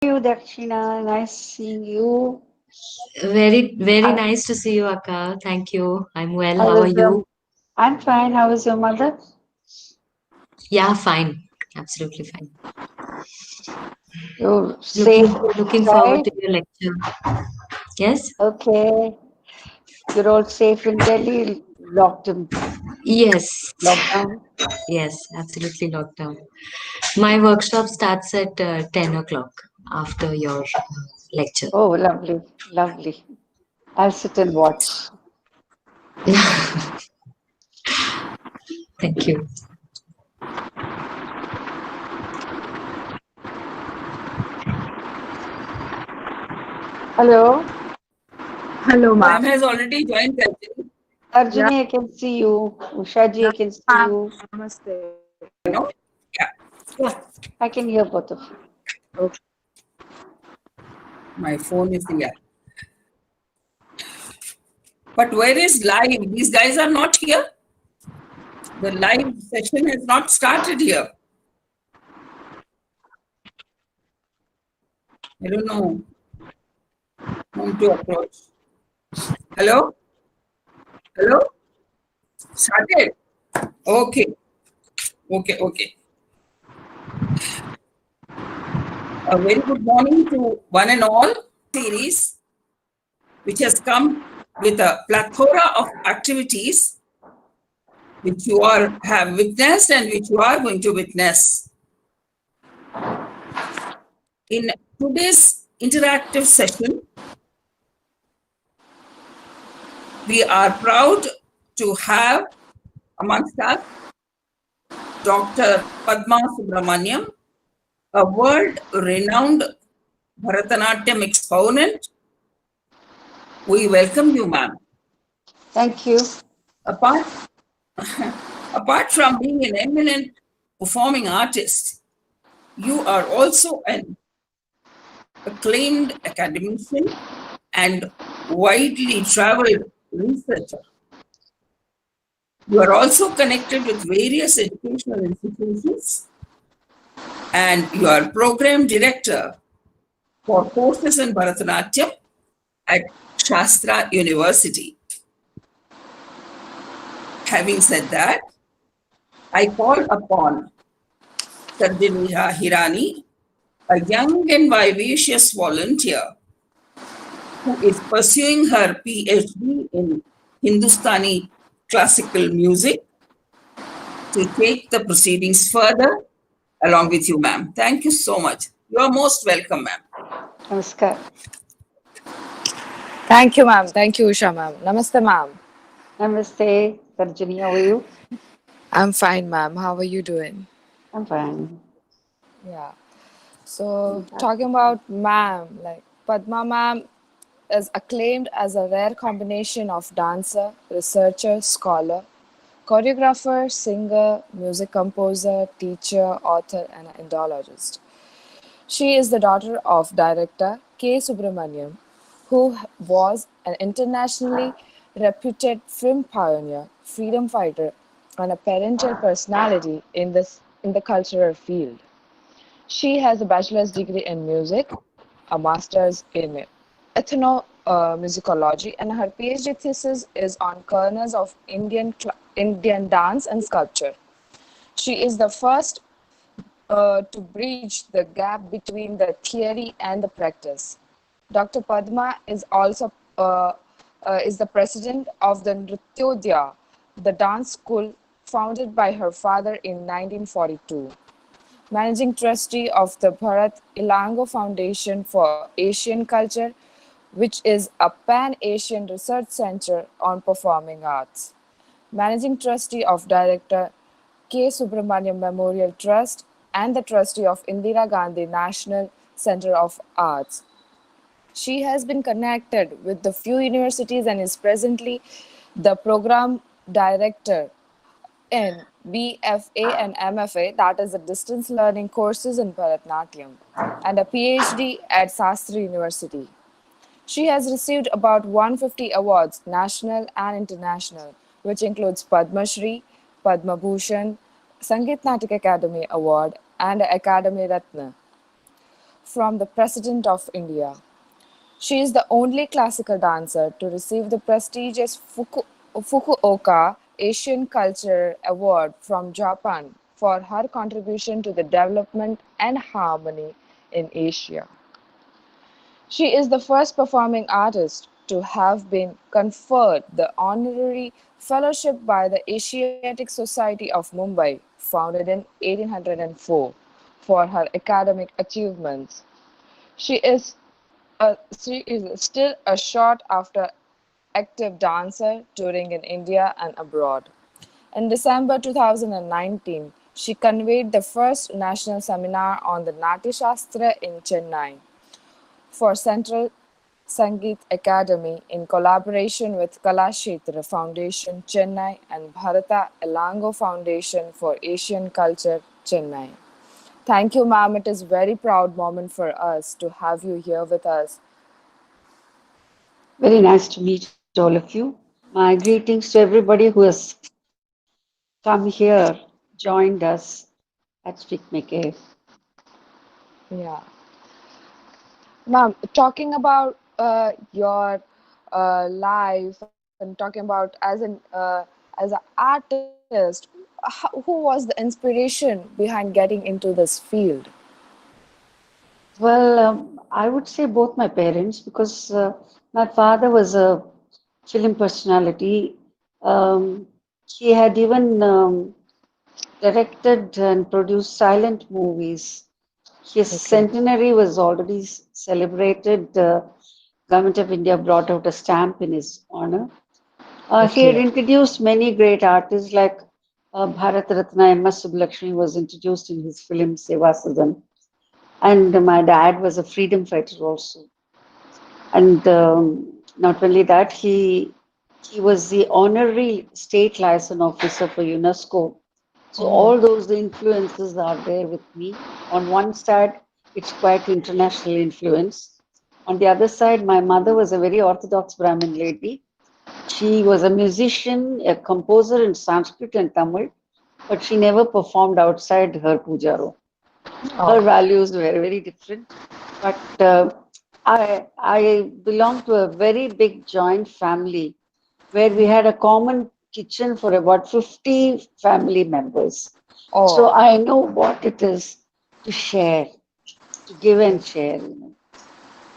You, Dakshina. Nice seeing you. Very, very How, nice to see you, Akka. Thank you. I'm well. how How are is you? I'm fine. How is your mother? Yeah, fine. Absolutely fine. You're Looking safe looking forward inside. to your lecture. Yes? Okay. You're all safe in Delhi. Yes. Lockdown. Yes, absolutely locked down. My workshop starts at 10 o'clock after your lecture. Oh, lovely, lovely. I'll sit and watch. Thank you. Hello, Hello, Ar- ma'am has already joined Kalyan. Yeah, Arjuni. I can see you. Ushaji, I can see ma'am. you. Namaste. No? Yeah. Yeah. I can hear both of you. Okay. My phone is here. But where is live? These guys are not here. The live session has not started here. I don't know whom to approach. Hello? Hello? Started? Okay. Okay. Okay. A very good morning to one and all. Series which has come with a plethora of activities which you all have witnessed and which you are going to witness. In today's interactive session, we are proud to have amongst us Dr. Padma Subramaniam, a world-renowned Bharatanatyam exponent. We welcome you, ma'am. Thank you. Apart, apart from being an eminent performing artist, you are also an acclaimed academician and widely traveled researcher. You are also connected with various educational institutions and you are program director for courses in Bharatanatyam at Shastra University. Having said that, I call upon Sarjini Hirani, a young and vivacious volunteer who is pursuing her PhD in Hindustani classical music, to take the proceedings further along with you, ma'am. Thank you so much. You are most welcome, ma'am. Namaskar. Thank you, ma'am. Thank you, Usha, ma'am. Namaste, ma'am. Namaste, Sarjini. How are you? I'm fine, ma'am. How are you doing? I'm fine. Yeah. So, talking about ma'am, like Padma ma'am is acclaimed as a rare combination of dancer, researcher, scholar, choreographer, singer, music composer, teacher, author, and an Indologist. She is the daughter of director K. Subramaniam, who was an internationally reputed film pioneer, freedom fighter, and a parental personality in the cultural field. She has a bachelor's degree in music, a master's in ethnomusicology, and her PhD thesis is on kernels of Indian dance and sculpture. She is the first to bridge the gap between the theory and the practice. Dr. Padma is also is the president of the Nrityodaya, the dance school founded by her father in 1942, managing trustee of the Bharat Ilango Foundation for Asian Culture, which is a pan-Asian research center on performing arts, managing trustee of director K. Subramaniam Memorial Trust, and the trustee of Indira Gandhi National Center of Arts. She has been connected with the few universities and is presently the program director in BFA and MFA, that is the distance learning courses in Bharatanatyam, and a PhD at Sastri University. She has received about 150 awards, national and international, which includes Padma Shri, Padma Bhushan, Sangeet Natak Academy Award, and Academy Ratna. from the President of India. She is the only classical dancer to receive the prestigious Fukuoka Asian Culture Award from Japan for her contribution to the development and harmony in Asia. She is the first performing artist to have been conferred the honorary fellowship by the Asiatic Society of Mumbai, founded in 1804, for her academic achievements. She is she is still a short after active dancer touring in India and abroad. In December 2019, she convened the first national seminar on the Natya Shastra in Chennai for Central Sangeet Academy in collaboration with Kalakshetra Foundation Chennai and Bharata Elango Foundation for Asian Culture Chennai. Thank you, ma'am. It is a very proud moment for us to have you here with us. Very nice to meet all of you. My greetings to everybody who has come here, joined us at SPIC MACAY. Yeah. Ma'am, talking about your life and talking about as an artist, who was the inspiration behind getting into this field? Well, I would say both my parents because my father was a film personality. Um, he had even directed and produced silent movies. His Okay. centenary was already celebrated. Government of India brought out a stamp in his honor. He had Okay. introduced many great artists like Bharatanatyam M.S. Subbulakshmi was introduced in his film Seva Sadan. And my dad was a freedom fighter also. And not only that, he was the honorary state liaison officer for UNESCO. So Oh. all those influences are there with me. On one side, it's quite international influence. On the other side, my mother was a very orthodox Brahmin lady. She was a musician, a composer in Sanskrit and Tamil, but she never performed outside her puja room. Her Oh. values were very different. But I belong to a very big joint family where we had a common kitchen for about 50 family members. So Oh. I know what it is to share, to give and Okay. share.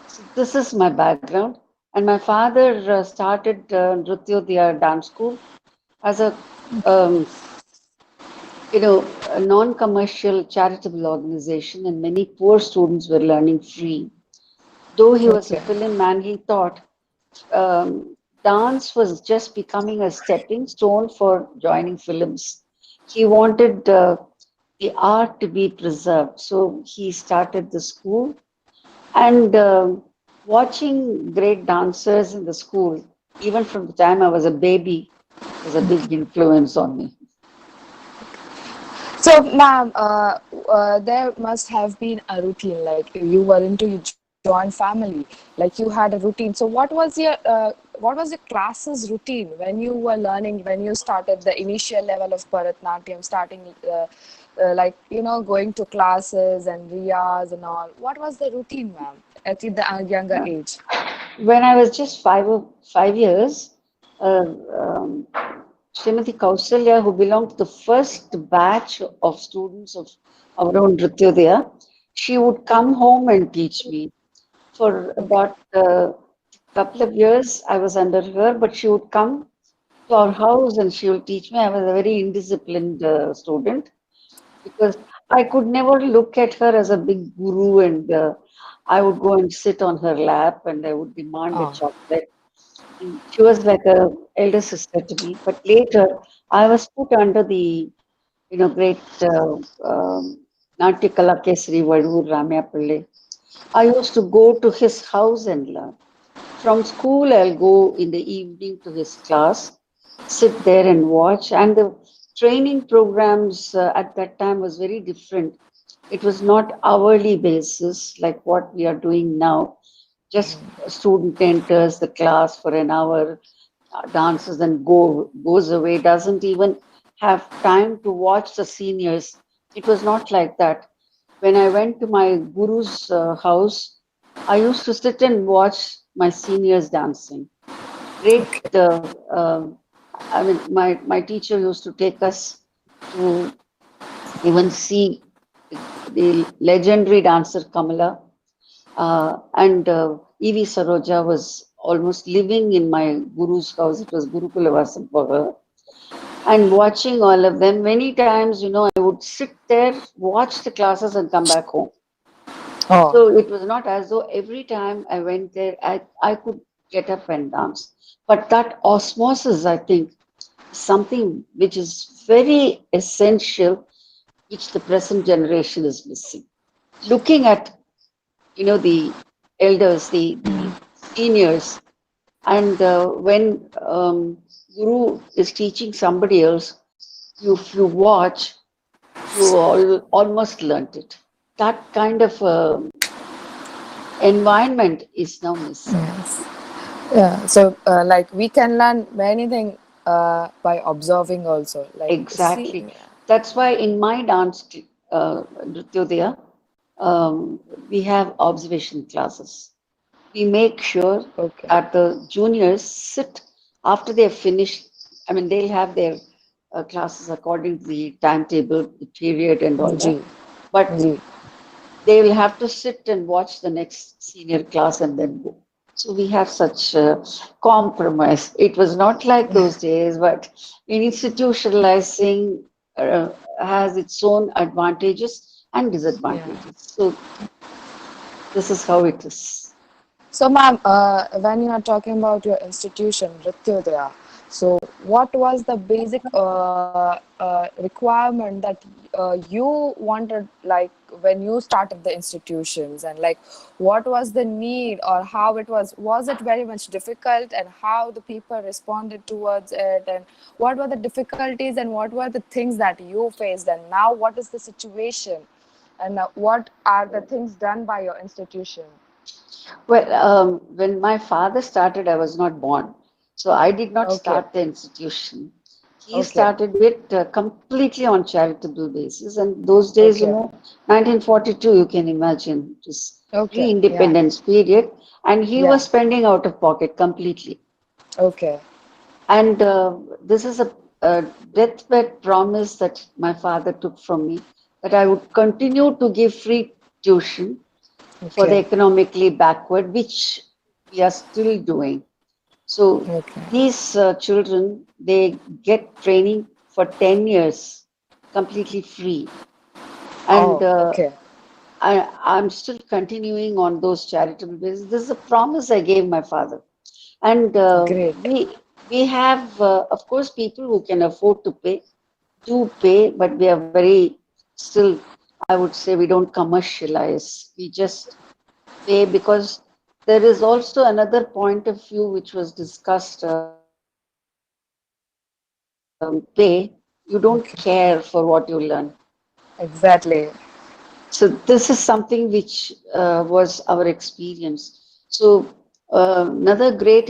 So this is my background. And my father started Nrutyodaya dance school as um, a non-commercial charitable organization, and many poor students were learning free. Though he was a Okay. film man, he thought dance was just becoming a stepping stone for joining films. He wanted the art to be preserved, so he started the school. And watching great dancers in the school, even from the time I was a baby, was a big influence on me. So, ma'am, there must have been a routine. Like you were into your joint family, like you had a routine. So, what was your classes routine when you were learning? When you started the initial level of Bharatanatyam, starting like going to classes and riyas and all. What was the routine, ma'am, at the younger age? When I was just 5 years, uh, um, Srimati Kausalya, who belonged to the first batch of students of our own Nrityodaya, she would come home and teach me. For Okay. about a couple of years, I was under her, but she would come to our house and she will teach me. I was a very indisciplined student because I could never look at her as a big guru, and I would go and sit on her lap and I would demand a Oh. chocolate. And she was like a elder sister to me. But later, I was put under the great Natya Kala Kesari Vadur Ramya Pillai. I used to go to his house and learn. From school, I'll go in the evening to his class, sit there and watch. And the training programs at that time was very different. It was not hourly basis like what we are doing now. Just a student enters the class for an hour, dances and goes away, doesn't even have time to watch the seniors. It was not like that. when I went to my guru's house, I used to sit and watch my seniors dancing. Great. Okay. I mean, my teacher used to take us to even see the legendary dancer Kamala, and E.V. Saroja was almost living in my guru's house. It was Gurukula Vasam for her. And watching all of them, many times, I would sit there, watch the classes, and come back home. Oh, So it was not as though every time I went there, I could get up and dance. But that osmosis, I think, is something which is very essential, which the present generation is missing. Looking at, the elders, the seniors, and when Guru is teaching somebody else, if you watch, you almost learnt it. That kind of environment is now missing. yes. Yeah. So, like we can learn many things by observing also. Like, see, Exactly. That's why in my dance, Nrityodaya, um, we have observation classes. We make sure okay. that the juniors sit after they've finished. I mean, they'll have their classes according to the timetable, the period, and all that. G. But G. they will have to sit and watch the next senior class and then go. So we have such compromise. It was not like those days, but institutionalizing has its own advantages and Yeah. disadvantages. So this is how it is. So, ma'am, when you are talking about your institution, Rityodaya, so what was the basic requirement that you wanted, like when you started the institutions, and like what was the need or how it was? Was it very much difficult, and how the people responded towards it, and what were the difficulties, and what were the things that you faced, and now what is the situation, and what are the things done by your institution? Well, when my father started, I was not born. So I did not Okay. start the institution. He Okay. started it completely on charitable basis. And those days, Okay. 1942, you can imagine, it was Okay. Yeah. pre-independence period. And he Yeah. was spending out of pocket completely. Okay. And this is a deathbed promise that my father took from me, that I would continue to give free tuition for the Okay. economically backward, which we are still doing. So Okay. these children, they get training for 10 years completely free. And Oh, okay. I'm still continuing on those charitable bases. This is a promise I gave my father. And Great. we have, of course, people who can afford to pay do pay, but we are very still, I would say, we don't commercialize. We just pay because there is also another point of view which was discussed. When you pay, you don't Okay. care for what you learn. Exactly. So this is something which was our experience. So another great,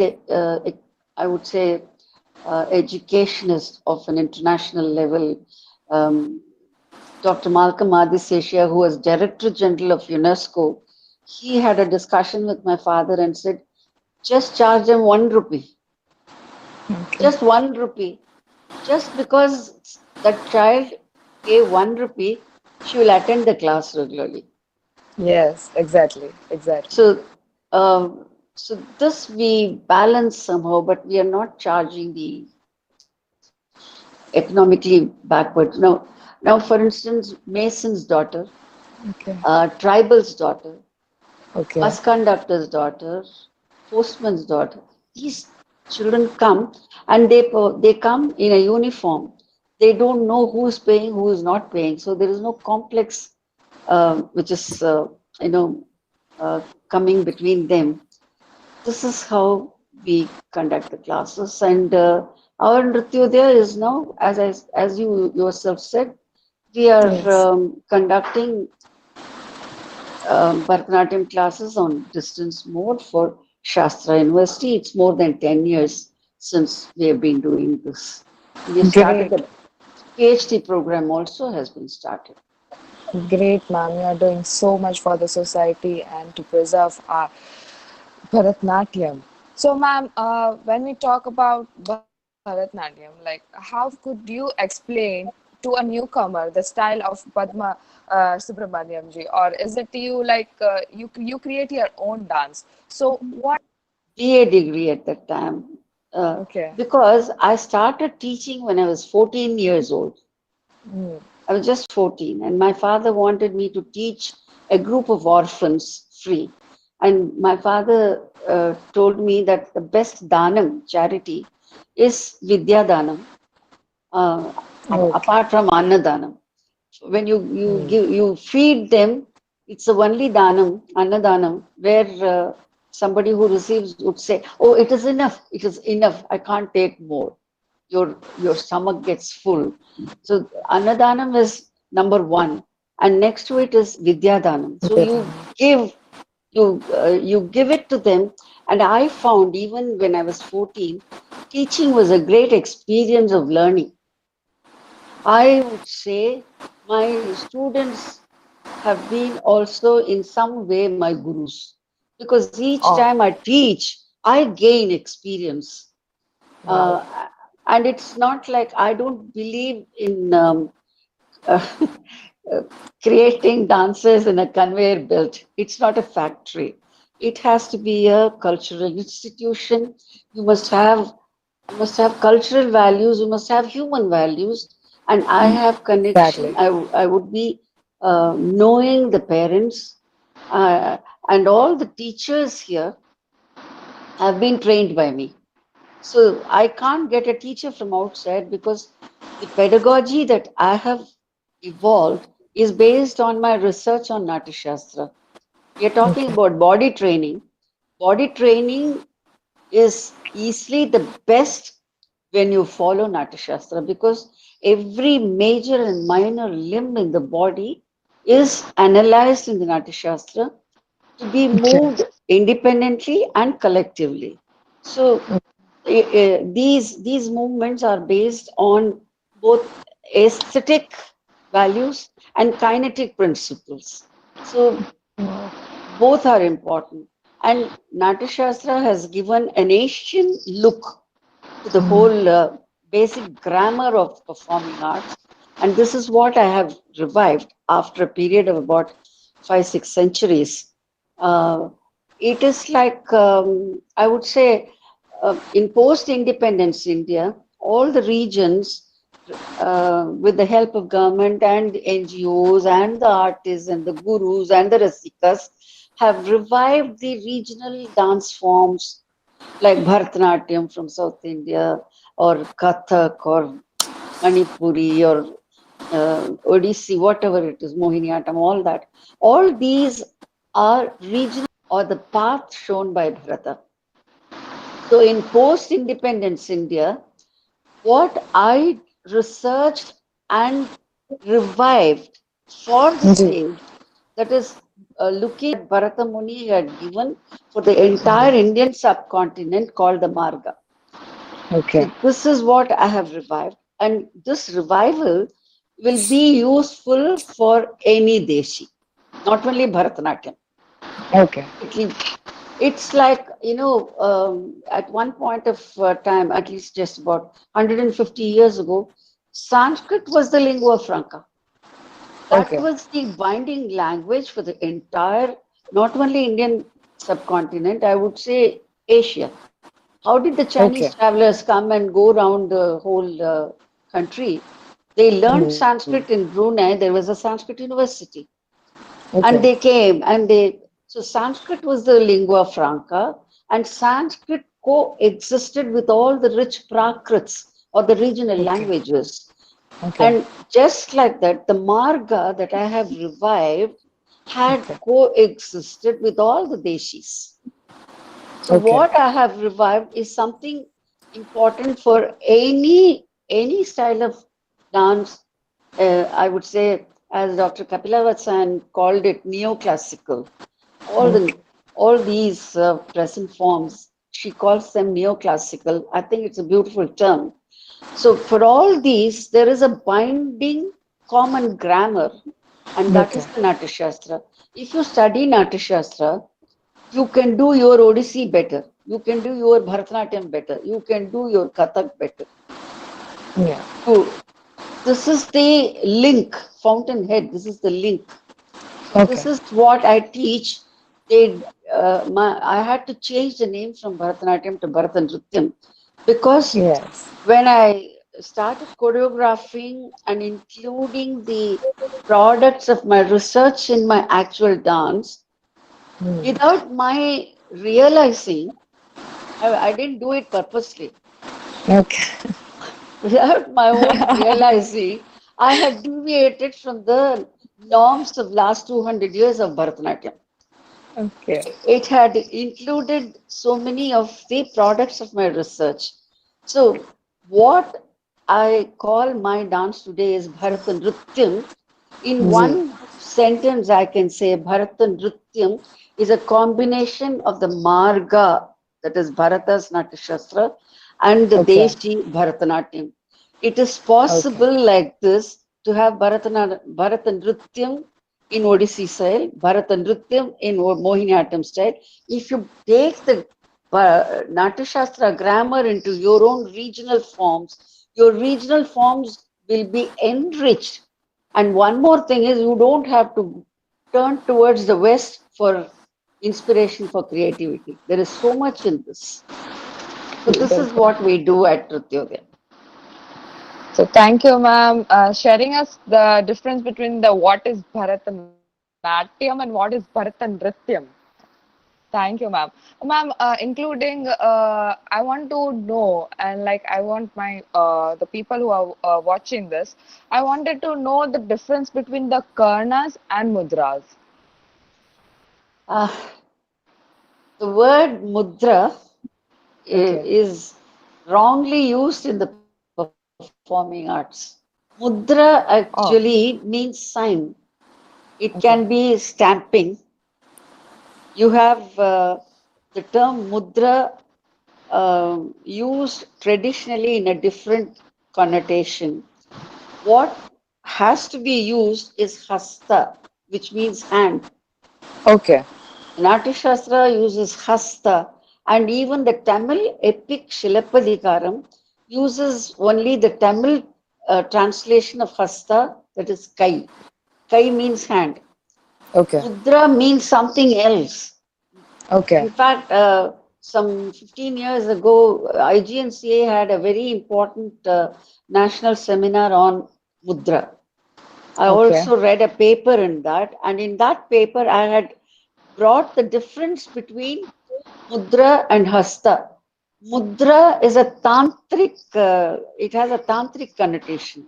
I would say, educationist of an international level, um, Dr. Malcolm Adisesha, who was Director General of UNESCO, he had a discussion with my father and said, just charge them 1 rupee, Okay. just 1 rupee, just because the child pay 1 rupee, she will attend the class regularly. Yes. Exactly. Exactly. So, so this we balance somehow, but we are not charging the economically backward. Now, for instance, Mason's daughter, Okay. tribal's daughter, Okay. bus conductor's daughter, postman's daughter. These children come and they come in a uniform. They don't know who is paying, who is not paying. So there is no complex which is you know uh, coming between them. This is how we conduct the classes, and our Nrityodaya is now, as you yourself said, we are Yes. conducting Bharatanatyam classes on distance mode for Shastra University. It's more than 10 years since we have been doing this. We have started Great. the PhD program also has been started. Great, ma'am. You are doing so much for the society and to preserve our Bharatanatyam. So, ma'am, when we talk about Bharatanatyam, like how could you explain to a newcomer the style of Padma Subramaniam ji, or is it you like you create your own dance? So, what? BA degree at that time, uh, Okay. because I started teaching when I was 14 years old. Mm. I was just 14, and my father wanted me to teach a group of orphans free. And my father told me that the best danam, charity, is Vidya Danam, uh, Okay. apart from Annadanam. When you feed them, it's the only danam, Annadanam, where somebody who receives would say, "Oh, it is enough. It is enough. I can't take more." Your stomach gets full. So Annadanam is number one, and next to it is Vidyadanam. So you give it to them, and I found even when I was 14, teaching was a great experience of learning. I would say my students have been also in some way my gurus because each Oh, time I teach, I gain experience. wow. Uh, and it's not like I don't believe in uh, creating dancers in a conveyor belt. It's not a factory. It has to be a cultural institution. You must have you must have cultural values. You must have human values. And I have connection. Exactly. I would be knowing the parents uh, and all the teachers here have been trained by me. So I can't get a teacher from outside because the pedagogy that I have evolved is based on my research on Natya Shastra. We are talking Okay. about body training. Body training is easily the best when you follow Natya Shastra because every major and minor limb in the body is analyzed in the Natya Shastra to be Okay. moved independently and collectively. So these movements are based on both aesthetic values and kinetic principles. So both are important. And Natya Shastra has given an Asian look to the whole basic grammar of performing arts. And this is what I have revived after a period of about 5, 6 centuries. Uh, it is like, I would say, in post independence India, all the regions, with the help of government and NGOs and the artists and the gurus and the rasikas, have revived the regional dance forms like Bharatanatyam from South India, or Kathak, or Manipuri, or Odissi, whatever it is, Mohiniyattam, all that. All these are regional or the path shown by Bharata. So in post-independence India, what I researched and revived for the ji. stage, that is looking at Bharata Muni had given for the entire Indian subcontinent called the Marga. Okay. So this is what I have revived, and this revival will be useful for any deshi, not only Bharatanatyam. Okay. It, it's like, at one point of time, at least just about 150 years ago, Sanskrit was the lingua franca. That Okay. was the binding language for the entire, not only Indian subcontinent, I would say Asia. How did the Chinese Okay. travelers come and go around the whole country? They learned Mm. Sanskrit in Brunei. There was a Sanskrit university. And Okay. they came and so Sanskrit was the lingua franca, and Sanskrit coexisted with all the rich Prakrits or the regional Okay. languages. Okay. And just like that, the Marga that I have revived had Okay. coexisted with all the Deshis. So Okay. what I have revived is something important for any style of dance. I would say, as Dr. Kapilavasan called it, neoclassical. All Okay. the all these present forms, she calls them neoclassical. I think it's a beautiful term. So for all these, there is a binding common grammar and that Okay. is the Natya Shastra. If you study Natya Shastra, you can do your Odissi better. You can do your Bharatanatyam better. You can do your Kathak better. Yeah. You, this is the link, fountainhead. This is the link. So Okay. this is what I teach. I had to change the name from Bharatanatyam to Bharatanatyam because Yes. when I started choreographing and including the products of my research in my actual dance, without my realizing, I didn't do it purposely. Okay. Without my own realizing, I had deviated from the norms of last 200 years of Bharatanatyam. Okay. It had included so many of the products of my research. So, what I call my dance today is Bharatanatyam. In Ji. one sentence, I can say Bharatanatyam is a combination of the Marga, that is Bharata's Natya Shastra, and the Okay. Deshi Bharatanatyam. It is Okay. possible like this to have Bharatanatyam in Odissi style, Bharatanatyam in Mohiniyattam style. If you take the Natya Shastra grammar into your own regional forms, your regional forms will be enriched. And one more thing is, you don't have to turn towards the West for inspiration for creativity. There is so much in this. So this is what we do at Trutyodaya. So thank you, ma'am, sharing us the difference between the what is Bharatanatyam and what is Bharatanatyam. Thank you, ma'am. Ma'am, including, I want to know, and like I want my the people who are watching this, I wanted to know the difference between the karnas and mudras. Uh, the word mudra Okay. is wrongly used in the performing arts. Mudra actually Oh, means sign. It can okay. be stamping. You have the term mudra used traditionally in a different connotation. What has to be used is hasta, which means hand. Okay. Natya Shastra uses hasta, and even the Tamil epic Shilapadikaram uses only the Tamil translation of hasta, that is kai. Kai means hand. Okay. Mudra means something else. Okay. In fact, some 15 years ago, IGNCA had a very important national seminar on mudra. I Okay. also read a paper in that, and in that paper, I had brought the difference between mudra and hasta. Mudra is a tantric, it has a tantric connotation.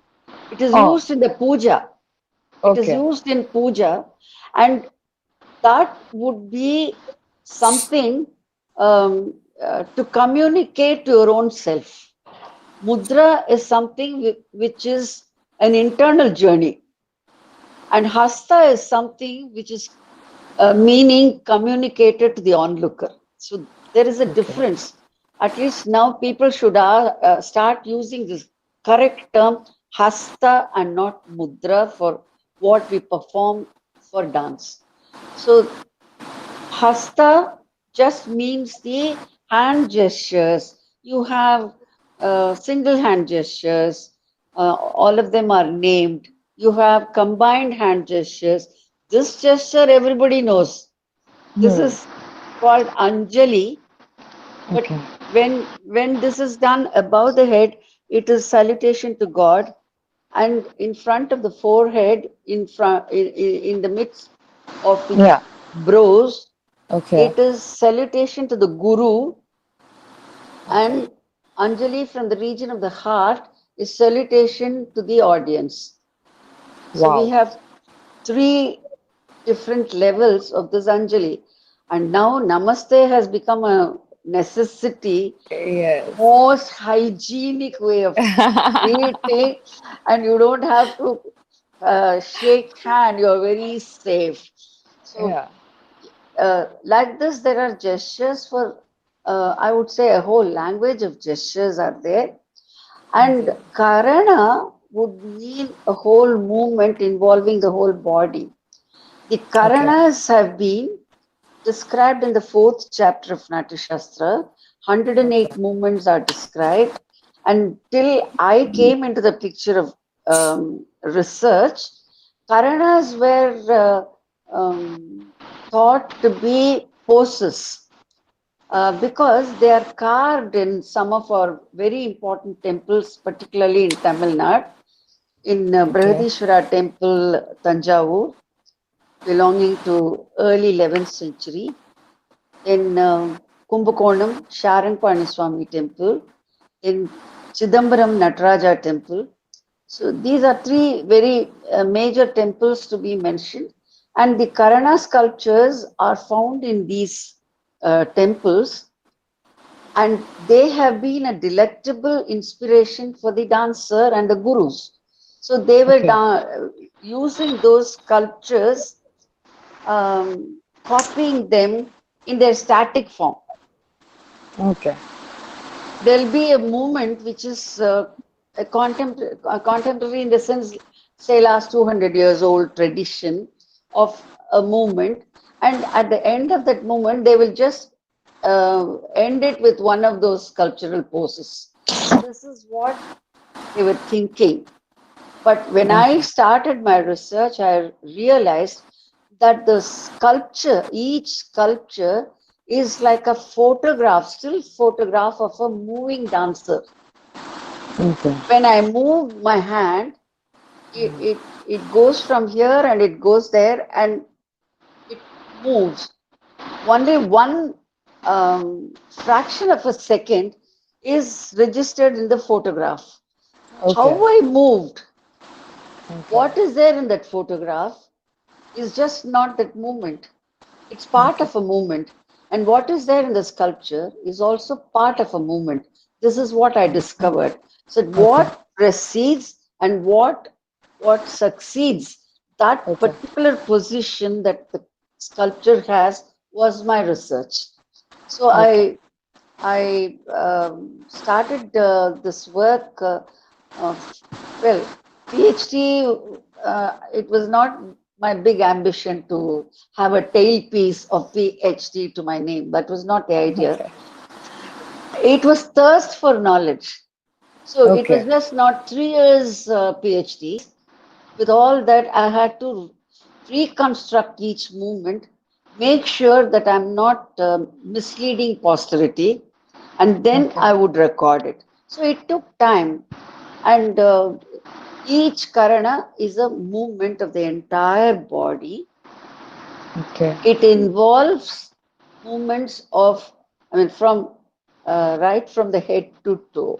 It is Oh, used in the puja. It is okay. used in puja, and that would be something to communicate to your own self. Mudra is something which is an internal journey, and hasta is something which is meaning communicated to the onlooker. So there is a Okay. difference. At least now people should start using this correct term hasta and not mudra for what we perform for dance. So hasta just means the hand gestures. You have single hand gestures, all of them are named. You have combined hand gestures. This gesture everybody knows. This Hmm. is called Anjali, but Okay. when this is done above the head, it is salutation to God, and in front of the forehead, in the midst of the Yeah. brows, Okay. it is salutation to the Guru, Okay. and Anjali from the region of the heart is salutation to the audience. So we Wow. have three different levels of this Anjali. And now Namaste has become a necessity, Yes. most hygienic way of greeting, and you don't have to shake hand, you're very safe. So Yeah. like this, there are gestures for, I would say, a whole language of gestures are there. And Ji. Karana would mean a whole movement involving the whole body. The Okay. Karanas have been described in the 4th chapter of Natya Shastra. 108 movements are described. Until I came into the picture of research, Karanas were thought to be poses because they are carved in some of our very important temples, particularly in Tamil Nadu, in Okay. Brihadishwara temple, Tanjavur, belonging to early 11th century, in Kumbakonam, Sharanpani Swami temple, in Chidambaram Nataraja temple. So these are three very major temples to be mentioned. And the Karana sculptures are found in these temples, and they have been a delectable inspiration for the dancer and the gurus. So they were Okay. using those sculptures, copying them in their static form. Okay. There'll be a movement which is a contemporary in the sense, say, last 200 years old tradition of a movement. And at the end of that movement, they will just end it with one of those sculptural poses. This is what they were thinking. But when I Okay. started my research, I realized that the sculpture, each sculpture is like a photograph, still photograph of a moving dancer. Okay. When I move my hand, it goes from here and it goes there and it moves. Only one fraction of a second is registered in the photograph. How Okay. I moved, Okay. what is there in that photograph is just not that movement. It's part Okay. of a movement. And what is there in the sculpture is also part of a movement. This is what I discovered. So Okay. what precedes and what succeeds that Okay. particular position that the sculpture has was my research. So Okay. I started this work. Well, PhD. It was not my big ambition to have a tailpiece of PhD to my name. That was not the idea. Okay. It was thirst for knowledge. So it was Okay. just not 3 years PhD. With all that, I had to reconstruct each movement, make sure that I'm not misleading posterity, and then Okay. I would record it. So it took time, and each karana is a movement of the entire body. Okay. It involves movements of, I mean, from right from the head to toe.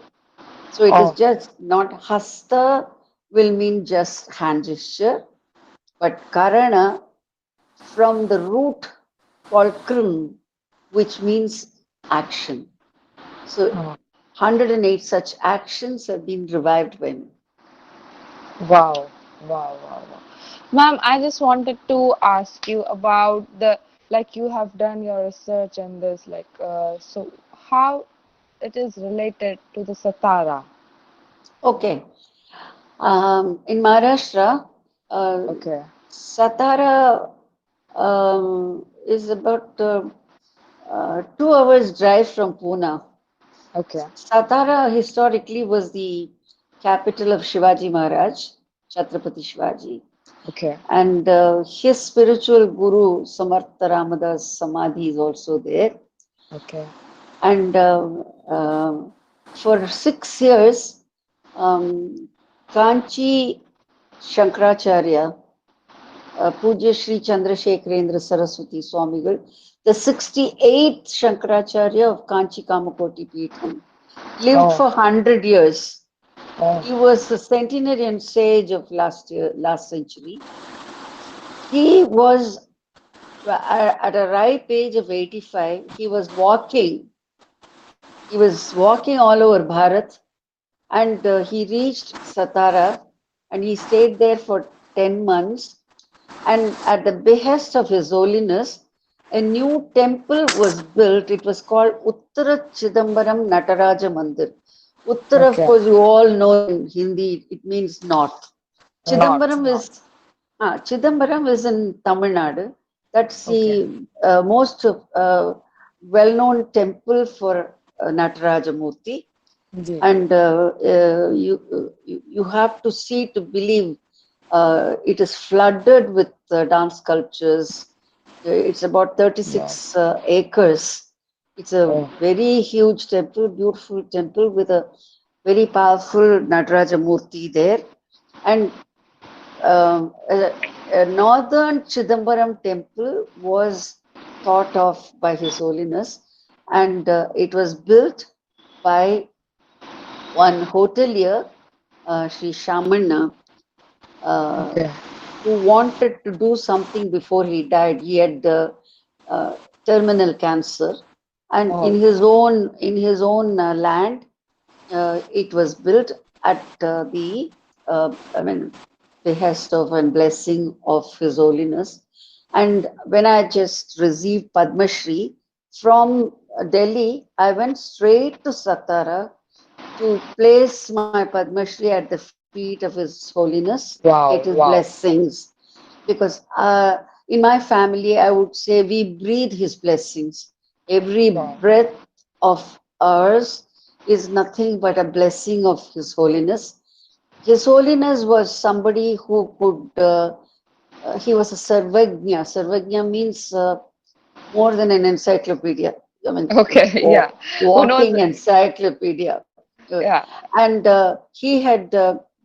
So it is Oh. just not hasta will mean just hand gesture, but karana from the root called krim, which means action. So Oh. 108 such actions have been revived by me. Wow. Wow. Wow. Wow. Ma'am, I just wanted to ask you about the, like, you have done your research and this, like, so how it is related to the Satara. Okay. In Maharashtra, Okay. Satara is about 2 hours drive from Pune. Okay. Satara historically was the capital of Shivaji Maharaj, Chhatrapati Shivaji, Okay. and his spiritual guru Samartha Ramadas Samadhi is also there. Okay. And for 6 years, um, Kanchi Shankaracharya, Pujya Sri Chandrasekharendra Saraswati Swamigal, the 68th Shankaracharya of Kanchi Kamakoti Peetham, lived Oh. for 100 years. Oh. He was the centenarian sage of last century. He was at a ripe age of 85. He was walking. He was walking all over Bharat, and he reached Satara, and he stayed there for 10 months. And at the behest of His Holiness, a new temple was built. It was called Uttara Chidambaram Nataraja Mandir. Uttar, of Okay. course, you all know in Hindi, it means north. North. Chidambaram is Chidambaram is in Tamil Nadu. That's Okay. the most well-known temple for Nataraja Murthy, Ji. and you have to see to believe. It is flooded with dance sculptures. It's about Wow. 36 acres. It's a Oh. very huge temple, beautiful temple with a very powerful Nataraja Murthy there. And a northern Chidambaram temple was thought of by His Holiness, and it was built by one hotelier, Sri Shamanna, uh, Okay. who wanted to do something before he died. He had terminal cancer, and Oh. in his own land, it was built at I mean, behest of and blessing of His Holiness. And when I just received Padma Shri from Delhi, I went straight to Satara to place my Padma Shri at the feet of His Holiness to get his Wow. Wow. blessings. Because in my family, I would say we breathe His blessings. Every Wow. breath of ours is nothing but a blessing of His Holiness. His Holiness was somebody who could, he was a Sarvagnya. Sarvagnya means more than an encyclopedia. I mean, Okay. Yeah. Who knows? walking encyclopedia. Yeah. And he had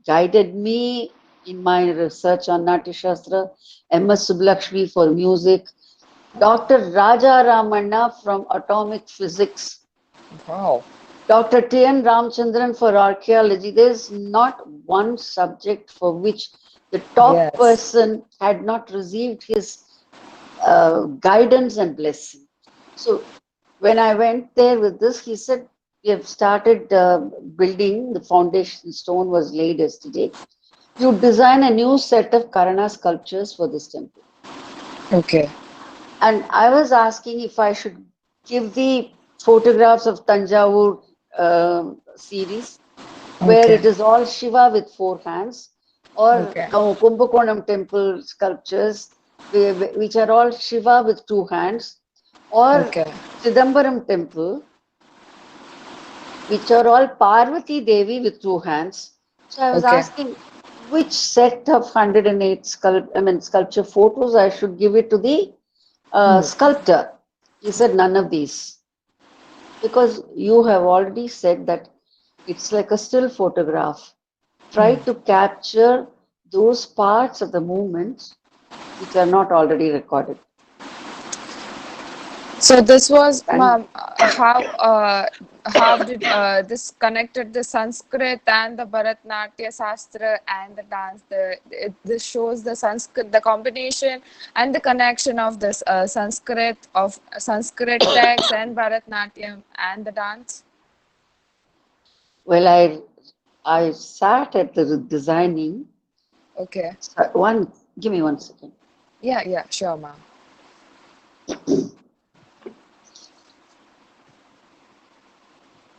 guided me in my research on Natya Shastra, M.S. Subbulakshmi for music, Dr. Raja Ramanna from atomic physics, Wow. Dr. T.N. Ramchandran for archaeology. There's not one subject for which the top Yes. person had not received his guidance and blessing. So when I went there with this, he said, we have started building, the foundation stone was laid yesterday. You design a new set of Karana sculptures for this temple. Okay. And I was asking if I should give the photographs of Tanjavur series, where Okay. it is all Shiva with four hands, or Okay. Kumbakonam temple sculptures, which are all Shiva with two hands, or Okay. Chidambaram temple, which are all Parvati Devi with two hands. So I was Okay. asking which set of 108 sculpture photos I should give it to the Hmm. sculptor. He said none of these, because you have already said that it's like a still photograph. Try to capture those parts of the movements which are not already recorded. So this was, And ma'am, how did this connected the Sanskrit and the Bharatanatyam Shastra and the dance? This shows the Sanskrit, the combination and the connection of this Sanskrit text and Bharatanatyam and the dance. well, I sat at the designing. Okay. Give me 1 second. Yeah. Yeah. Sure, ma'am.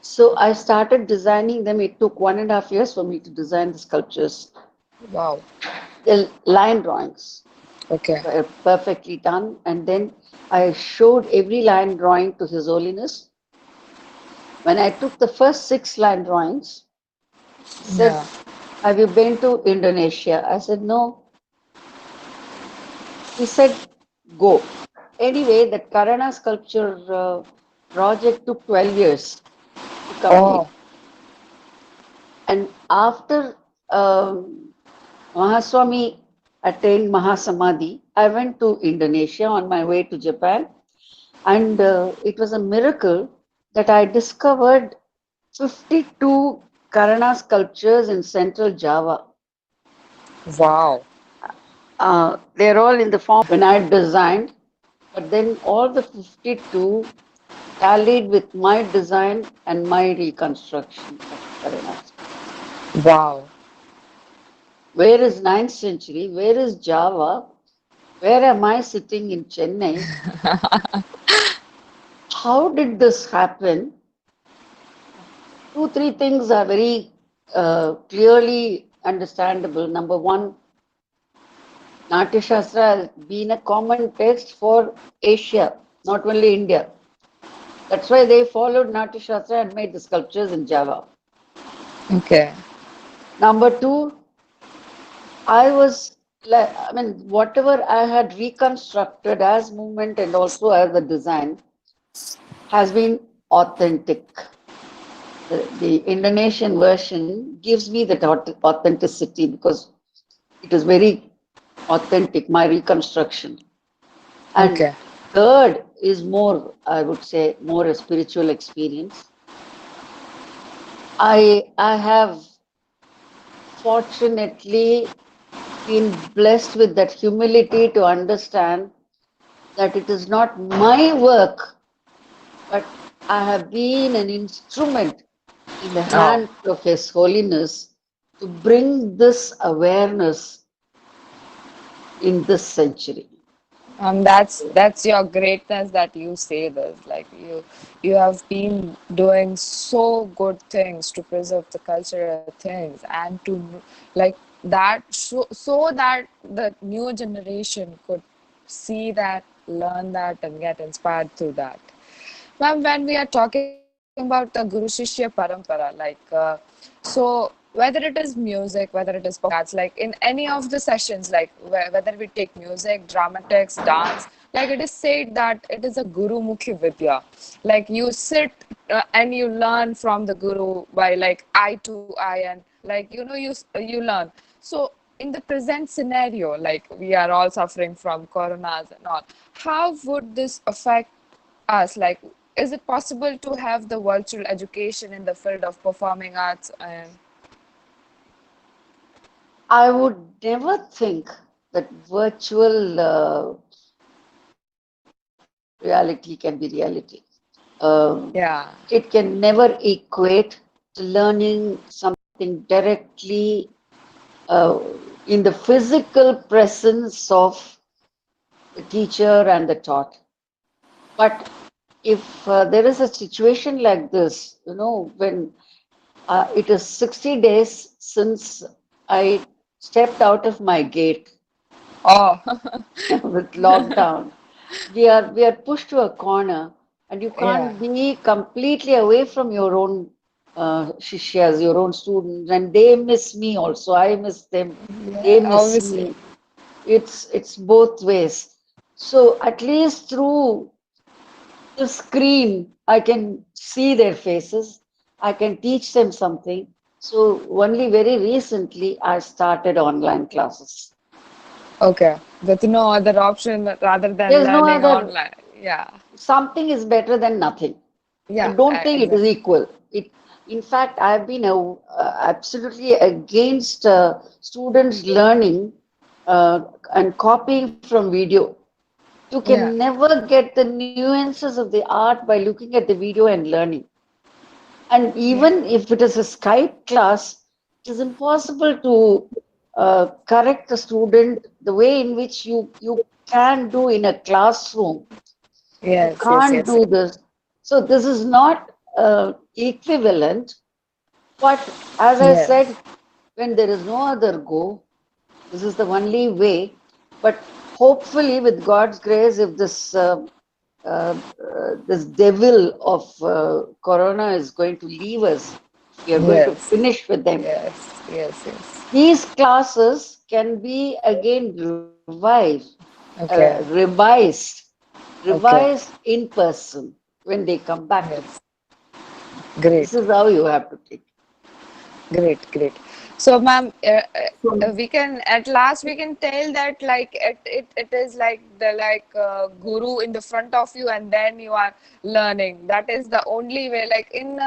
So I started designing them. It took 1.5 years for me to design the sculptures. Wow. The line drawings Okay. were perfectly done. And then I showed every line drawing to His Holiness. When I took the first 6 line drawings, he said, Yeah. have you been to Indonesia? I said, no. He said, go. Anyway, that Karana sculpture project took 12 years to complete. Oh. And after Mahaswami attained Mahasamadhi, I went to Indonesia on my way to Japan. And it was a miracle that I discovered 52 Karana sculptures in central Java. Wow. They're all in the form when I designed, but then all the 52 tallied with my design and my reconstruction of Karanas. Wow. Where is 9th century? Where is Java? Where am I sitting in Chennai? How did this happen? two, three things are very clearly understandable. Number one, Natya Shastra has been a common text for Asia, not only India. That's why they followed Natya Shastra and made the sculptures in Java. Okay. Number two, I was like, I mean, whatever I had reconstructed as movement and also as a design has been authentic. The Indonesian version gives me that authenticity because it is very authentic, my reconstruction. And Okay. third is more, I would say, more a spiritual experience. I have fortunately been blessed with that humility to understand that it is not my work, but I have been an instrument in the Oh. hands of His Holiness to bring this awareness in this century. That's your greatness that you say this. Like you have been doing so good things to preserve the cultural things and to like that so that the new generation could see that, learn that, and get inspired through that. Ma'am, when we are talking about the Guru Shishya Parampara, so whether it is music, whether it is performing arts, like in any of the sessions, like whether we take music, dramatics, dance, like it is said that it is a Guru Mukhi Vidya. Like you sit and you learn from the Guru by like eye to eye, and like you learn. So in the present scenario, like we are all suffering from coronas and all, how would this affect us? Like, is it possible to have the virtual education in the field of performing arts? And I would never think that virtual reality can be reality. yeah, It can never equate to learning something directly uh, in the physical presence of the teacher and the taught. But if there is a situation like this, when it is 60 days since I stepped out of my gate oh, with lockdown, we are pushed to a corner, and you yeah, can't be completely away from your own shishyas, your own students, and they miss me also. I miss them. They yeah, miss obviously, me. It's both ways. So at least through the screen, I can see their faces. I can teach them something. So only very recently I started online classes. okay. With no other option rather than There's no learning other, online. Yeah, something is better than nothing. I yeah, don't think it is exactly. equal. In fact, I've been absolutely against students learning and copying from video. You can Yeah, never get the nuances of the art by looking at the video and learning. And yeah, even if it is a Skype class, it is impossible to correct the student the way in which you can do in a classroom. You yes, yes, can't yes, do this. So this is not equivalent. But as I yes, said, when there is no other go, this is the only way. But hopefully, with God's grace, if this devil of Corona is going to leave us, if we are going to yes, finish with them, yes, yes, yes. these classes can be again Okay, okay, revised in person when they come back to. yes, great. This is how you have to take. Great, great. So, ma'am, So, we can at last we can tell that like it is like the guru in the front of you, and then you are learning. That is the only way. Like in,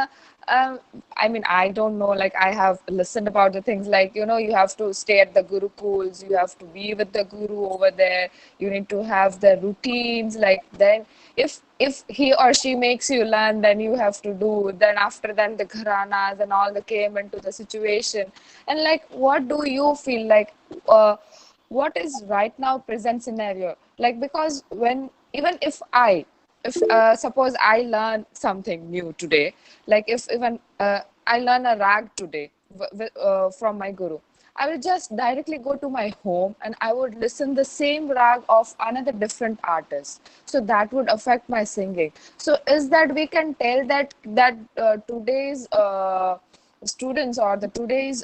um, I mean, I don't know. Like I have listened about the things like you have to stay at the gurukuls, you have to be with the guru over there. You need to have the routines. Like then if he or she makes you learn, then you have to do. Then after then the gharanas and all the came into the situation. And like what do you feel like, what is right now present scenario, like because when even if suppose I learn something new today, like if even I learn a rag today from my guru, I will just directly go to my home and I would listen the same rag of another different artist. So that would affect my singing. So is that we can tell that today's students or the today's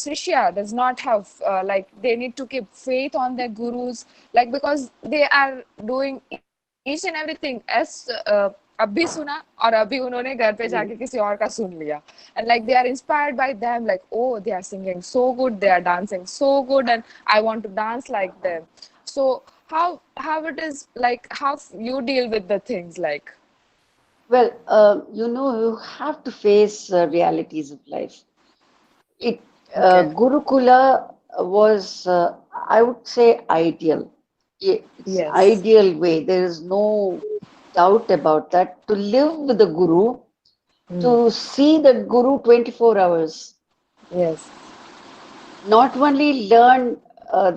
Shishya does not have like they need to keep faith on their gurus, like because they are doing each and everything as अब भी सुना और अभी उन्होंने घर पे जाके किसी और का सुन लिया, and like they are inspired by them, like oh they are singing so good, they are dancing so good, and I want to dance like them. So how it is, like how you deal with the things like? Well, you have to face realities of life. It Okay. Gurukula was, I would say, ideal. It's Yes. ideal way. There is no doubt about that. To live with the Guru, to see the Guru 24 hours, Yes. not only learn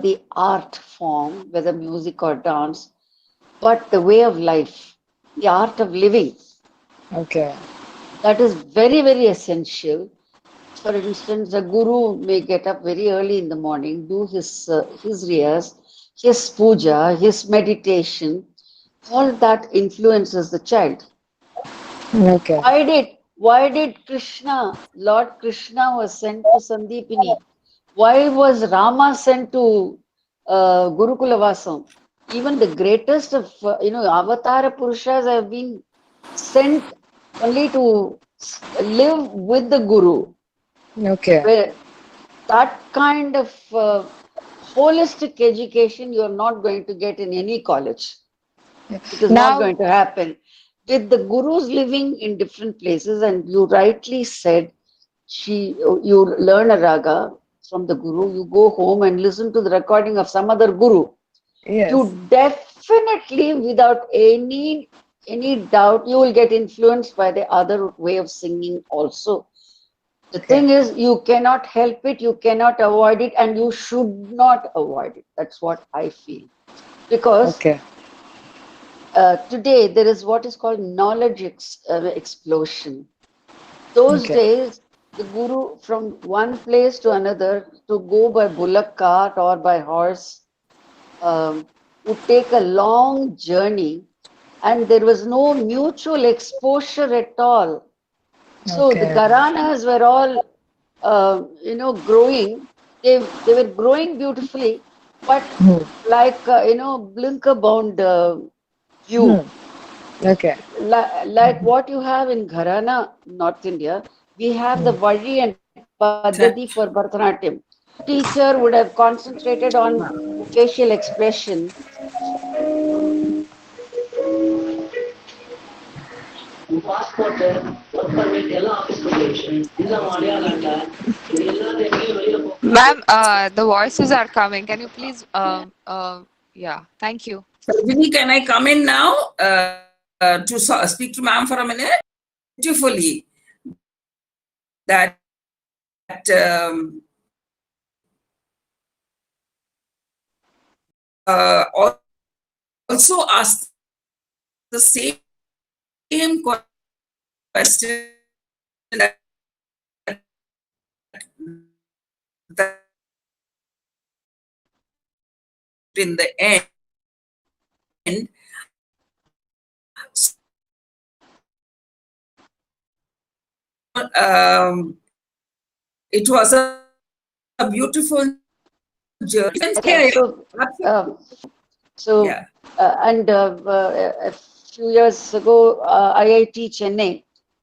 the art form, whether music or dance, but the way of life, the art of living. Okay. That is very, very essential. For instance, a guru may get up very early in the morning, do his riyas, his puja, his meditation. All that influences the child. Okay. Why did Krishna, Lord Krishna was sent to Sandipini? Why was Rama sent to Gurukula Vasam? Even the greatest of Avatara Purushas have been sent only to live with the Guru. Okay. Where that kind of holistic education you are not going to get in any college. It is not Now, going to happen. With the gurus living in different places, and you rightly said, you learn a raga from the guru, you go home and listen to the recording of some other guru. yes. You definitely, without any doubt, you will get influenced by the other way of singing also. The thing is, you cannot help it, you cannot avoid it, and you should not avoid it. That's what I feel. Because Okay. today there is what is called knowledge explosion. Those Okay. days, the guru from one place to another, to go by bullock cart or by horse, would take a long journey, and there was no mutual exposure at all. So the Okay. Gharanas were all, growing. They were growing beautifully, but like blinker bound view, Okay. like what you have in Gharana, North India. We have the Vari and Paddhati for Bharatanatyam. Teacher would have concentrated on facial expression. Passport work permit ಎಲ್ಲ office ಇಲ್ಲ ಮಾಡ್ಯಾರಂಟ ಎಲ್ಲಾದ್ರೂ வெளியில Ma'am, the voices are coming. Can you please yeah, thank you. Sarojini, can I come in now to speak to ma'am for a minute? Beautifully. That also asked the same question that in the end, it was a beautiful journey. Okay, and a few years ago, IIT Chennai,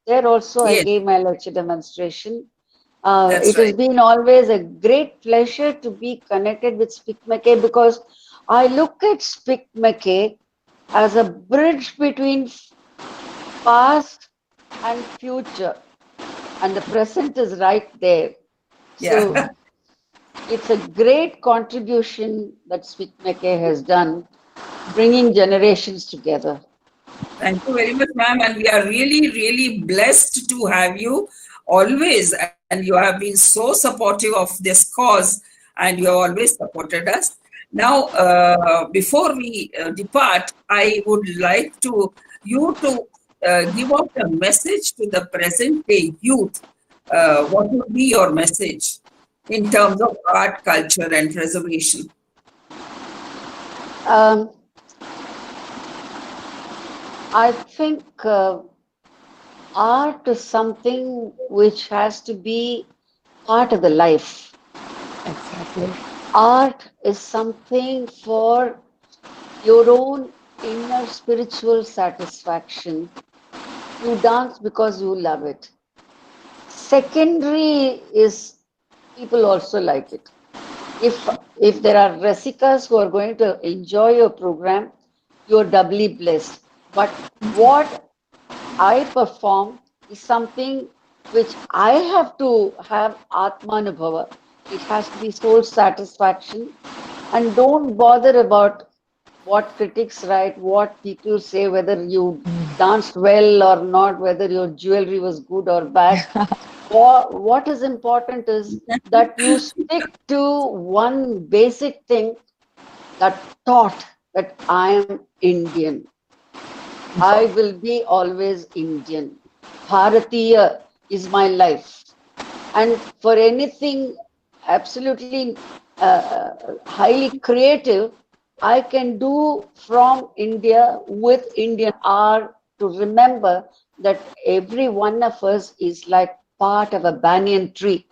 there also I Yes. gave my lecture demonstration. That's It has right. been always a great pleasure to be connected with SPIC MACAY, because I look at SPIC MACAY as a bridge between past and future, and the present is right there. So Yeah. it's a great contribution that SPIC MACAY has done, bringing generations together. Thank you very much, ma'am. And we are really, really blessed to have you always. And you have been so supportive of this cause, and you have always supported us. Now, before we depart, I would like you to give out a message to the present day youth what would be your message in terms of art, culture, and preservation? Um, I think art is something which has to be part of the life. Exactly. Art is something for your own inner spiritual satisfaction. You dance because you love it. Secondary is people also like it. If there are rasikas who are going to enjoy your program, you're doubly blessed. But what I perform is something which I have to have Atmanubhava. It has to be soul satisfaction. And don't bother about what critics write, what people say, whether you danced well or not, whether your jewelry was good or bad. What is important is that you stick to one basic thing, that thought that I am Indian. I will be always Indian. Bharatiya is my life. And for anything absolutely highly creative, I can do from India with Indian art, to remember that every one of us is like part of a banyan tree.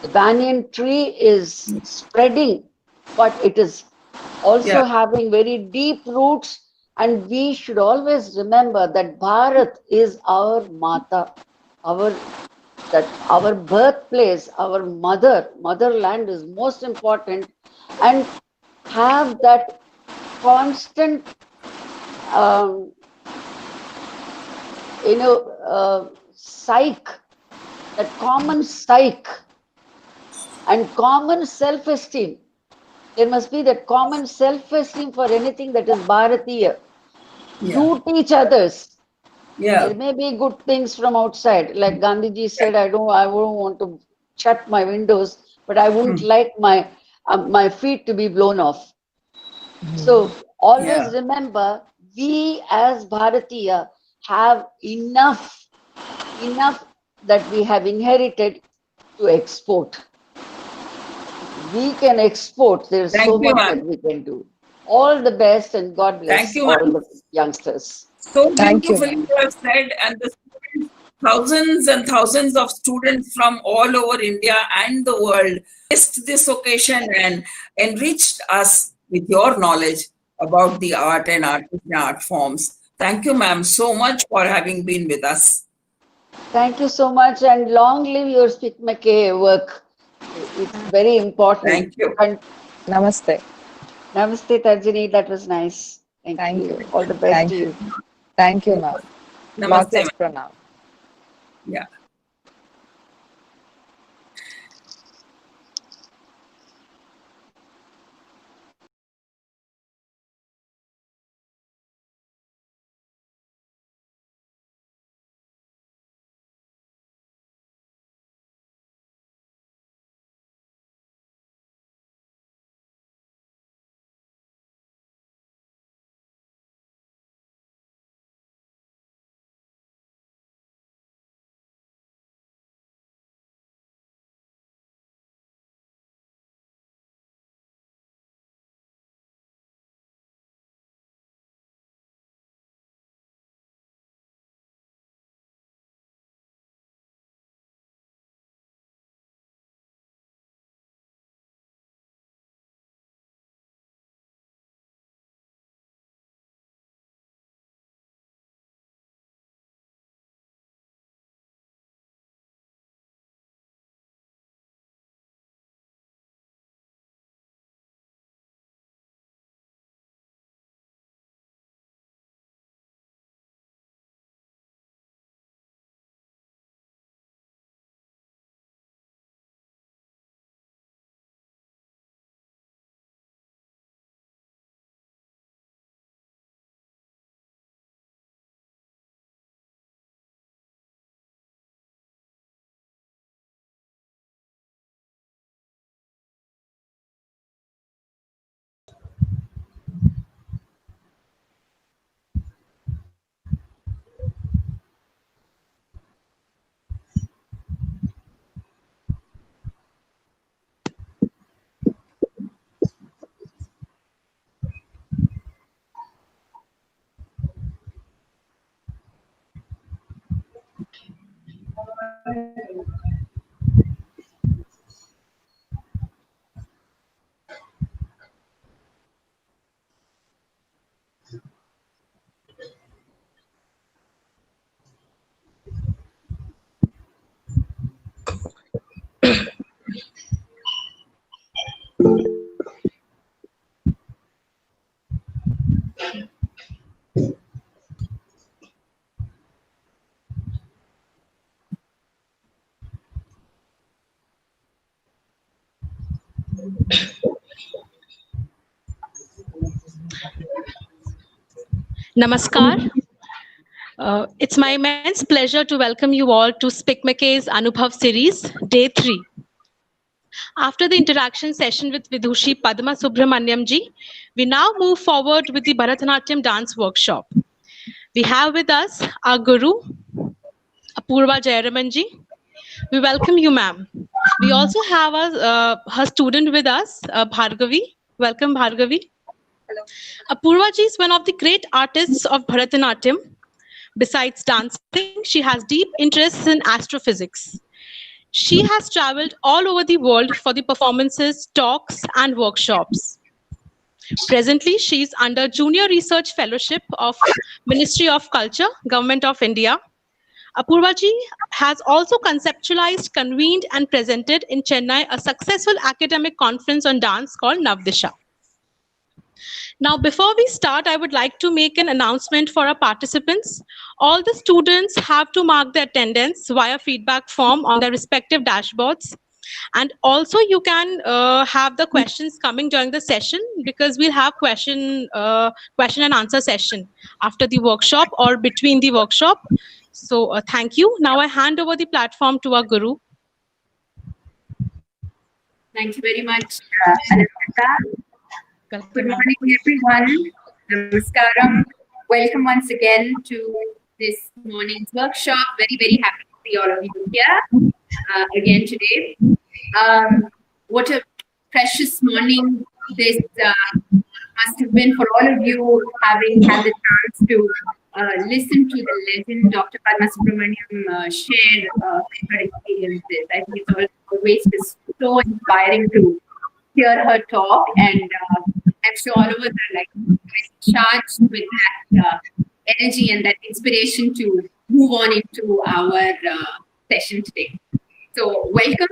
The banyan tree is spreading, but it is Yeah, also having very deep roots. And we should always remember that Bharat is our Mata, our our birthplace, our motherland is most important, and have that constant, um, psyche, that common psyche and common self-esteem. There must be that common self-esteem for anything that is Bharatiya. yeah, Do teach others. yeah. There may be good things from outside. Like Gandhiji said, I wouldn't want to shut my windows, but I wouldn't Hmm. like my feet to be blown off. So Yeah. always remember, we as Bharatiya have enough that we have inherited to export. We can export. There's Thank so you, much ma'am. that we can do. All the best, and God Thank bless you, all ma'am. the youngsters. So Thank you, beautifully ma'am. you have said, and the students, thousands and thousands of students from all over India and the world missed this occasion and enriched us with your knowledge about the art and art forms. Thank you, ma'am, so much for having been with us. Thank you so much, and long live your SPIC MACAY work. It's very important. Thank you. And Namaste. Namaste, Tarjini. That was nice. Thank Thank you. you. All the best to Thank you. you. Thank you, ma'am. Lots Namaste, of ma'am. pranam. Yeah. Namaskar. It's my immense pleasure to welcome you all to SPIC MACAY's Anubhav series, Day 3. After the interaction session with Vidushi Padma Subramanyam ji, we now move forward with the Bharatanatyam dance workshop. We have with us our Guru, Apurva Jayaraman ji. We welcome you, ma'am. We also have her student with us, Bhargavi. Welcome, Bhargavi. Hello. Apurva ji is one of the great artists of Bharatanatyam. Besides dancing, she has deep interests in astrophysics. She has traveled all over the world for the performances, talks, and workshops. Presently, she is under Junior Research Fellowship of Ministry of Culture, Government of India. Apurva ji has also conceptualized, convened, and presented in Chennai a successful academic conference on dance called Navdisha. Now, before we start, I would like to make an announcement for our participants. All the students have to mark their attendance via feedback form on their respective dashboards. And also, you can have the questions coming during the session, because we'll have question and answer session after the workshop or between the workshop. So thank you. Now I hand over the platform to our Guru. Thank you very much, Anubhav. Good morning, everyone. Namaskaram. Welcome once again to this morning's workshop. Very, very happy to see all of you here again today. What a precious morning this must have been for all of you, having had the chance to listen to the legend Dr. Padma Subramanyam share her experiences. I think it's always so inspiring to hear her talk, and I'm sure all of us are like charged with that energy and that inspiration to move on into our session today. So welcome.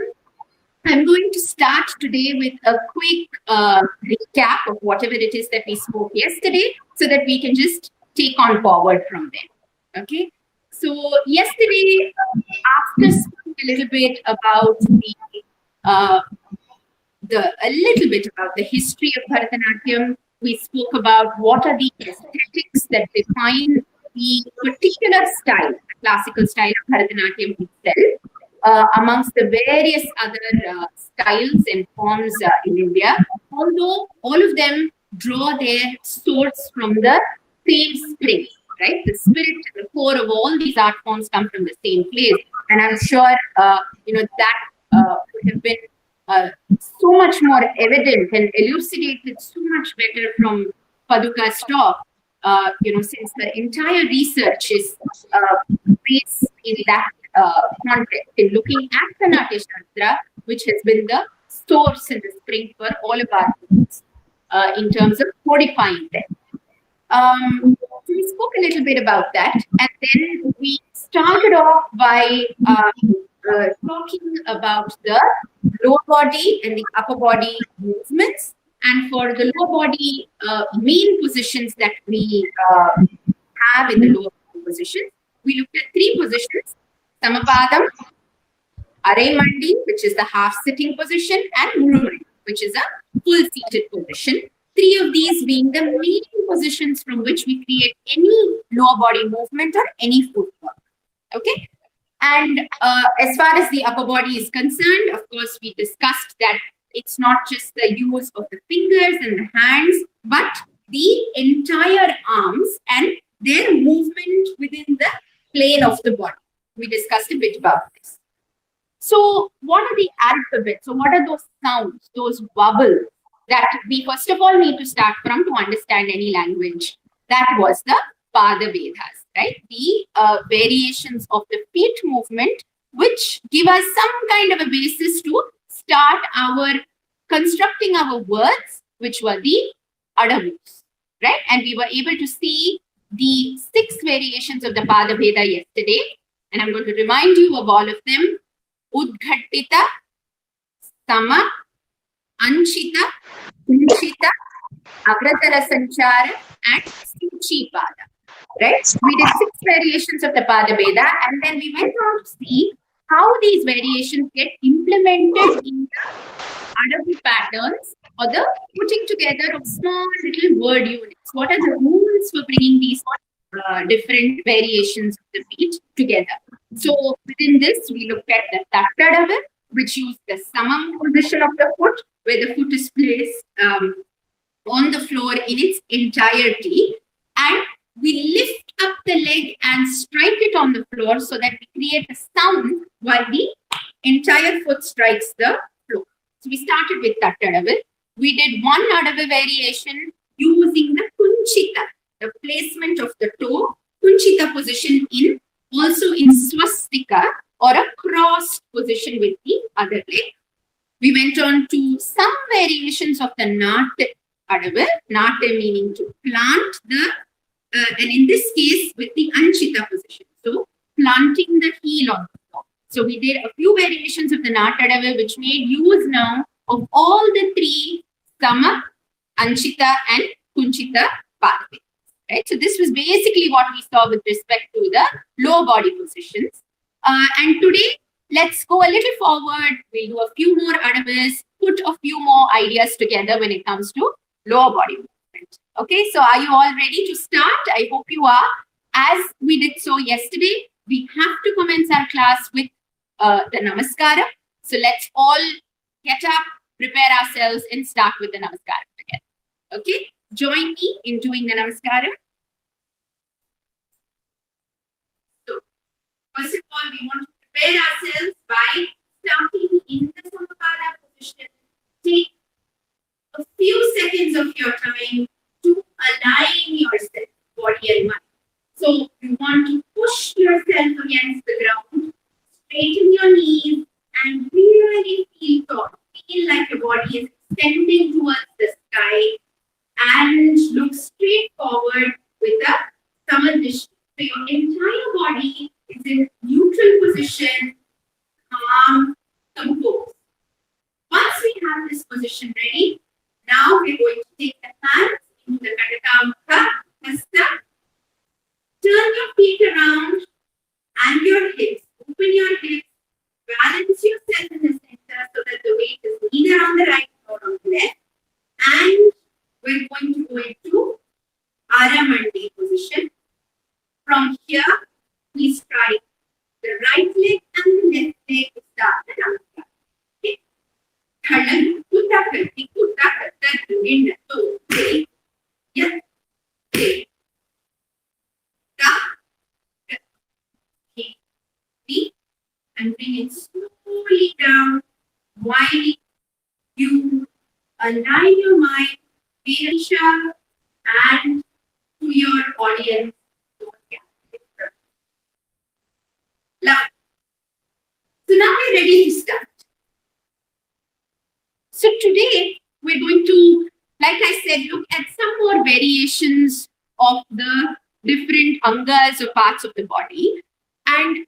I'm going to start today with a quick recap of whatever it is that we spoke yesterday, so that we can just take on forward from there. Okay. So yesterday, after speaking a little bit about the history of Bharatanatyam, we spoke about what are the aesthetics that define the particular style, the classical style of Bharatanatyam itself, amongst the various other styles and forms in India, although all of them draw their source from the same spring, right? The spirit, the core of all these art forms come from the same place. And I'm sure, that would have been so much more evident and elucidated so much better from Paduka's talk, since the entire research is based in that context, in looking at the Natya Shastra, which has been the source and the spring for all of our books in terms of codifying them. So we spoke a little bit about that, and then we started off by talking about the lower body and the upper body movements. And for the lower body main positions that we have in the lower body positions, we looked at 3 positions: Samapadam, Arai-Mandi, which is the half-sitting position, and Murumandi, which is a full-seated position. 3 of these being the main positions from which we create any lower body movement or any footwork. Okay. And as far as the upper body is concerned, of course, we discussed that it's not just the use of the fingers and the hands, but the entire arms and their movement within the plane of the body. We discussed a bit about this. So what are the alphabets? So what are those sounds, those vowels that we first of all need to start from to understand any language? That was the Pada Vedas, right? The variations of the feet movement, which give us some kind of a basis to start constructing our words, which were the Adavus, right? And we were able to see the 6 variations of the Pada Veda yesterday. And I'm going to remind you of all of them: Udghattita, Sama, Anshita, Kunchita, Agratara Sanchara, and Suchi Pada. Right? We did 6 variations of the Pada Veda, and then we went on to see how these variations get implemented in the Adavi patterns or the putting together of small little word units. What are the rules for bringing these different variations of the feet together? So within this, we looked at the tattadavar, which used the samam position of the foot, where the foot is placed on the floor in its entirety, and we lift up the leg and strike it on the floor so that we create a sound while the entire foot strikes the floor. So we started with tattadavar. We did one adava variation using the kunchita, the placement of the toe, kunchita position in, also in swastika or a crossed position with the other leg. We went on to some variations of the nate adava, nate meaning to plant the, and in this case with the anchita position. So planting the heel on the floor. So we did a few variations of the nate adava, which made use now of all the three sama, anchita and kunchita pathways. Right? So this was basically what we saw with respect to the lower body positions. And today, let's go a little forward. We'll do a few more adavas, put a few more ideas together when it comes to lower body movement. Okay, so are you all ready to start? I hope you are. As we did so yesterday, we have to commence our class with the namaskara. So let's all get up, prepare ourselves, and start with the namaskara together. Okay, join me in doing the namaskara. So, first of all, we want to prepare ourselves by starting in the Samapada position. Take a few seconds of your time to align yourself, body and mind. So you want to push yourself against the ground, straighten your knees, and really feel tall. Feel like your body is extending towards the sky, and look straight forward with a samadrishti. So your entire body is in neutral position, calm, composed. Once we have this position ready, now we're going to take the hands into the Katakamukha Hasta. Turn your feet around and your hips. Open your hips. Balance yourself in the center so that the weight is neither on the right nor on the left. And we're going to go into Aramandi position. From here, we strike the right leg and the left leg to start the namaskar. Okay. Thalan, kutta karti, kutta karta, inna, to, te, yat, te, ta, te, te, and bring it slowly down while you align your mind, Visha, and to your audience. So now we're ready to start. So today we're going to, like I said, look at some more variations of the different angas or parts of the body. And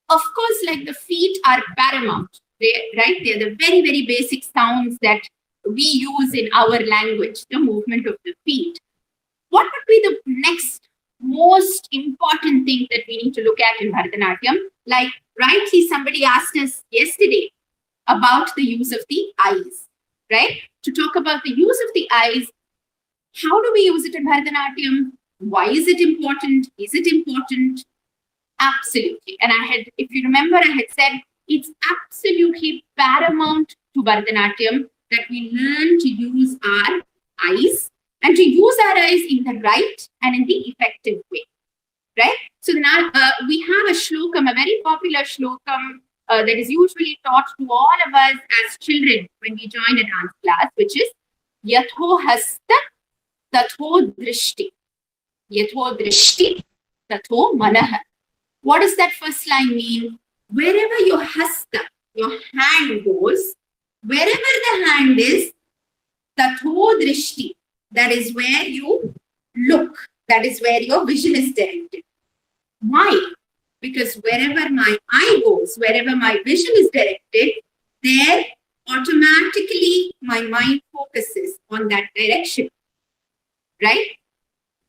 of course, like the feet are paramount, right? They're the very, very basic sounds that we use in our language, the movement of the feet. What would be the next most important thing that we need to look at in Bharatanatyam? Like rightly somebody asked us yesterday about the use of the eyes, right? To talk about the use of the eyes, how do we use it in Bharatanatyam? Why is it important? Is it important? Absolutely. And if you remember, I had said it's absolutely paramount to Bharatanatyam that we learn to use our eyes and to use our eyes in the right and in the effective way, right? So now we have a shlokam, a very popular shlokam that is usually taught to all of us as children when we join a dance class, which is Yatho hasta tatho drishti. Yatho drishti tatho manaha. What does that first line mean? Wherever your hasta, your hand goes, wherever the hand is, tatho drishti, that is where you look. That is where your vision is directed. Why? Because wherever my eye goes, wherever my vision is directed, there automatically my mind focuses on that direction. Right?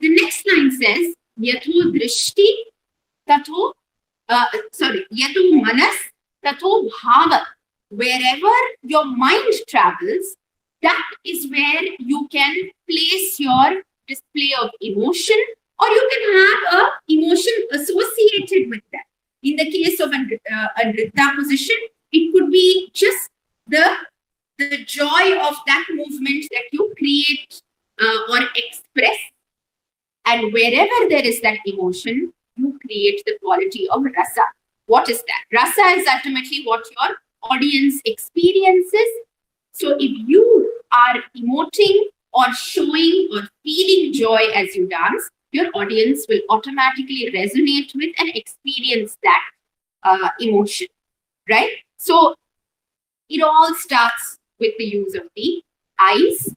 The next line says, Yatho drishti, tatho, Yatho manas, tatho bhava. Wherever your mind travels, that is where you can place your display of emotion, or you can have a emotion associated with that. In the case of a Nritta position, it could be just the joy of that movement that you create or express. And wherever there is that emotion, you create the quality of rasa. What is that? Rasa is ultimately what your audience experiences. So if you are emoting or showing or feeling joy as you dance, your audience will automatically resonate with and experience that emotion, right? So it all starts with the use of the eyes.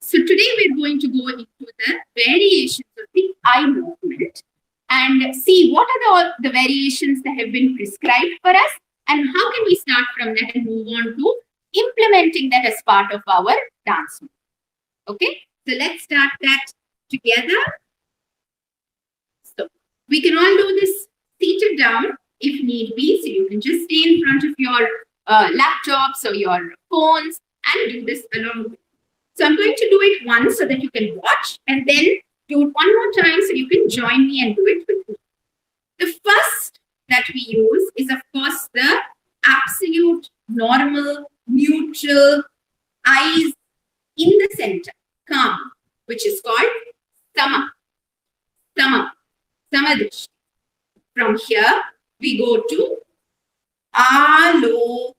So today we're going to go into the variations of the eye movement and see what are the variations that have been prescribed for us, and how can we start from that and move on to implementing that as part of our dance movement. Okay, so let's start that together. So we can all do this seated down if need be. So you can just stay in front of your laptops or your phones and do this along with me. So I'm going to do it once so that you can watch, and then do it one more time so you can join me and do it with me. The first that we use is, of course, the absolute normal, neutral, eyes in the center, calm, which is called sama. Samadrishti. From here, we go to alokita.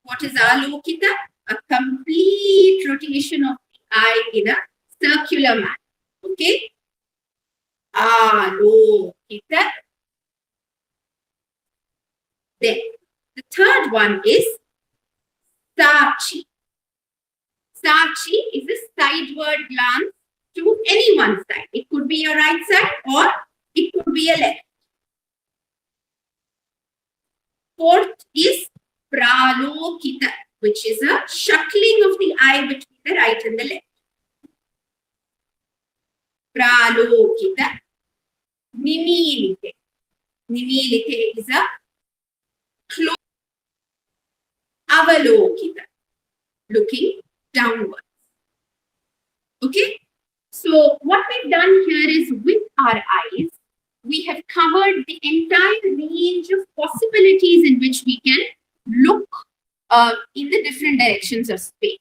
What is alokita? A complete rotation of the eye in a circular manner. Okay? Alokita. Then the third one is sachi. Sachi is a sideward glance to any one side. It could be your right side or it could be a left. Fourth is pralokita, which is a shuttling of the eye between the right and the left. Pralokita. Nimilite. Nimilite is a close. Avalokita, looking downwards. Okay, so what we've done here is, with our eyes, we have covered the entire range of possibilities in which we can look in the different directions of space.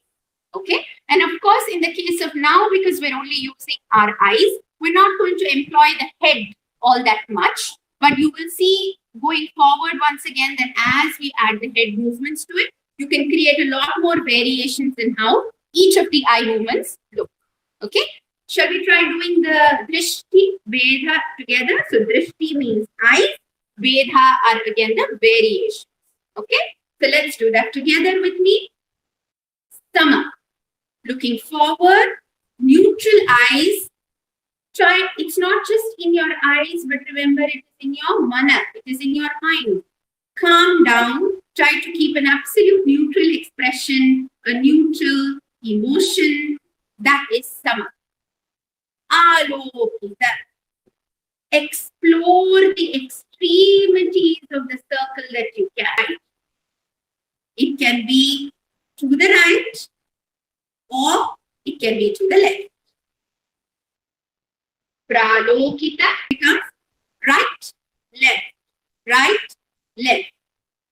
Okay, and of course, in the case of now, because we're only using our eyes, we're not going to employ the head all that much, but you will see going forward once again that as we add the head movements to it, you can create a lot more variations in how each of the eye movements look. Okay, shall we try doing the drishti, vedha together? So drishti means eyes, vedha are again the variations. Okay, so let's do that together with me. Sama, looking forward, neutral eyes. Try, it's not just in your eyes, but remember it is in your mana, it is in your mind. Calm down, try to keep an absolute neutral expression, a neutral emotion. That is sama. Alokita. Explore the extremities of the circle that you can. It can be to the right or it can be to the left. Pralokita becomes right, left, right, left.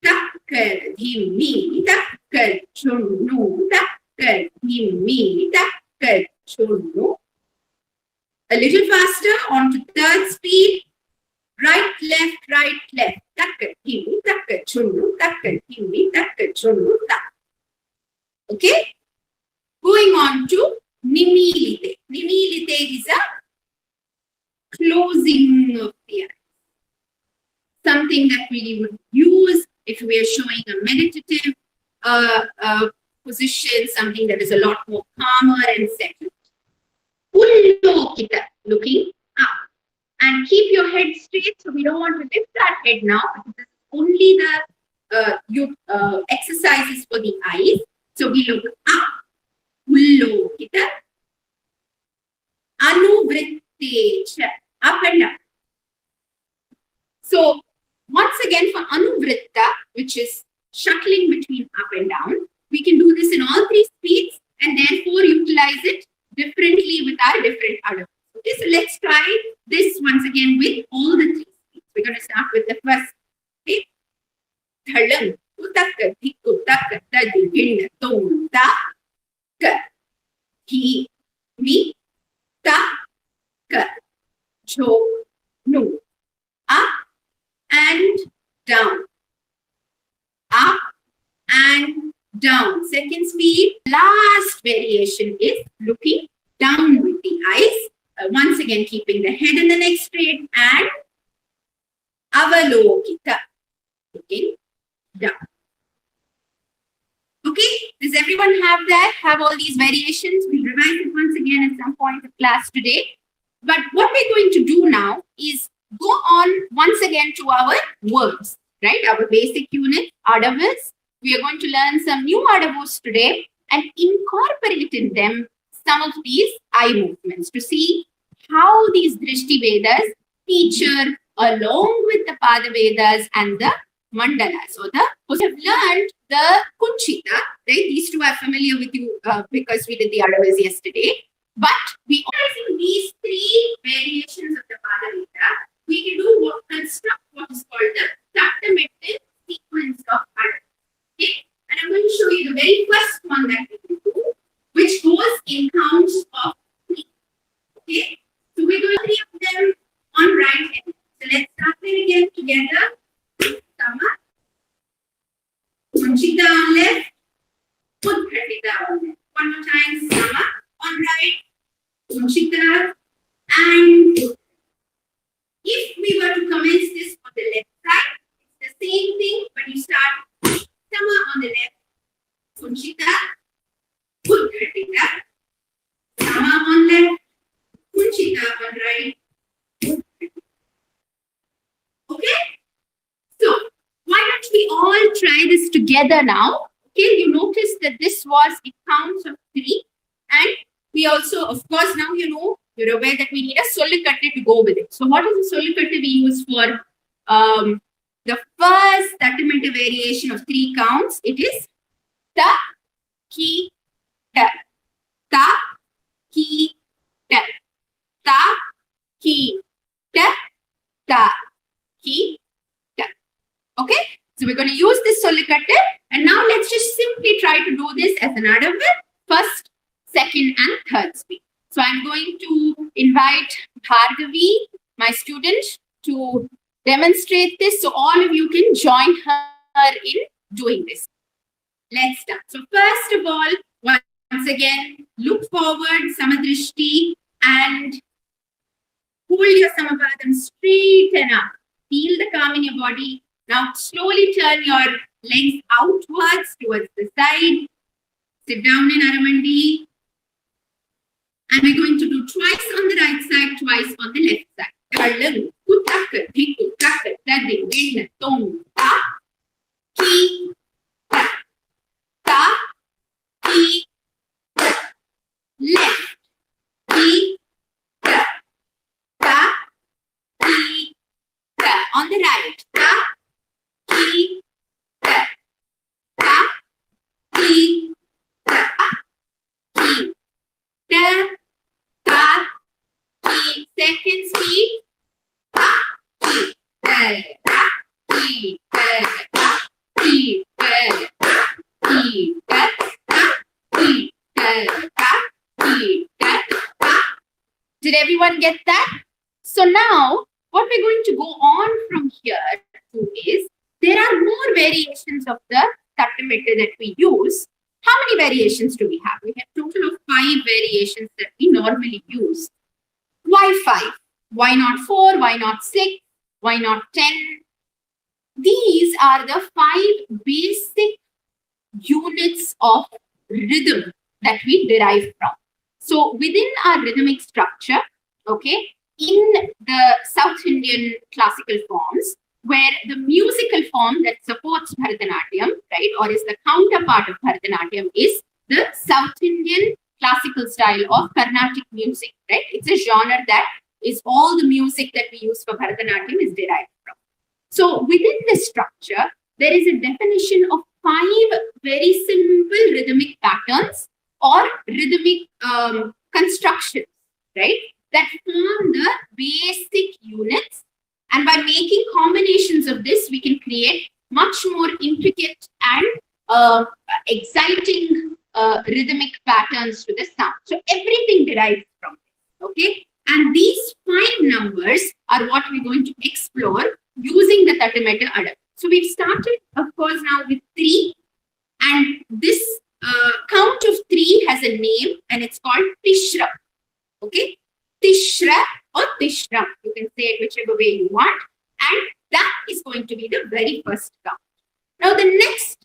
Takkar, dhimmi, takkar, chunnu, takkar, dhimmi, takkar, chunnu. A little faster, on to third speed. Right, left, right, left. Takkar, dhimmi, takkar, chunnu, takkar, dhimmi, takkar, chunnu, tak. Okay? Going on to nimilite. Nimilite is a closing of the eyes. Something that we would use if we are showing a meditative position, something that is a lot more calmer and settled. Ullokita, looking up. And keep your head straight, so we don't want to lift that head now. This is only the exercises for the eyes. So we look up. Ullokita. Anuvrittecha. Up and down. So once again for Anuvritta, which is shuttling between up and down. We can do this in all three speeds and therefore utilize it differently with our different adavas. Okay, so let's try this once again with all the three speeds. We're going to start with the first. Okay. Thalang, utak, tikutak, tadigin, tom, ta, ka, ki, mi, ta, ka, cho, no. Up and down. Up and down. Second speed. Last variation is looking down with the eyes. Once again, keeping the head and the neck straight and avalokita. Looking down. Okay, does everyone have that? Have all these variations? We'll revise it once again at some point of class today. But what we're going to do now is go on once again to our words, right? Our basic unit, adavas. We are going to learn some new adavas today and incorporate in them some of these eye movements to see how these Drishti Vedas feature along with the Pada Vedas and the Mandalas. So we have learned the Kunchita, right? These two are familiar with you because we did the adavas yesterday. But we also these three variations of the Pada Veda, we can do what construct what is called the Tattamental sequence of adavas. Okay? And I'm going to show you the very first one that we can do, which goes in counts of 3. Okay? So we're doing 3 of them on right hand. So let's start it again together. Sama. Kunchita on left. Udghatita on left. One more time. Sama on right. Kunchita and if we were to commence this on the left side, it's the same thing, but you start Sama on the left, Kunchita, Udghatita, Sama on left, Kunchita on right. Okay? So, why don't we all try this together now? Okay, you notice that this was in counts of 3 and we also, of course, now you know, you're aware that we need a solikatte to go with it. So what is the solikatte we use for the first tattamental variation of 3 counts? It is ta, ki, ta. Ta, ki, ta. Ta, ki, ta. Ta, ki, ta. Okay? So we're going to use this solikatte and now let's just simply try to do this as an adava, first, second and third speed. So I'm going to invite Bhargavi, my student, to demonstrate this so all of you can join her in doing this. Let's start. So first of all, once again, look forward, Samadrishti, and hold your Samabhadam straight and up. Feel the calm in your body. Now slowly turn your legs outwards towards the side. Sit down in Aramandi. And we're going to do twice on the right side, twice on the left side. Thalang, kutak, tikutak, tadigin, tom, ta, ki, ta, ta, ki, ta. Left, ki, ta, ta, ki, ta. On the right, ta, ki, ta, ta, ki, ta, ki, ta. Ta, ki, second speed. Ta, ki, ta, ki, ta, ki, ta, ki, ta, ki, ta, ki, ta. Did everyone get that? So now, what we're going to go on from here to is, there are more variations of the tattamental that we use. How many variations do we have? We have a total of 5 variations that we normally use. Why 5? Why not 4? Why not 6? Why not 10? These are the 5 basic units of rhythm that we derive from. So within our rhythmic structure, okay, in the South Indian classical forms, where the musical form that supports Bharatanatyam, right, or is the counterpart of Bharatanatyam is the South Indian classical style of Carnatic music, right? It's a genre that is all the music that we use for Bharatanatyam is derived from. So within this structure, there is a definition of 5 very simple rhythmic patterns or rhythmic constructions, right? That form the basic units. And by making combinations of this, we can create much more intricate and exciting rhythmic patterns to the sound. So everything derives from this, okay? And these 5 numbers are what we're going to explore using the 30-meter adder. So we've started, of course, now with 3. And this count of 3 has a name, and it's called Tishra. Okay? Tishra or Tishram. You can say it whichever way you want. And that is going to be the very first count. Now, the next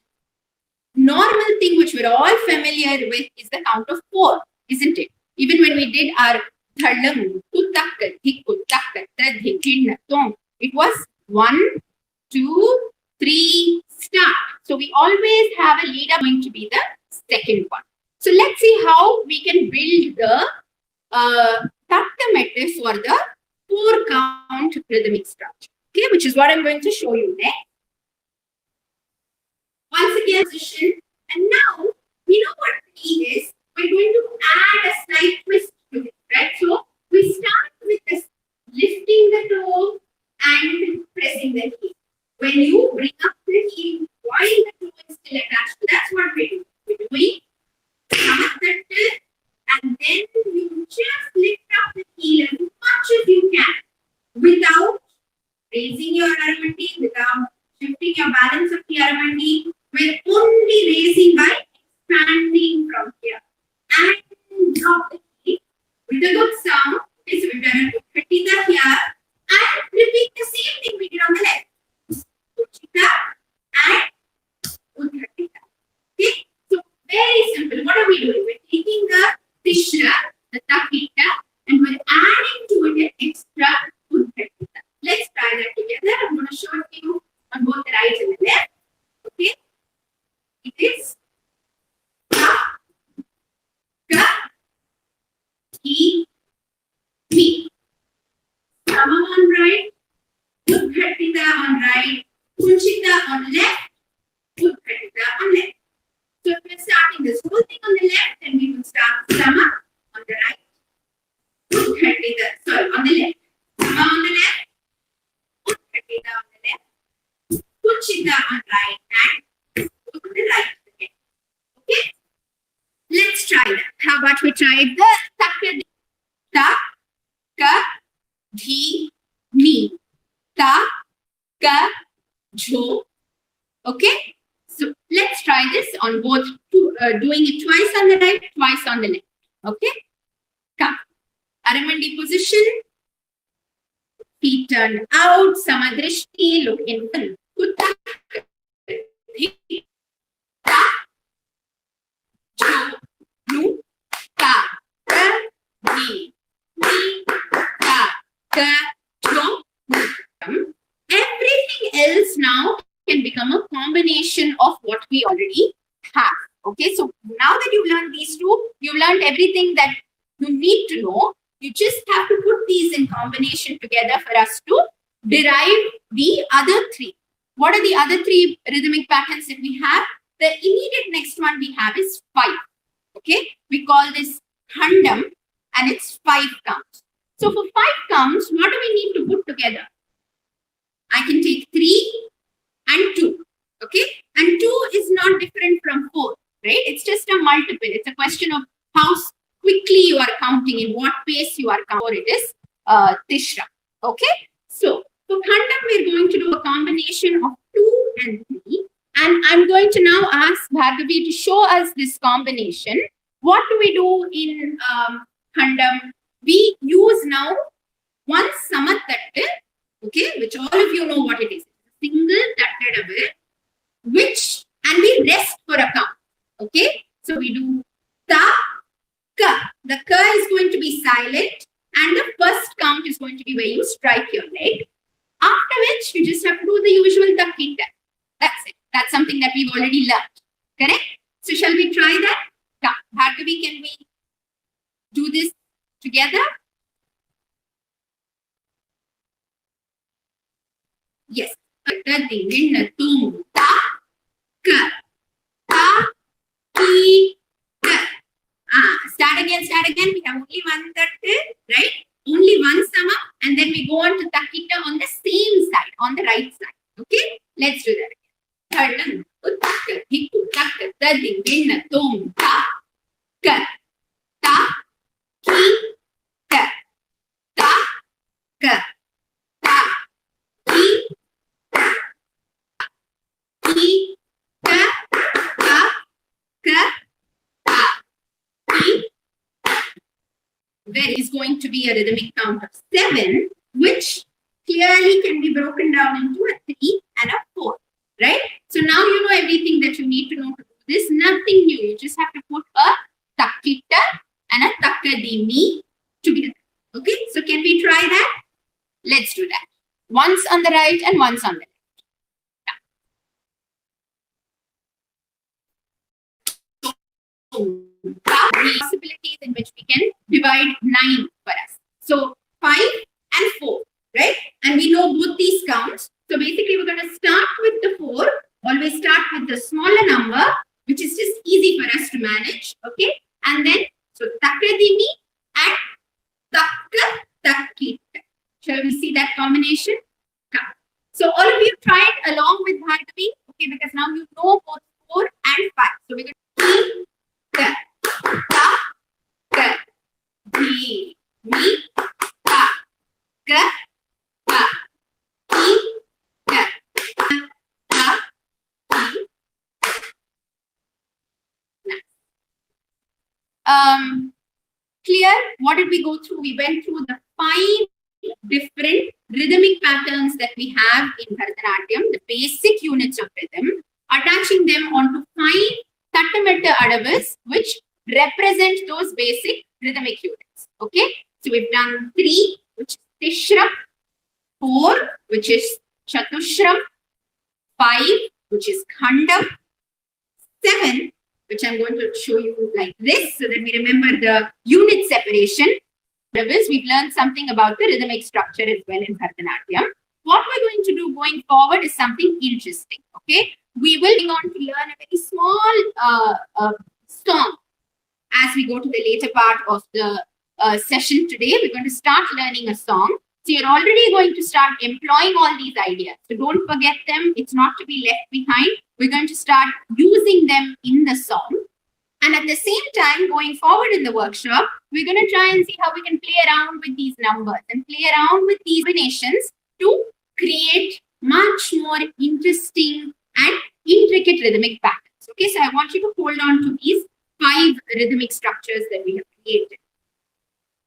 normal thing which we're all familiar with is the count of 4, isn't it? Even when we did our Thalam, Kutakka, Hikutakka, Tadhikinna, Tong, it was 1, 2, 3, start. So we always have a leader going to be the second one. So let's see how we can build the tactometer for the 4-count rhythmic structure. Okay, which is what I'm going to show you next. Once again, position. And now we know what 3 is. We're going to add a slight twist to it, right? So we start with this lifting the toe and pressing the heel. When you bring up the heel while the toe is still attached, that's what we're doing. We're doing Samatattal, and then you just lift up the heel as much as you can without raising your aramandi, without shifting your balance of the aramandi. We're only raising by expanding from here. And drop the heel with a good sound. Okay, so we've done a Kuchita here. And repeat the same thing we did on the left. Kuchita and Udghatita. Okay, so very simple. What are we doing? We're taking the Tishra, the Takita, and we're adding to it an extra Udghatita. Let's try that together. I'm going to show it to you on both the right and the left. Okay, it is Ka, Ka, Ki, Mi. Sama on right, Udghatita on right, Kunchita on left, Udghatita on left. So if we're starting this whole thing on the left, then we will start Sama on the right, Udghatita, sorry, on the left. Sama on the left, Udghatita on the left, Kunchita on right, and on the right again. Okay? Let's try that. How about we try the Takka, Ta, Ka, Dhi, Mi, Ta, Ka, Jo. Okay? So let's try this on both, doing it twice on the right, twice on the left. Okay? Come. Aramandi position. Feet turned out. Samadrishti. Look in front. Kutta. Ta. Jo. Nu. Ta. Ka. Di. Mi. Ta. Ka. Jo. Nu. Everything else now can become a combination of what we already have. Okay, so now that you've learned these 2, you've learned everything that you need to know. You just have to put these in combination together for us to derive the other 3. What are the other 3 rhythmic patterns that we have? The immediate next one we have is 5. Okay, we call this Handam, and it's 5 counts. So for 5 counts, what do we need to put together? I can take 3 and 2. Okay, and 2 is not different from 4, right? It's just a multiple. It's a question of how quickly you are counting, in what pace you are counting. It is Tishra. Okay, so for Khandam, we're going to do a combination of 2 and 3. And I'm going to now ask Bhargavi to show us this combination. What do we do in Khandam? We use now one Samatattal, okay, which all of you know what it is. Single tatted which, and we rest for a count. Okay, so we do Ta, Ka. The Ka is going to be silent, and the first count is going to be where you strike your leg. After which, you just have to do the usual Takita. That's it. That's something that we've already learned. Correct? So shall we try that? Come, Bhargavi, can we do this together? Yes. Start again. We have only one tatte, right? Only one sama, and then we go on to takita on the same side, on the right side. Okay? Let's do that again. There is going to be a rhythmic count of 7, which clearly can be broken down into a 3 and a 4, right? So now you know everything that you need to know to do this. Nothing new. You just have to put a takita and a takadimi together. Okay, so can we try that? Let's do that. Once on the right and once on the left. Possibilities in which we can divide 9 for us. So 5 and 4, right? And we know both these counts. So basically, we're going to start with the 4. Always start with the smaller number, which is just easy for us to manage. Okay, and then so takadimi and takita. Shall we see that combination? Come. So all of you try it along with Bhargavi. Okay, because now you know both 4 and 5. So we're going to clear? What did we go through? We went through the 5 different rhythmic patterns that we have in Bharatanatyam, the basic units of rhythm, attaching them onto 5 Tattametta Adavas, which represent those basic rhythmic units. Okay, so we've done 3, which is Tishram, 4, which is Chatushram, 5, which is Khandam, 7, which I'm going to show you like this so that we remember the unit separation. We've learned something about the rhythmic structure as well in Bharatanatyam. What we're going to do going forward is something interesting. Okay, we will go on to learn a very small song as we go to the later part of the session today. We're going to start learning a song. So you're already going to start employing all these ideas. So don't forget them. It's not to be left behind. We're going to start using them in the song. And at the same time, going forward in the workshop, we're going to try and see how we can play around with these numbers and play around with these combinations to create much more interesting and intricate rhythmic patterns. Okay, so I want you to hold on to these 5 rhythmic structures that we have created.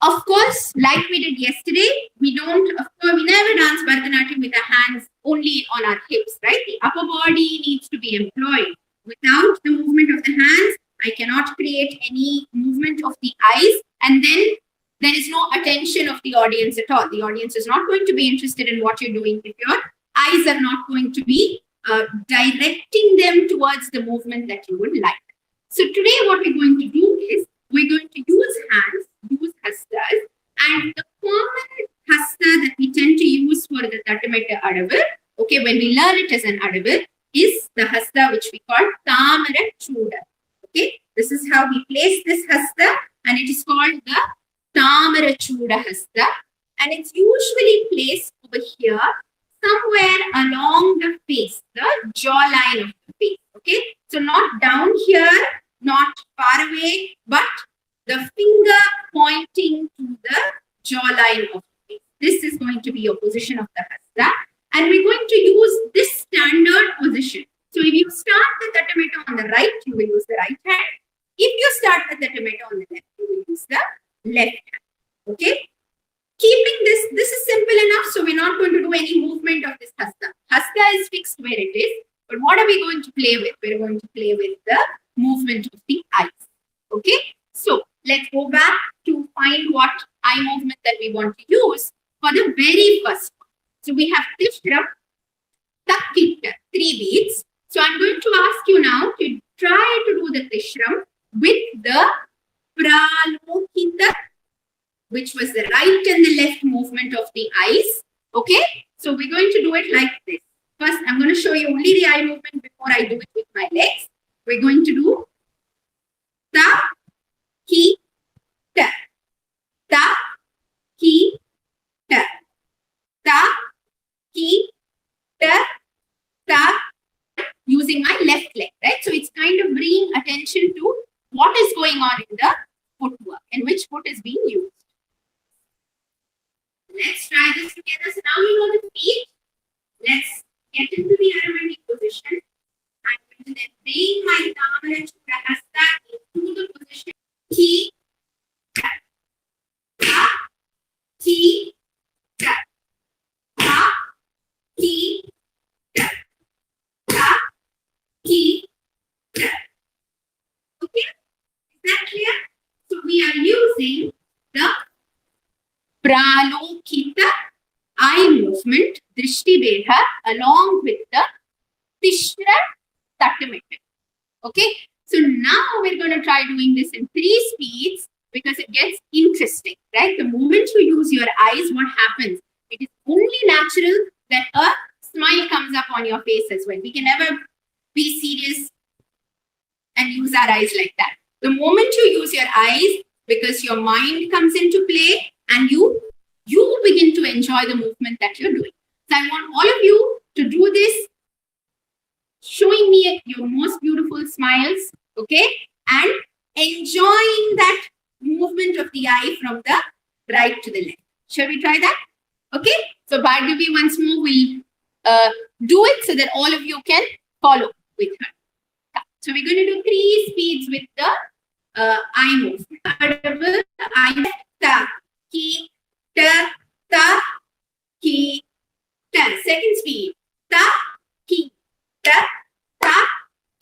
Of course, like we did yesterday, we never dance Bharatanatyam with our hands only on our hips, right? The upper body needs to be employed. Without the movement of the hands, I cannot create any movement of the eyes, and then there is no attention of the audience at all. The audience is not going to be interested in what you're doing if your eyes are not going to be directing them towards the movement that you would like. So today what we're going to do is we're going to use hands, use hastas, and the common hasta that we tend to use for the Tattametta Adavar, okay, when we learn it as an Adavar, is the hasta which we call Tamara Chuda. Okay, this is how we place this hasta, and it is called the Tamara Chuda hasta, and it's usually placed over here, somewhere along the face, the jawline of the face. Okay, so not down here, not far away, but the finger pointing to the jawline of the face. This is going to be your position of the hasta, and we're going to use this standard position. So if you start the Tattametta on the right, you will use the right hand. If you start the Tattametta on the left, you will use the left hand. Okay? Keeping this is simple enough, so we're not going to do any movement of this hasta. Hasta is fixed where it is, but what are we going to play with? We're going to play with the movement of the eyes. Okay? So let's go back to find what eye movement that we want to use for the very first one. So we have Tishram, Takita, 3 beats. So I'm going to ask you now to try to do the Tishram with the Pralokita, which was the right and the left movement of the eyes. Okay, so we're going to do it like this. First, I'm going to show you only the eye movement before I do it with my legs. We're going to do ta, ki, ta. Ta, ki, ta. Ta, ki, ta, ta. Using my left leg, right? So it's kind of bringing attention to what is going on in the footwork and which foot is being used. Let's try this together. So now you know the feet. Let's get into the aromatic position. I'm going to then bring my thumb and hasta into the position. Ki, ta, ta, ki, ta, ta, ki, ta, ta, ki, ta. Okay, is that clear? So we are using the pralokita eye movement, drishti bedha, along with the tishra tatamita. Okay, so now we're going to try doing this in 3 speeds because it gets interesting, right? The moment you use your eyes, what happens? It is only natural that a smile comes up on your face as well. We can never be serious and use our eyes like that. The moment you use your eyes, because your mind comes into play and you begin to enjoy the movement that you're doing. So I want all of you to do this, showing me your most beautiful smiles, okay? And enjoying that movement of the eye from the right to the left. Shall we try that? Okay? So Bhargavi once more will do it so that all of you can follow with her. So we're going to do 3 speeds with the eye movement. I, ta, ki, ta, ta, ki, ta. Second speed. Ta, ki, ta, ta,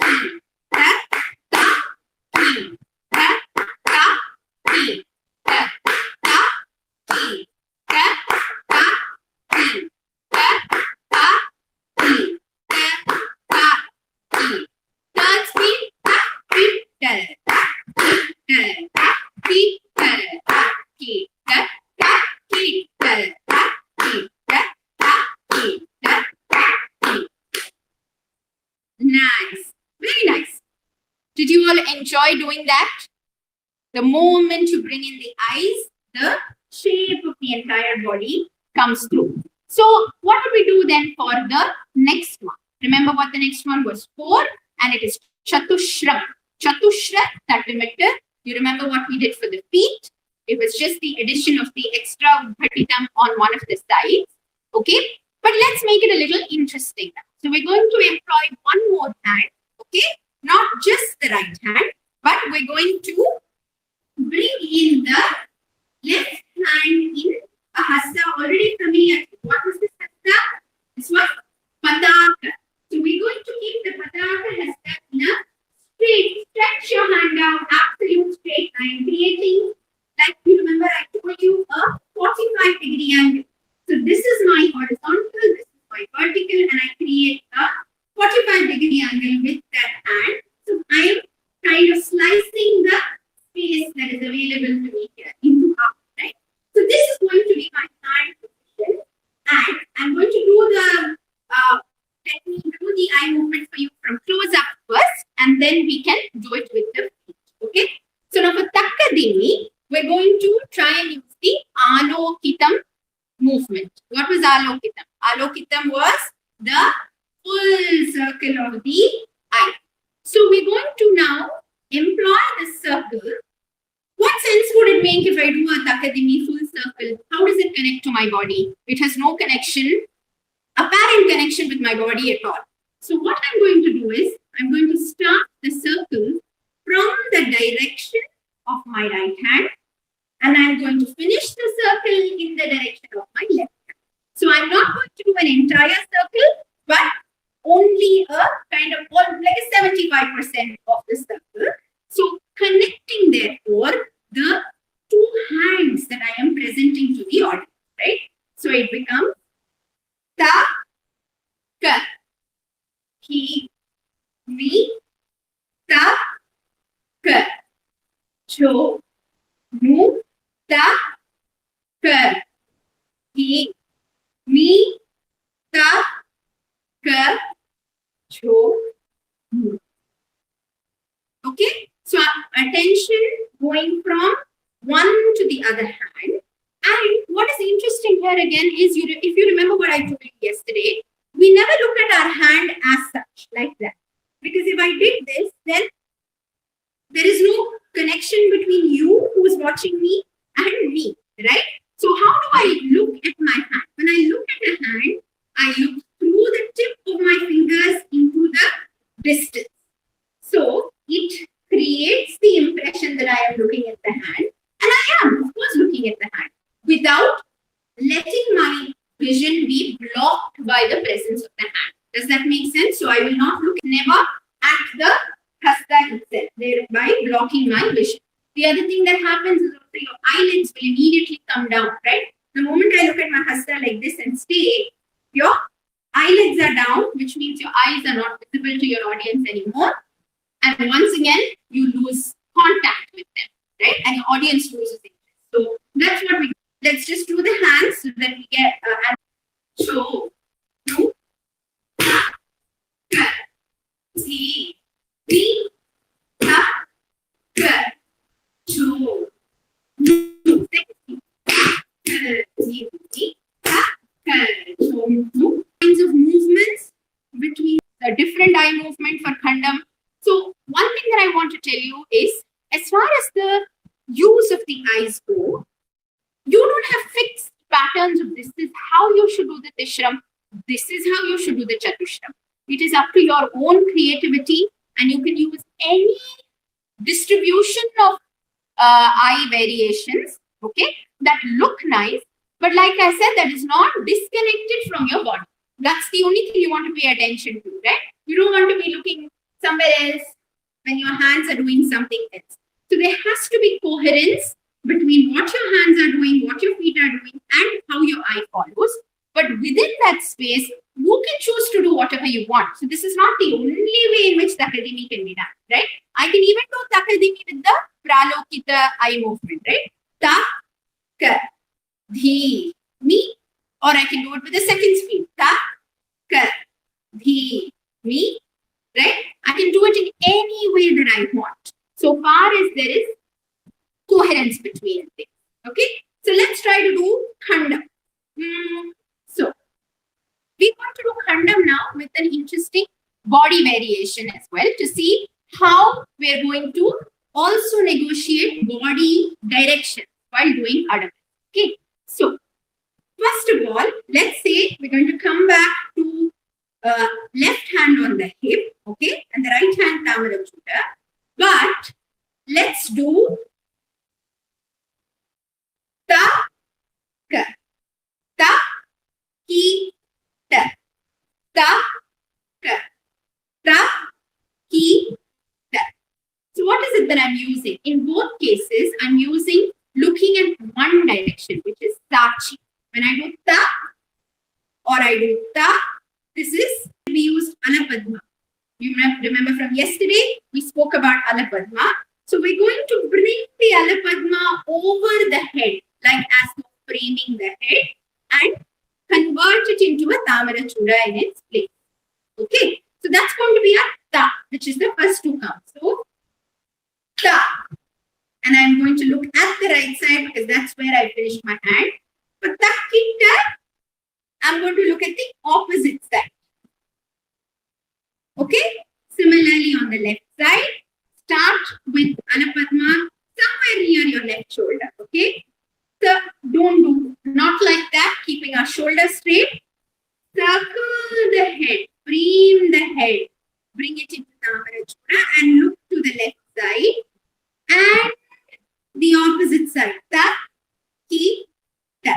ki, ta, ta, ki, ta, ta, ki, ta, ta, ki, ta, ta, ki, ta, ta, ki, ta, ta, ki. Third speed. Ta, ki, ta, ta, ki, ta, ta, ki, ta, ta, ki, ta, ta, ki, ta, ta, ki, ta, ta, ki. Nice. Very nice. Did you all enjoy doing that? The moment you bring in the eyes, the shape of the entire body comes through. So what do we do then for the next one? Remember what the next one was 4, and it is Chatushram. Chatushra Tatametta. You remember what we did for the feet? It was just the addition of the extra Bhatitam on one of the sides. Okay? But let's make it a little interesting now. So we're going to employ one more hand. Okay? Not just the right hand, but we're going to bring in the left hand in a hasta already familiar. What was this hasta? This was Pataka. So we're going to keep the Pataka hasta in a straight. Stretch your hand out, absolute straight line, creating, like you remember I told you, a 45-degree angle. So this is my horizontal, this is my vertical, and I create a 45-degree angle with that hand. So I am kind of slicing the space that is available to me here into half, right? So this is going to be my hand position, and I'm going to do the let me do the eye movement for you from close up first, and then we can do it with the feet. Okay? So now for Takkadimi, we're going to try and use the Alokitam movement. What was Alokitam? Alokitam was the full circle of the eye. So we're going to now employ the circle. What sense would it make if I do a Takkadimi full circle? How does it connect to my body? It has no connection, apparent connection with my body at all. So what I'm going to do is, I'm going to start the circle from the direction of my right hand, and I'm going to finish the circle in the direction of my left hand. So I'm not going to do an entire circle, but only a kind of like a 75% of the circle. So connecting therefore the 2 hands that I am presenting to the audience, right? So it becomes ta, ka, ki, mi, ta, ka, cho, mu, ta, ka, ki, mi, ta, ka, going from one to the other hand. And what is interesting here again is, if you remember what I told you yesterday, we never look at our hand as such, like that. Because if I did this, then there is no connection between you who is watching me and me, right? So how do I look at my hand? When I look at a hand, I look through the tip of my fingers into the distance. So it creates the impression that I am looking at the hand, and I am, of course, looking at the hand without letting my vision be blocked by the presence of the hand. Does that make sense? So I will not look never at the hasta itself, thereby blocking my vision. The other thing that happens is also your eyelids will immediately come down, right? The moment I look at my hasta like this and stay, your eyelids are down, which means your eyes are not visible to your audience anymore. And once again, you lose contact with them, right? And your audience loses interest. So that's what we do. Let's just do the hands so that we get show, two, see, three, two, kinds of movements between the different eye movement for Khandam. So one thing that I want to tell you is, as far as the use of the eyes go, you don't have fixed patterns of this is how you should do the Tishram, this is how you should do the Chatushram. It is up to your own creativity, and you can use any distribution of eye variations, okay, that look nice, but like I said, that is not disconnected from your body. That's the only thing you want to pay attention to, right? You don't want to be looking somewhere else when your hands are doing something else. So there has to be coherence between what your hands are doing, what your feet are doing, and how your eye follows. But within that space, you can choose to do whatever you want. So this is not the only way in which Takadimi can be done, right? I can even do Takadimi with the Pralokita eye movement, right? Ta, ka, dhi, mi. Or I can do it with the second speed. Ta, ka, dhi, mi. Right? I can do it in any way that I want, so far as there is coherence between things. Okay? So let's try to do Khandam. So we want to do Khandam now with an interesting body variation as well, to see how we're going to also negotiate body direction while doing Adam. Okay? So first of all, let's say we're going to come back to left hand on the hip, okay, and the right hand Tamara Chuta. But let's do ta, ka, ta, ki, ta, ta, ka, ta, ki, ta. So what is it that I'm using? In both cases, I'm using looking at one direction, which is tachi. When I do ta or I do ta, this is, we used Alapadma. You remember from yesterday, we spoke about Alapadma. So we're going to bring the Alapadma over the head, like as framing the head, and convert it into a Tamara Chuda in its place. Okay, so that's going to be a ta, which is the first to come. So ta, and I'm going to look at the right side because that's where I finished my hand. But ta kita, I'm going to look at the opposite side. Okay, similarly on the left side, start with Anapadma somewhere near your left shoulder. Okay, so don't do not like that, keeping our shoulder straight. Circle the head, frame the head, bring it into Tamara Chuda and look to the left side and the opposite side. Ta, ki, ta,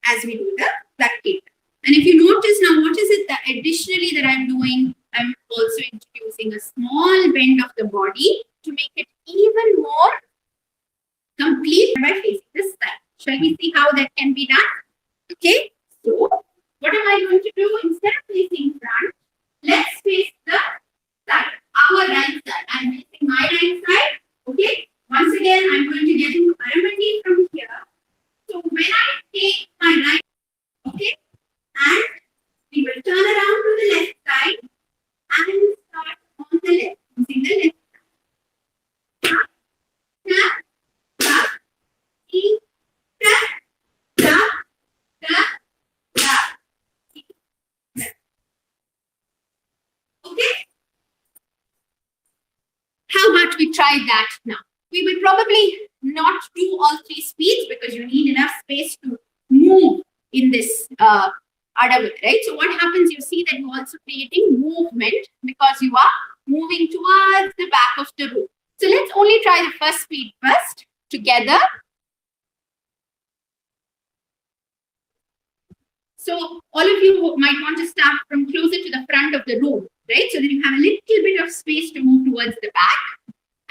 as we do the Takita. And if you notice now, what is it that additionally that I'm doing? I'm also introducing a small bend of the body to make it even more complete by facing this side. Shall we see how that can be done? Okay, so what am I going to do? Instead of facing front, let's face the side, our right side. I'm facing my right side. Okay, once again, I'm going to get into Paramati from here. So when I take my right, okay, and we will turn around to the left side and start on the left, using the left side. try that now. We will probably not do all three speeds because you need enough space to move in this Adavat, right? So what happens, you see that you're also creating movement because you are moving towards the back of the room. So let's only try the first speed first together. So all of you might want to start from closer to the front of the room, right? So that you have a little bit of space to move towards the back.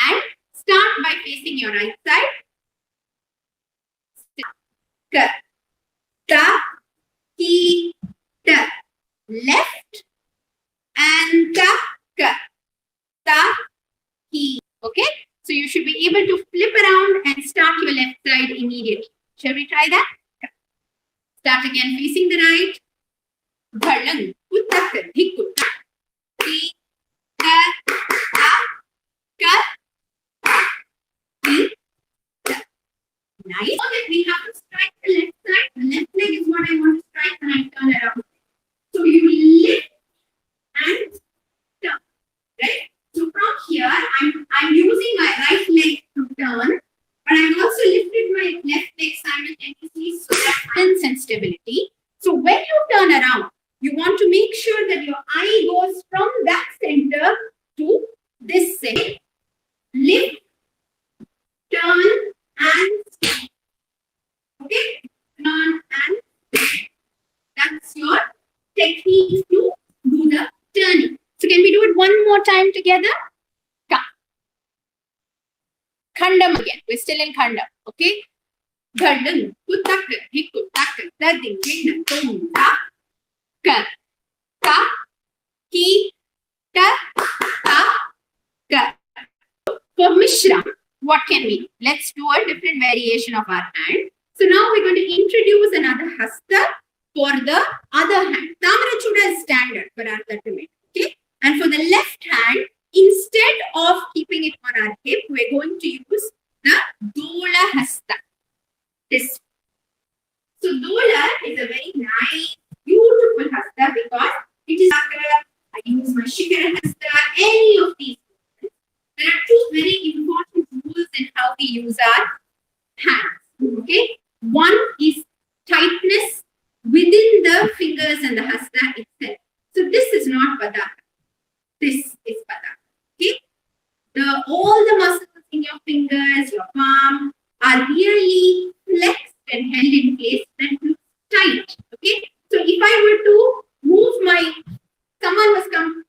And start by facing your right side. Ka, ta, ki, ta. Left and ka, ka, ta, ki. Okay? So you should be able to flip around and start your left side immediately. Shall we try that? Start again facing the right. Bhalang, uttak, dhikutta. Ki, ka, ta, ka, nice. Now that we have to strike the left side, the left leg is what I want to strike when I turn around. So you will lift and turn, right? So from here, I'm using my right leg to turn, but I've also lifted my left leg simultaneously so that balance and stability. So when you turn around, you want to make sure that your eye goes from that center to this center. Lift, turn, and stop. Okay? Turn and stop. That's your technique to do the turning. So can we do it one more time together? Ka. Khandam again. We're still in Khandam. Okay? Dhardang, kuttak, hikuttak, dading, hindam, tum, ta, ka, ka, ki, ta, ta, ka. For Mishra, what can we do? Let's do a different variation of our hand. So now we're going to introduce another hasta for the other hand. Tamarachuda is standard for our Tattamit. Okay? And for the left hand, instead of keeping it on our hip, we're going to use the Dola hasta. This. So Dola is a very nice, beautiful hasta because it is I use my Shikara hasta, any of these. There are two very important rules in how we use our hands. Okay? One is tightness within the fingers and the hasta itself. So this is not Padaka. This is Padaka. Okay? All the muscles in your fingers, your palm are really flexed and held in place and looks tight. Okay? So if I were to move someone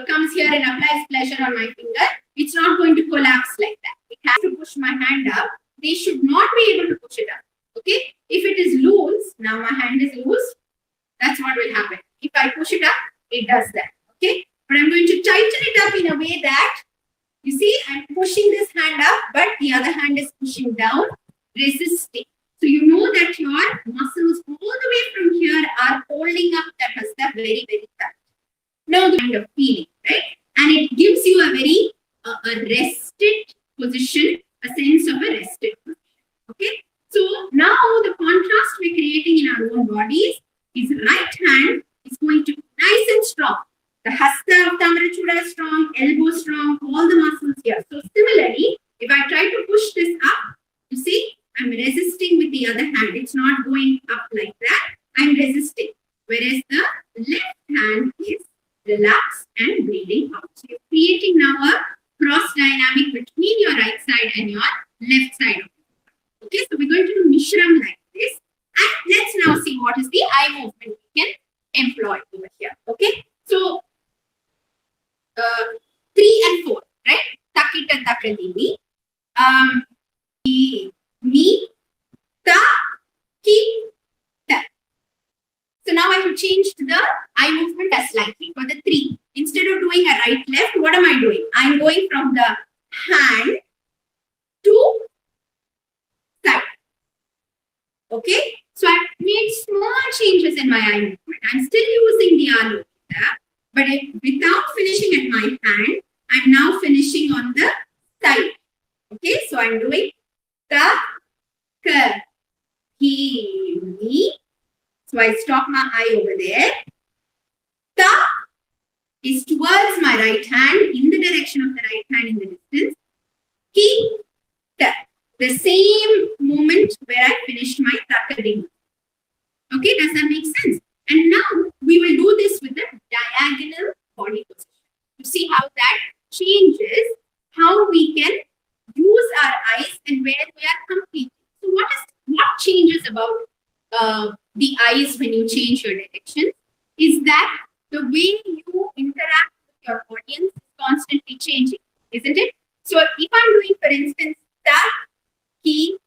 comes here and applies pressure on my finger, it's not going to collapse like that. It has to push my hand up. They should not be able to push it up. Okay? If it is loose, now my hand is loose, that's what will happen. If I push it up, it does that. Okay? But I'm going to tighten it up in a way that, you see, I'm pushing this hand up, but the other hand is pushing down, resisting. So you know that your muscles all the way from here are holding up that hasta very, very tight. Now the kind of feeling, right? And it gives you a very a rested position, a sense of a rested position. Okay? So now the contrast we're creating in our own bodies is right hand is going to be nice and strong. The hasta of Tamarachuda is strong, elbow strong, all the muscles here. So similarly, if I try to push this up, you see, I'm resisting with the other hand. It's not going up like that. I'm resisting. Whereas the left hand is relaxed and breathing out. So you're creating now a cross dynamic between your right side and your left side. Okay, so we're going to do Mishram like this. And let's now see what is the eye movement we can employ over here. Okay, so 3 and 4, right? Takita takadini. Mi, ta, ki, ta. So now I have changed the eye movement as slightly for the 3. Instead of doing a right left, what am I doing? I'm going from the hand to side. Okay, so I've made small changes in my eye movement. I'm still using the Alokita, but without finishing at my hand, I'm now finishing on the side. Okay, so I'm doing ta, ka, ki, mi. So I stop my eye over there. Ta is towards my right hand, in the direction of the right hand in the distance. ki, ta. The same moment where I finished my takadimi. Okay, does that make sense? And now we will do this with the diagonal body position. You see how that changes how we can use our eyes and where we are completing. So what changes about the eyes when you change your direction is that the way you interact with your audience is constantly changing, isn't it? So if I'm doing, for instance, ta, ki,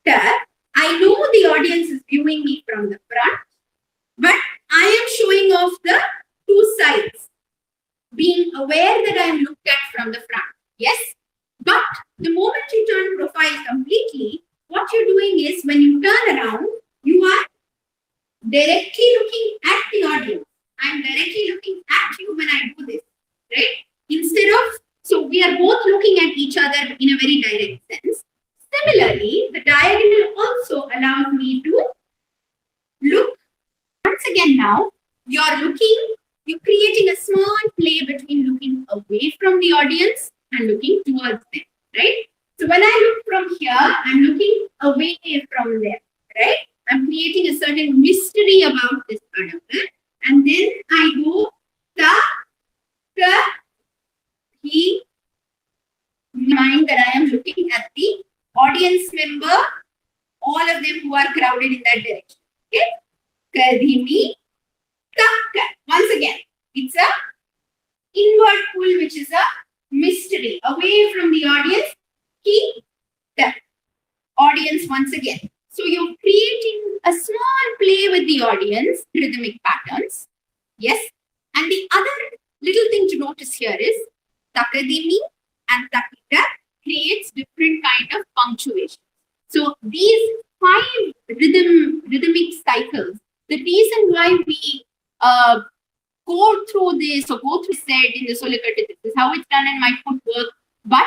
ta, I know the audience is viewing me from the front, but I am showing off the two sides, being aware that I am looked at from the front. Yes? But the moment you turn profile completely, what you're doing is when you turn around, you are directly looking at the audience. I'm directly looking at you when I do this, right? Instead of, so we are both looking at each other in a very direct sense. Similarly, the diagonal also allows me to look. Once again now, you're creating a small play between looking away from the audience and looking towards them, right? So when I look from here, I'm looking away from them, right? I'm creating a certain mystery about this Anubhav. And then I go ta, ka, he, mind that I am looking at the audience member, all of them who are crowded in that direction. Okay? Kadhimi, ka. Once again, it's a inward pull, which is a mystery away from the audience. Ki, ta. Audience once again. So you're creating a small play with the audience, rhythmic patterns. Yes. And the other little thing to notice here is takadimi and takita creates different kind of punctuation. So these 5 rhythmic cycles, the reason why we go through this or go through said in the Solikati, this is how it's done in my footwork. But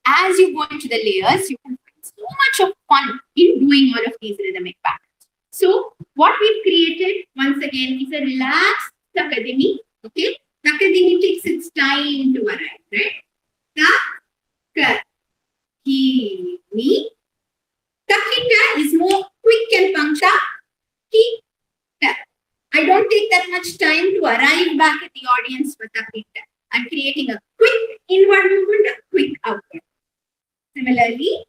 as you go into the layers, you can find so much of fun in doing all of these rhythmic patterns. So what we've created once again is a relaxed takadimi. Okay, takadimi takes its time to arrive, right? Takadimi. Takita is more quick and punctual. I don't take that much time to arrive back at the audience for takita. I'm creating a quick inward movement, a quick outward. Similarly,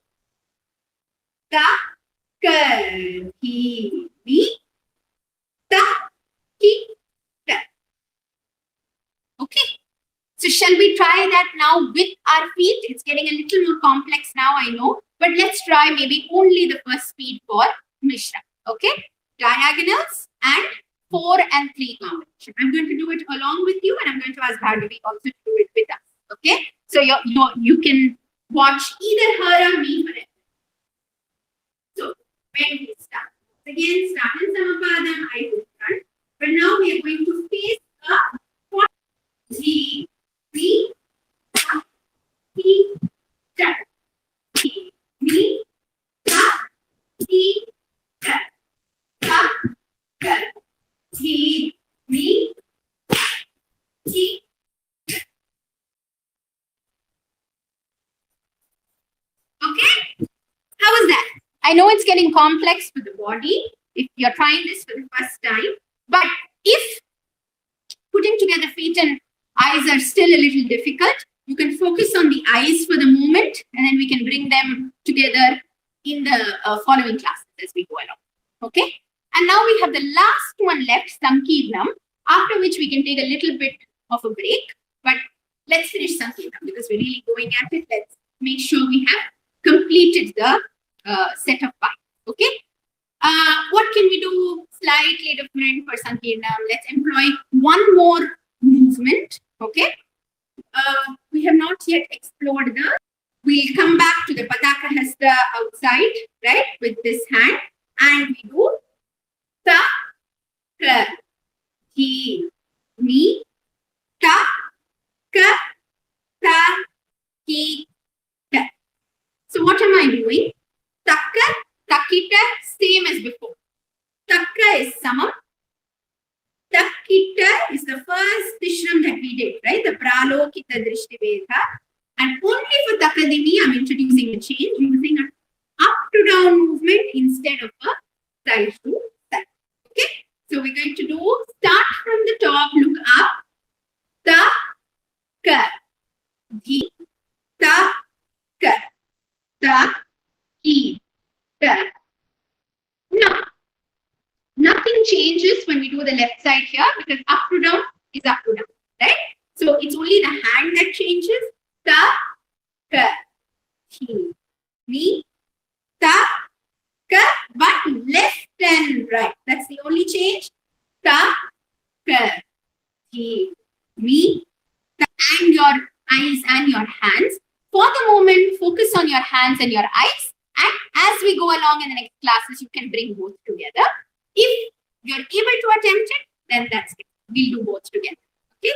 takadimi, takita. Okay. So shall we try that now with our feet? It's getting a little more complex now, I know. But let's try maybe only the first speed for Mishra. Okay? Diagonals and 4 and 3 combination. I'm going to do it along with you, and I'm going to ask Bhargavi also to do it with us. Okay? So you can watch either her or me for it. So when we start, again start in Samapadam, I will start. But now we are going to face up. G, B, T, ta, T, me, ta, T, ta, ta, ta, T, me, T. Okay? How is that? I know it's getting complex for the body if you're trying this for the first time, but if putting together feet and eyes are still a little difficult, you can focus on the eyes for the moment, and then we can bring them together in the following classes as we go along. Okay? And now we have the last one left, Sankirnam, after which we can take a little bit of a break. But let's finish Sankirnam because we're really going at it. Let's make sure we have completed the set of 5. Okay? What can we do slightly different for Sankirnam? Let's employ one more movement. Okay? We have not yet explored we'll come back to the Pataka Hasta outside, right? With this hand. And we do ta, ka, ki, mi, ta, ka, ta, ki, ta. So what am I doing? Takka, takita, same as before. Takka is samam. Takita is the first Tishram that we did, right? The Pralokita Drishti Vedha. And only for Takadimi, I'm introducing a change using an up to down movement instead of a side to side. Okay, so we're going to do start from the top, look up. Ta, ka, gi, ta, ka, ta, ki, ta. Now, nothing changes when we do the left side here because up to down is up to down, right? So it's only the hand that changes. Ta, ka, ki, mi, ta, ka, but left and right. That's the only change. Ta, ka, ki, mi, ta, and your eyes and your hands. For the moment, focus on your hands and your eyes. And as we go along in the next classes, you can bring both together. If you're able to attempt it, then that's it. We'll do both together. Okay?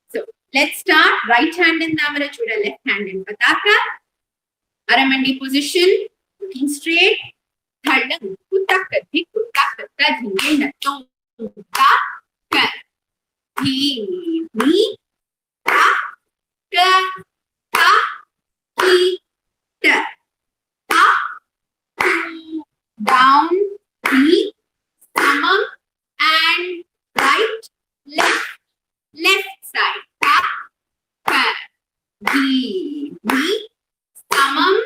So let's start. Right hand in Damara Chuda, left hand in Pataka. Aramandi position, looking straight. Thalang, Kutaka, Kutaka, Tadhi, To, Ta, Ka, Hi, Mi, Ta, Ka, Ta, Ki, Ta, Ta, Tu, down, Ti, Samam, and right, left side. Ta, Ka, Gi, Mi, Samam.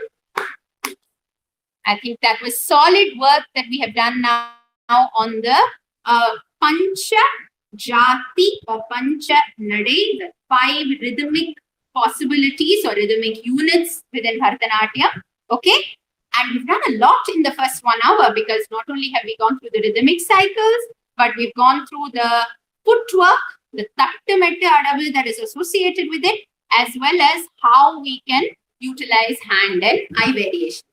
I think that was solid work that we have done now on the Pancha Jati or Pancha Nade, the 5 rhythmic possibilities or rhythmic units within Bharatanatyam. Okay? And we've done a lot in the first 1 hour because not only have we gone through the rhythmic cycles, but we've gone through the footwork, the takta metta adavu that is associated with it, as well as how we can utilize hand and eye variations.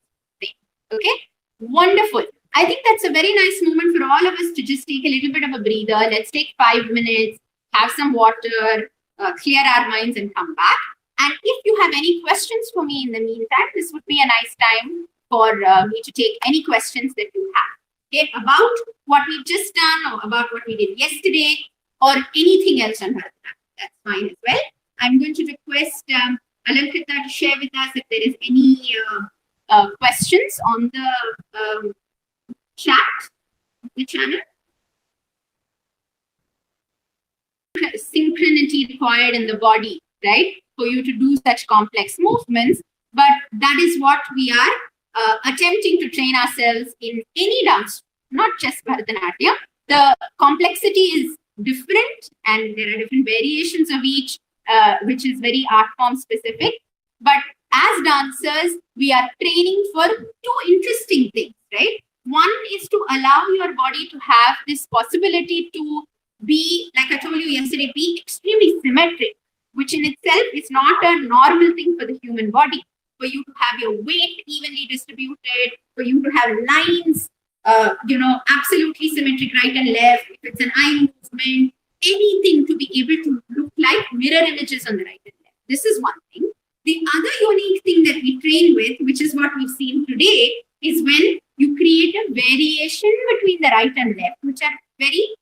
Okay, wonderful. I think that's a very nice moment for all of us to just take a little bit of a breather. Let's take 5 minutes, have some water, clear our minds and come back. And if you have any questions for me in the meantime, this would be a nice time for me to take any questions that you have. Okay, about what we've just done or about what we did yesterday or anything else on Bharatanatyam. That's fine as well. I'm going to request Alankita to share with us if there is any questions on the chat of the channel. Synchronity required in the body, right, for you to do such complex movements, but that is what we are attempting to train ourselves in any dance, not just Bharatanatyam. The complexity is different and there are different variations of each, which is very art form specific, but as dancers, we are training for 2 interesting things, right? One is to allow your body to have this possibility to be, like I told you yesterday, be extremely symmetric, which in itself is not a normal thing for the human body. For you to have your weight evenly distributed, for you to have lines, absolutely symmetric right and left, if it's an eye movement, anything to be able to look like mirror images on the right and left. This is one thing. The other unique thing that we train with, which is what we've seen today, is when you create a variation between the right and left, which are very,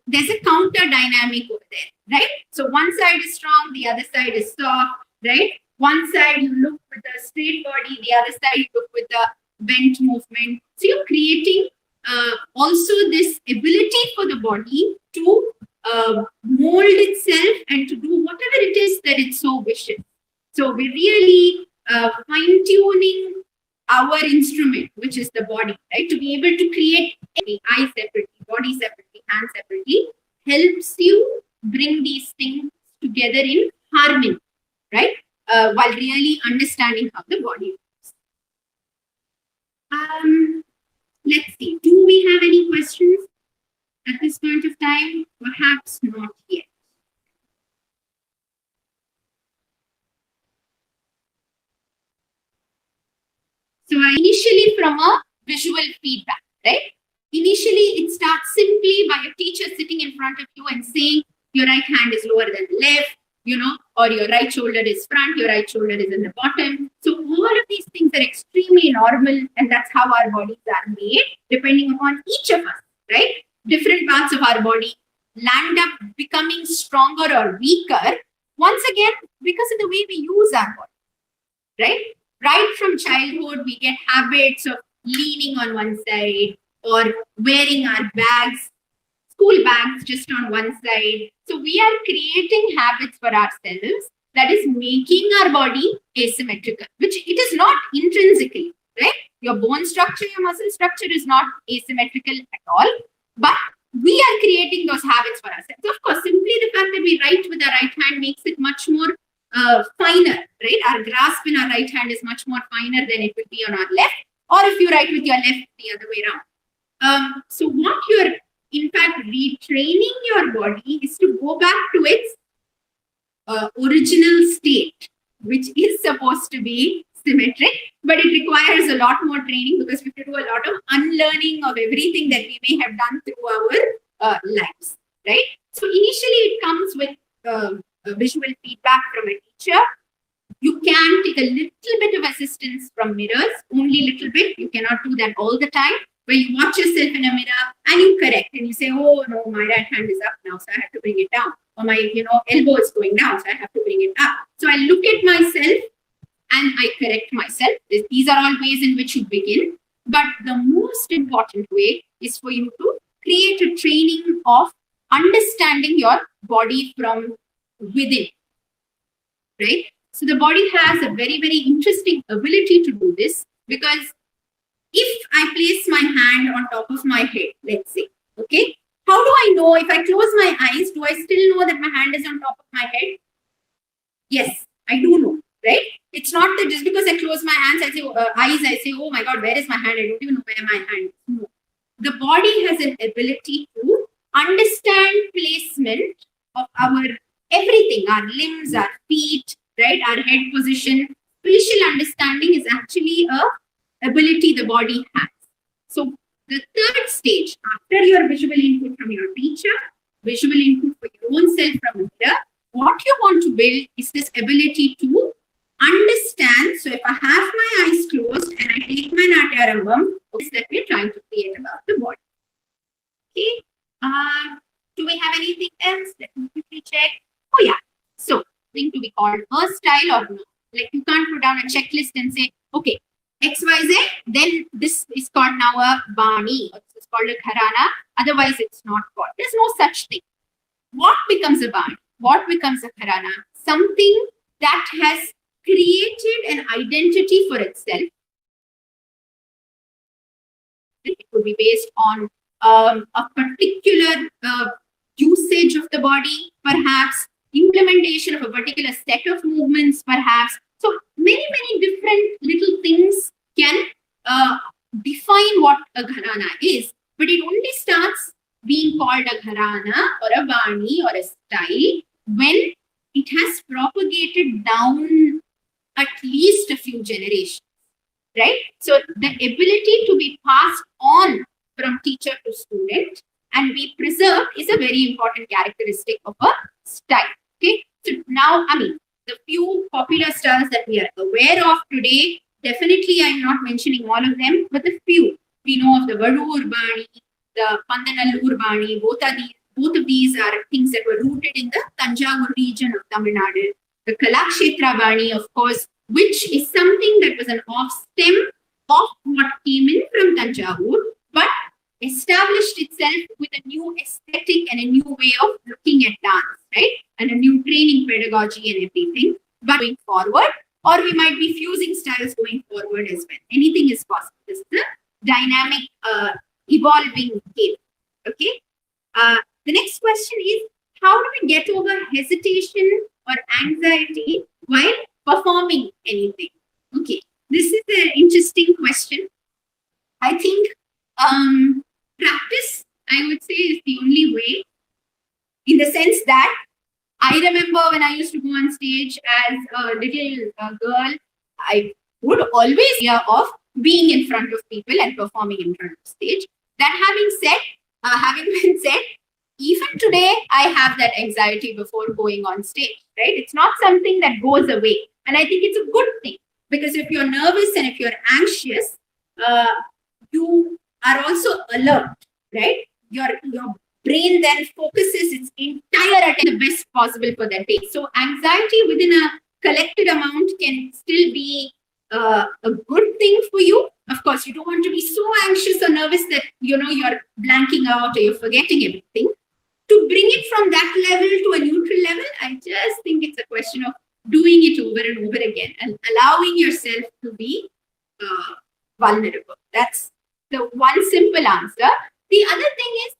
there's a counter dynamic over there, right? So one side is strong, the other side is soft, right? One side you look with a straight body, the other side you look with a bent movement. So you're creating also this ability for the body to mold itself and to do whatever it is that it so wishes. So we're really fine-tuning our instrument, which is the body, right? To be able to create any eye separately, body separately, hand separately, helps you bring these things together in harmony, right? While really understanding how the body works. Let's see. Do we have any questions at this point of time? Perhaps not yet. So initially from a visual feedback, right? Initially, it starts simply by a teacher sitting in front of you and saying your right hand is lower than the left, or your right shoulder is front, your right shoulder is in the bottom. So all of these things are extremely normal, and that's how our bodies are made, depending upon each of us, right? Different parts of our body land up becoming stronger or weaker Once again, because of the way we use our body, right? Right from childhood, we get habits of leaning on one side or wearing our bags, school bags just on one side. So we are creating habits for ourselves that is making our body asymmetrical, which it is not intrinsically, right? Your bone structure, your muscle structure is not asymmetrical at all, but we are creating those habits for ourselves. Of course, simply the fact that we write with our right hand makes it much more finer, right? Our grasp in our right hand is much more finer than it would be on our left, or if you write with your left the other way around. So what you're in fact retraining your body is to go back to its original state, which is supposed to be symmetric, but it requires a lot more training because we have to do a lot of unlearning of everything that we may have done through our lives, right? So initially it comes with visual feedback from a teacher. You can take a little bit of assistance from mirrors, only a little bit. You cannot do that all the time, where you watch yourself in a mirror and you correct and you say, oh no, my right hand is up now, so I have to bring it down. Or my elbow is going down, so I have to bring it up. So I look at myself and I correct myself. These are all ways in which you begin. But the most important way is for you to create a training of understanding your body from within, right? So the body has a very, very interesting ability to do this, because if I place my hand on top of my head, let's say, okay, how do I know if I close my eyes, do I still know that my hand is on top of my head? Yes, I do know, right? It's not that just because I close my eyes, I say, oh my God, where is my hand? I don't even know where my hand is. No. The body has an ability to understand placement of our everything, our limbs, our feet, right? Our head position. Spatial understanding is actually a ability the body has. So the third stage, after your visual input from your teacher, visual input for your own self from a mirror, what you want to build is this ability to understand. So if I have my eyes closed and I take my Natyarambam, what is that we're trying to create about the body? Okay. Do we have anything else? Let me quickly check. Oh yeah. So thing to be called a style or no. Like you can't put down a checklist and say, okay, XYZ, then this is called now a Bani, or this is called a Gharana, otherwise it's not called. There's no such thing. What becomes a Bani? What becomes a Gharana? Something that has created an identity for itself. It could be based on a particular usage of the body, perhaps implementation of a particular set of movements, perhaps. So many, many different little things can define what a gharana is, but it only starts being called a gharana or a bani or a style when it has propagated down at least a few generations, right? So the ability to be passed on from teacher to student and be preserved is a very important characteristic of a style. Okay, so now, the few popular styles that we are aware of today, definitely I'm not mentioning all of them, but the few. We know of the Vadur Bani, the Pandanallur Bani, both of these are things that were rooted in the Tanjavur region of Tamil Nadu. The Kalakshetra Bani, of course, which is something that was an off-stem of what came in from Tanjavur, but established itself with a new aesthetic and a new way of looking at dance, right? And a new training pedagogy and everything. But going forward, or we might be fusing styles going forward as well. Anything is possible. This is a dynamic, evolving game. Okay. The next question is, how do we get over hesitation or anxiety while performing anything? Okay. This is an interesting question. I think practice, I would say, is the only way, in the sense that I remember when I used to go on stage as a little girl, I would always hear of being in front of people and performing in front of stage. That having been said, even today, I have that anxiety before going on stage, right? It's not something that goes away. And I think it's a good thing, because if you're nervous and if you're anxious, you are also alert, right? Your brain then focuses its entire attention the best possible for that day. So anxiety within a collected amount can still be a good thing for you. Of course, you don't want to be so anxious or nervous that you're blanking out or you're forgetting everything. To bring it from that level to a neutral level, I just think it's a question of doing it over and over again and allowing yourself to be vulnerable. That's the one simple answer. The other thing is,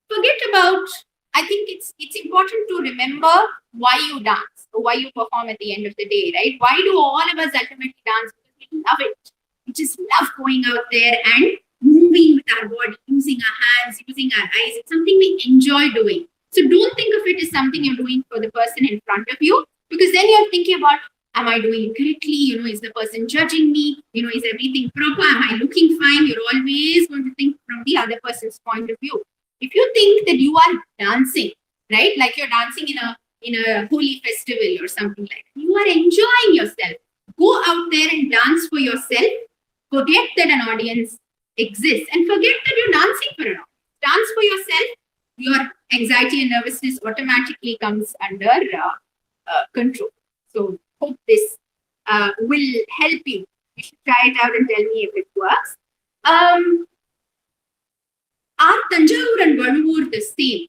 forget about, I think it's important to remember why you dance or why you perform at the end of the day, right? Why do all of us ultimately dance? Because we love it. We just love going out there and moving with our body, using our hands, using our eyes. It's something we enjoy doing. So don't think of it as something you're doing for the person in front of you, because then you're thinking about, am I doing it correctly? Is the person judging me? Is everything proper? Am I looking fine? You're always going to think from the other person's point of view. If you think that you are dancing, right, like you're dancing in a holy festival or something like that, you are enjoying yourself. Go out there and dance for yourself. Forget that an audience exists and forget that you're dancing for an audience. Dance for yourself. Your anxiety and nervousness automatically comes under control. So hope this will help you. You should try it out and tell me if it works. Are Tanjavur and Vaduvur the same?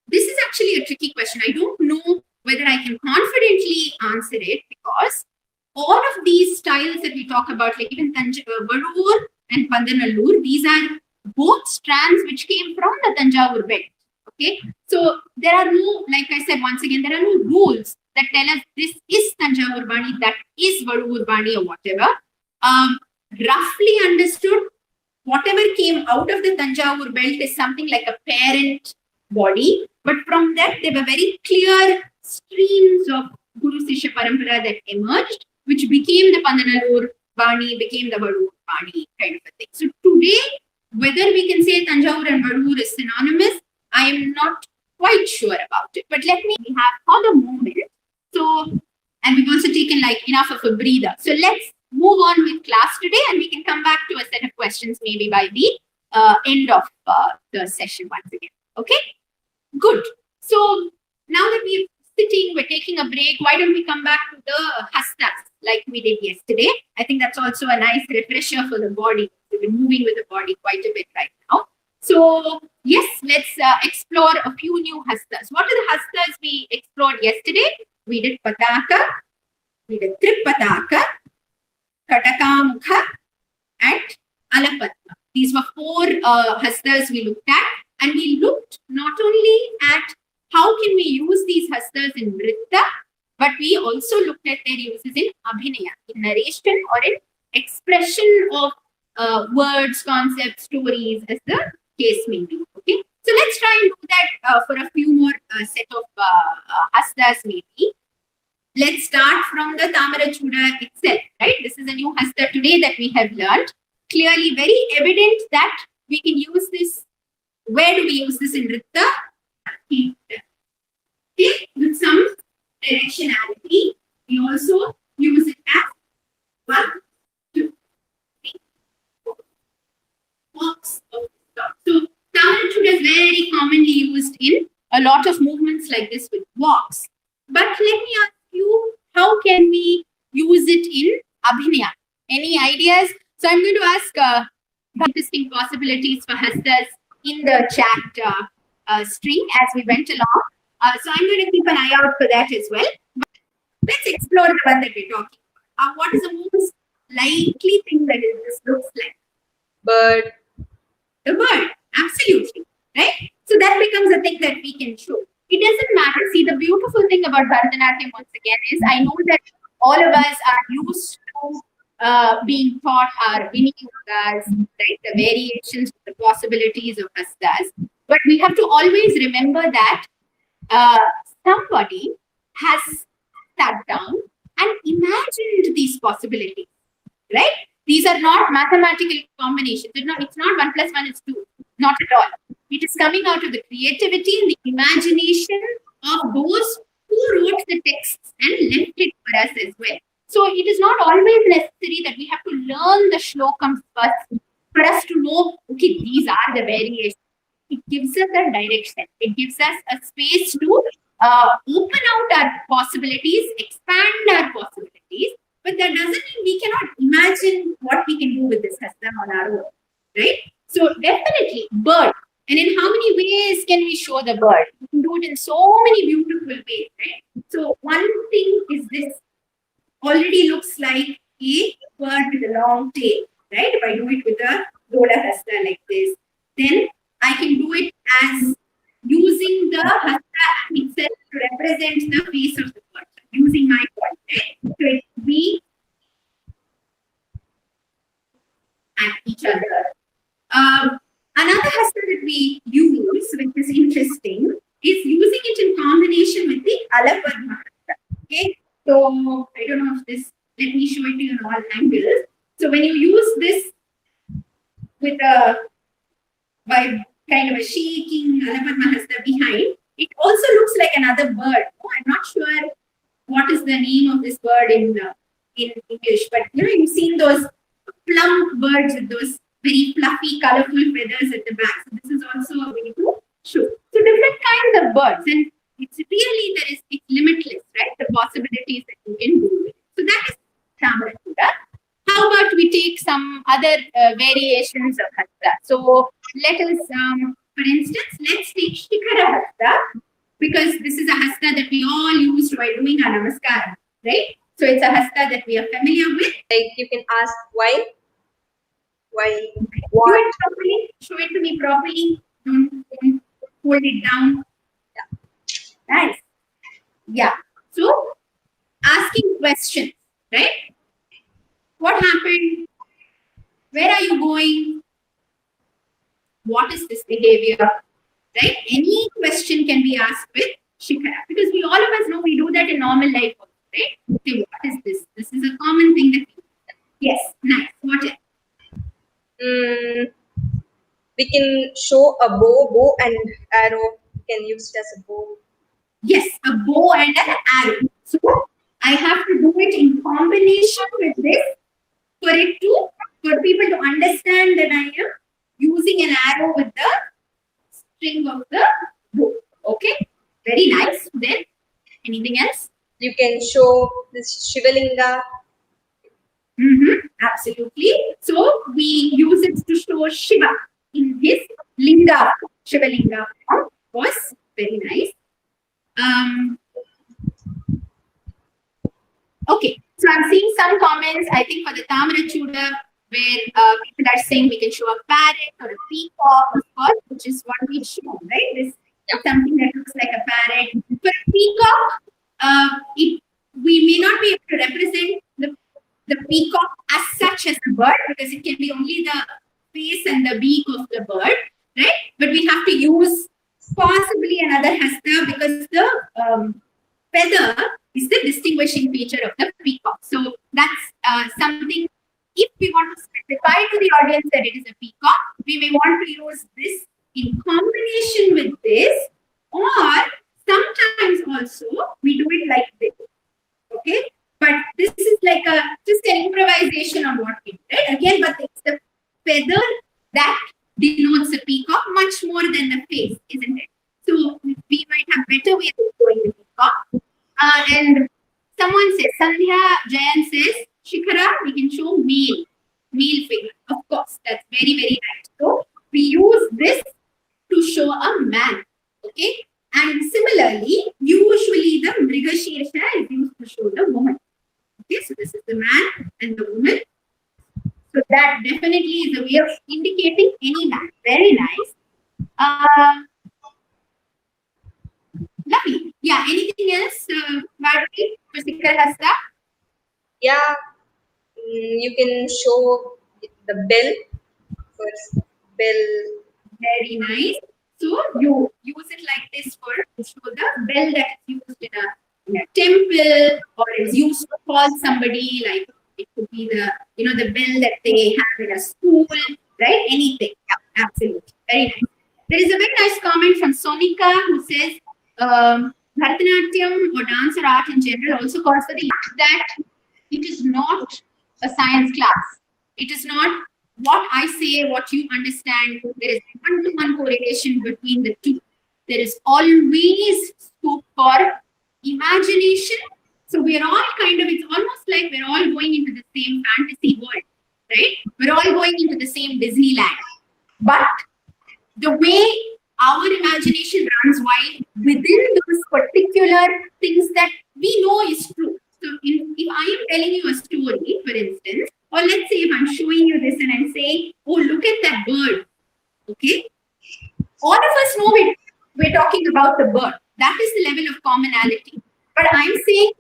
This is actually a tricky question. I don't know whether I can confidently answer it, because all of these styles that we talk about, like even Vaduvur and Pandanallur, these are both strands which came from the Tanjavur belt. Okay, so there are no, like I said, once again, there are no rules that tell us this is Tanjavur Bani, that is Vaduvur Bani or whatever. Roughly understood, whatever came out of the Tanjavur belt is something like a parent body, but from that there were very clear streams of Guru Sishya Parampara that emerged, which became the Pandanallur Bani, became the Vaduvur Bani kind of a thing. So today, whether we can say Tanjavur and Vaduvur is synonymous, I am not quite sure about it. But let me have for the moment. So, and we've also taken like enough of a breather. So let's move on with class today, and we can come back to a set of questions maybe by the end of the session once again. Okay, good. So now that we're sitting, we're taking a break, why don't we come back to the hastas like we did yesterday? I think that's also a nice refresher for the body. We've been moving with the body quite a bit right now. So yes, let's explore a few new hastas. What are the hastas we explored yesterday? We did Pataka, we did Tripataka, Katakamukha, and Alapatma. These were 4 hastas we looked at, and we looked not only at how can we use these hastas in Nritta, but we also looked at their uses in Abhinaya, in narration or in expression of words, concepts, stories, as the case may be. Okay, so let's try and do that for a few more set of hastas maybe. Let's start from the Tamarachuda itself, right? This is a new hasta today that we have learned. Clearly very evident that we can use this. Where do we use this in Nritta? Okay, with some directionality. We also use it as 1, 2, 3, 4 walks of stop. So Tamarachuda is very commonly used in a lot of movements like this with walks. But let me ask you, how can we use it in Abhinaya? Any ideas? So I'm going to ask interesting possibilities for hastas in the chat stream as we went along. So I'm going to keep an eye out for that as well. But let's explore the one that we're talking about. What is the most likely thing that this looks like? Bird. The bird, absolutely, right? So that becomes a thing that we can show. It doesn't matter. See, the beautiful thing about Bharatanatyam once again is I know that all of us are used to being taught our Vinayugas, right? The variations, the possibilities of hastas. But we have to always remember that somebody has sat down and imagined these possibilities, right? These are not mathematical combinations. It's not 1 + 1 is 2. Not at all. It is coming out of the creativity and the imagination of those who wrote the texts and left it for us as well. So it is not always necessary that we have to learn the shlokams first for us to know, okay, these are the variations. it gives us a direction. It gives us a space to open out our possibilities, expand our possibilities. But that doesn't mean we cannot imagine what we can do with this hasta on our own, right? So definitely bird. And in how many ways can we show the bird? We can do it in so many beautiful ways, right? So one thing is this already looks like a bird with a long tail, right? If I do it with a roller hasta like this, then I can do it as using the hasta itself to represent the face of the bird, using my point, right? So it will be at each other. Another hasta that we use, which is interesting, is using it in combination with the Alapadma hasta. Okay, so I don't know if this, let me show it to you in all angles. So when you use this with by kind of a shaking Alapadma hasta behind, it also looks like another bird. Oh, I'm not sure what is the name of this bird in English, but you've seen those plump birds with those very fluffy, colorful feathers at the back. So this is also a way to show. So different kinds of birds, and it's really it's limitless, right? The possibilities that you can do with it. So that is Tamarachura. How about we take some other variations of hasta? So let us, for instance, let's take Shikhara hasta, because this is a hasta that we all use while doing our namaskara, right? So it's a hasta that we are familiar with. Like you can ask why. Why? What? Do it properly. Show it to me properly. Don't hold it down. Yeah. Nice. Yeah. So asking questions, right? What happened? Where are you going? What is this behavior? Right? Any question can be asked with Shikhara, because we all of us know we do that in normal life also, right? Say, what is this? This is a common thing that we do. Yes, nice. What else? We can show a bow and arrow. We can use it as a bow. Yes, a bow and an arrow. So I have to do it in combination with this for people to understand that I am using an arrow with the string of the bow. Okay, very nice. Then anything else? You can show this Shivalinga. Absolutely. So we use it to show Shiva in his linga, Shiva linga form. Was very nice. Okay, so I'm seeing some comments. I think for the Tamarachuda, where people are saying we can show a parrot or a peacock, of course, which is what we show, right? This is something that looks like a parrot. For a peacock, we may not be able to represent the peacock as such as a bird, because it can be only the face and the beak of the bird, right? But we have to use possibly another hasta, because the feather is the distinguishing feature of the peacock. So that's something, if we want to specify to the audience that it is a peacock, we may want to use this in combination with this, or sometimes also we do it like this, okay? But this is like just an improvisation on what we do, right? Again, but it's the feather that denotes a peacock much more than the face, isn't it? So we might have better ways of showing the peacock. And someone says, Sandhya Jayan says, Shikhara, we can show male figure. Of course, that's very, very right. So we use this to show a man, okay? And similarly, usually the Mrigashirsha is used to show the woman. Okay, so this is the man and the woman. So that definitely is a way of indicating any man. Very nice. Lovely. Yeah, anything else, Bharati, for Shikhara hasta? Yeah, you can show the bell first. Bell. Very nice. So you use it like this to show the bell that is used in a temple, or is used to call somebody, like it could be the bell that they have in a school, right? Anything. Yeah, absolutely. Very nice. There is a very nice comment from Sonika who says, Bharatanatyam or dance or art in general also calls for the fact that it is not a science class. It is not what I say, what you understand, there is one-to-one correlation between the two. There is always scope for imagination. So we're all kind of, it's almost like we're all going into the same fantasy world, right? We're all going into the same Disneyland. But the way our imagination runs wild within those particular things that we know is true. So if I am telling you a story, for instance, or let's say if I'm showing you this and I'm saying, oh, look at that bird, okay? All of us know we're talking about the bird. That is the level of commonality. But I'm saying,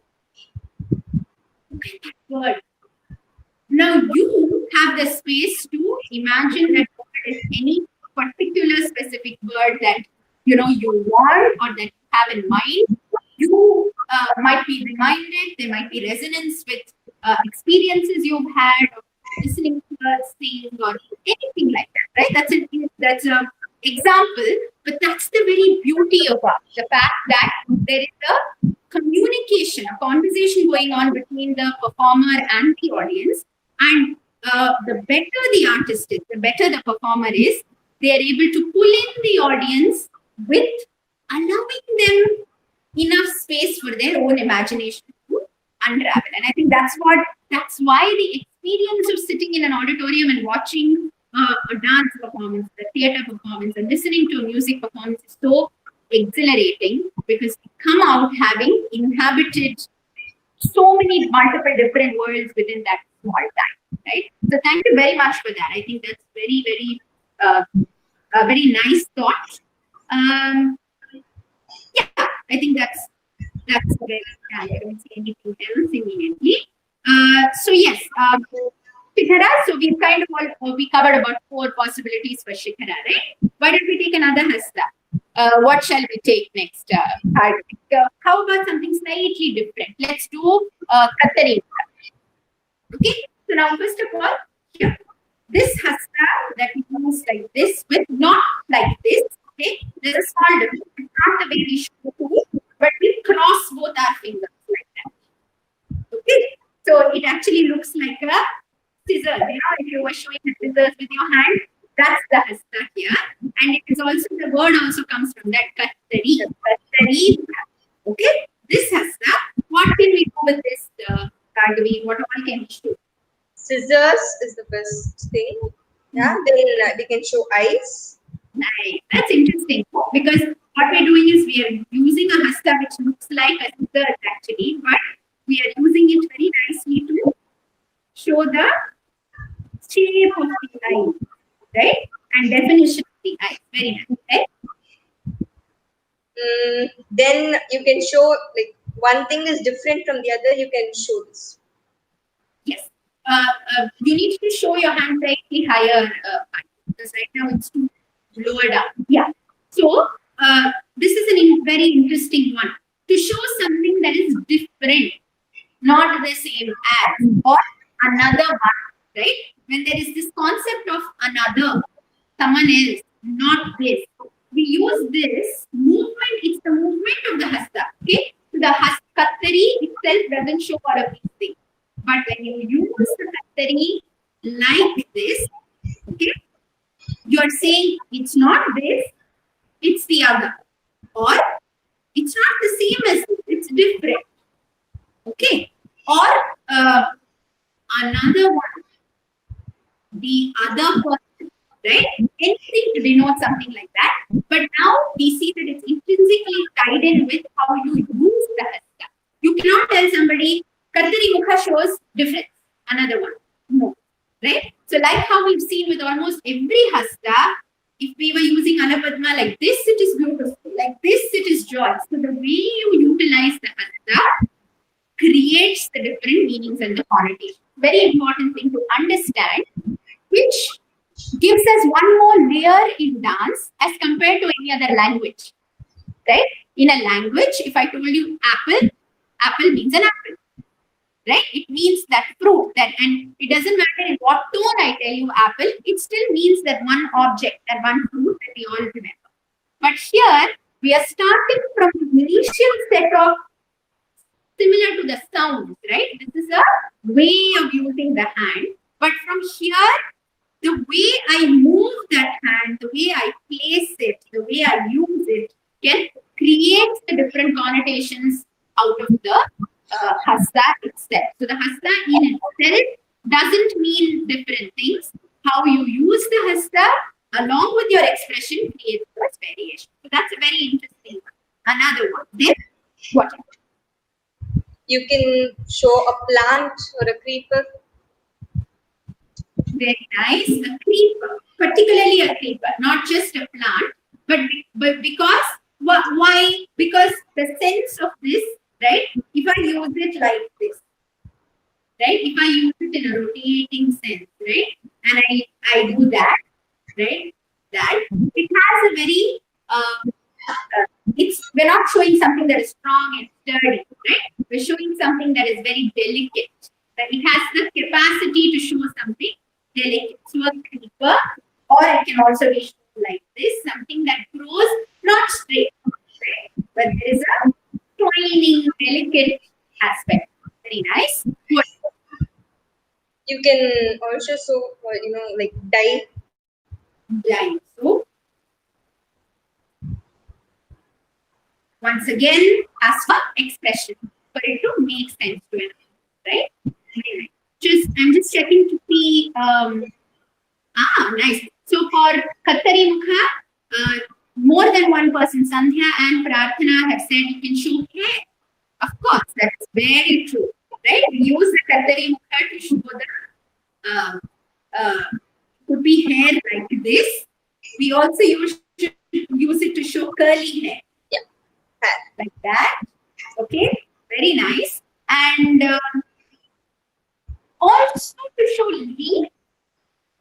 look at that bird. Now you have the space to imagine that bird is any particular specific bird that you want or that you have in mind. You might be reminded, there might be resonance with experiences you've had of listening to birds sing or anything like that, right? That's an example, but that's the very beauty of the fact that there is a communication, a conversation going on between the performer and the audience. And the better the artist is, the better the performer is, they are able to pull in the audience with allowing them enough space for their own imagination to unravel. And I think that's why the experience of sitting in an auditorium and watching a dance performance, a theater performance, and listening to a music performance is so exhilarating, because you come out having inhabited so many multiple different worlds within that small time, right? So thank you very much for that. I think that's very, very a very nice thought. Yeah, I think that's very. I don't see anything else immediately. So yes, Shikhara. So we've kind of we covered about 4 possibilities for Shikhara, right? Why don't we take another hasta? What shall we take next? How about something slightly different? Let's do Kattari. Okay. So now first of all, here. This hasta that moves like this, with not like this, okay? There's a small difference. It's not the way we show it, but we cross both our fingers like that. Okay? So it actually looks like a scissors. If you were showing the scissors with your hand, that's the hasta here. And it is also, the word also comes from that, kattari. Kattari. Okay? This hasta, what can we do with this, Raghavi? What all can we show? Scissors is the best thing. Yeah, then we can show eyes. Nice. That's interesting, because what we're doing is we are using a hasta which looks like a scissors actually, but we are using it very nicely to show the shape of the eye, right? And definition of the eye. Very nice, right? Then you can show, like, one thing is different from the other, you can show this. Yes. You need to show your hand slightly higher, because right now it's too lower down. Yeah. So this is a very interesting one. To show something that is different, not the same as, or another one, right? When there is this concept of another, someone else, not this, we use this movement. It's the movement of the hasta. Okay. So the kattari itself doesn't show all of these things. But when you use the kattari like this, okay, you are saying it's not this, it's the other. Or it's not the same as this, it's different. Okay. Or another one, the other person, right? Anything to denote something like that. But now we see that it's intrinsically tied in with how you use the hasta. You cannot tell somebody, Kattari Mukha shows difference. Another one. No. Right? So like how we've seen with almost every hasta, if we were using Anapadma like this, it is beautiful. Like this, it is joy. So the way you utilize the hasta creates the different meanings and the connotations. Very important thing to understand, which gives us one more layer in dance as compared to any other language. Right? In a language, if I told you apple, apple means an apple. Right? It means that fruit, and it doesn't matter in what tone I tell you apple, it still means that one object, that one fruit that we all remember. But here, we are starting from the initial set of similar to the sounds, right? This is a way of using the hand. But from here, the way I move that hand, the way I place it, the way I use it can create the different connotations out of the hasta itself. So the hasta in itself doesn't mean different things. How you use the hasta along with your expression creates this variation. So that's a very interesting one. Another one. Then what? You can show a plant or a creeper. Very nice. A creeper, particularly a creeper, not just a plant, but because why? Because the sense of this, right? If I use it like this, right? If I use it in a rotating sense, right? And I do that, right? That it has a very we're not showing something that is strong and sturdy, right? We're showing something that is very delicate. That it has the capacity to show something delicate. So a creeper, or it can also be shown like this, something that grows not straight, right? But there is a twining, delicate aspect. Very nice. Good. You can also show, like dye. Dye. So once again, ask for expression for it to make sense to it, right? Very nice. I'm just checking to see. Nice. So for Khattari Mukha, more than one person, Sandhya and Prarthana, have said you can show hair. Of course, that's very true, right? We use the Khattari Mukha to show the could be hair like this. We also use it to show curly hair. Yeah. Like that. Okay. Very nice. And also to show leaf.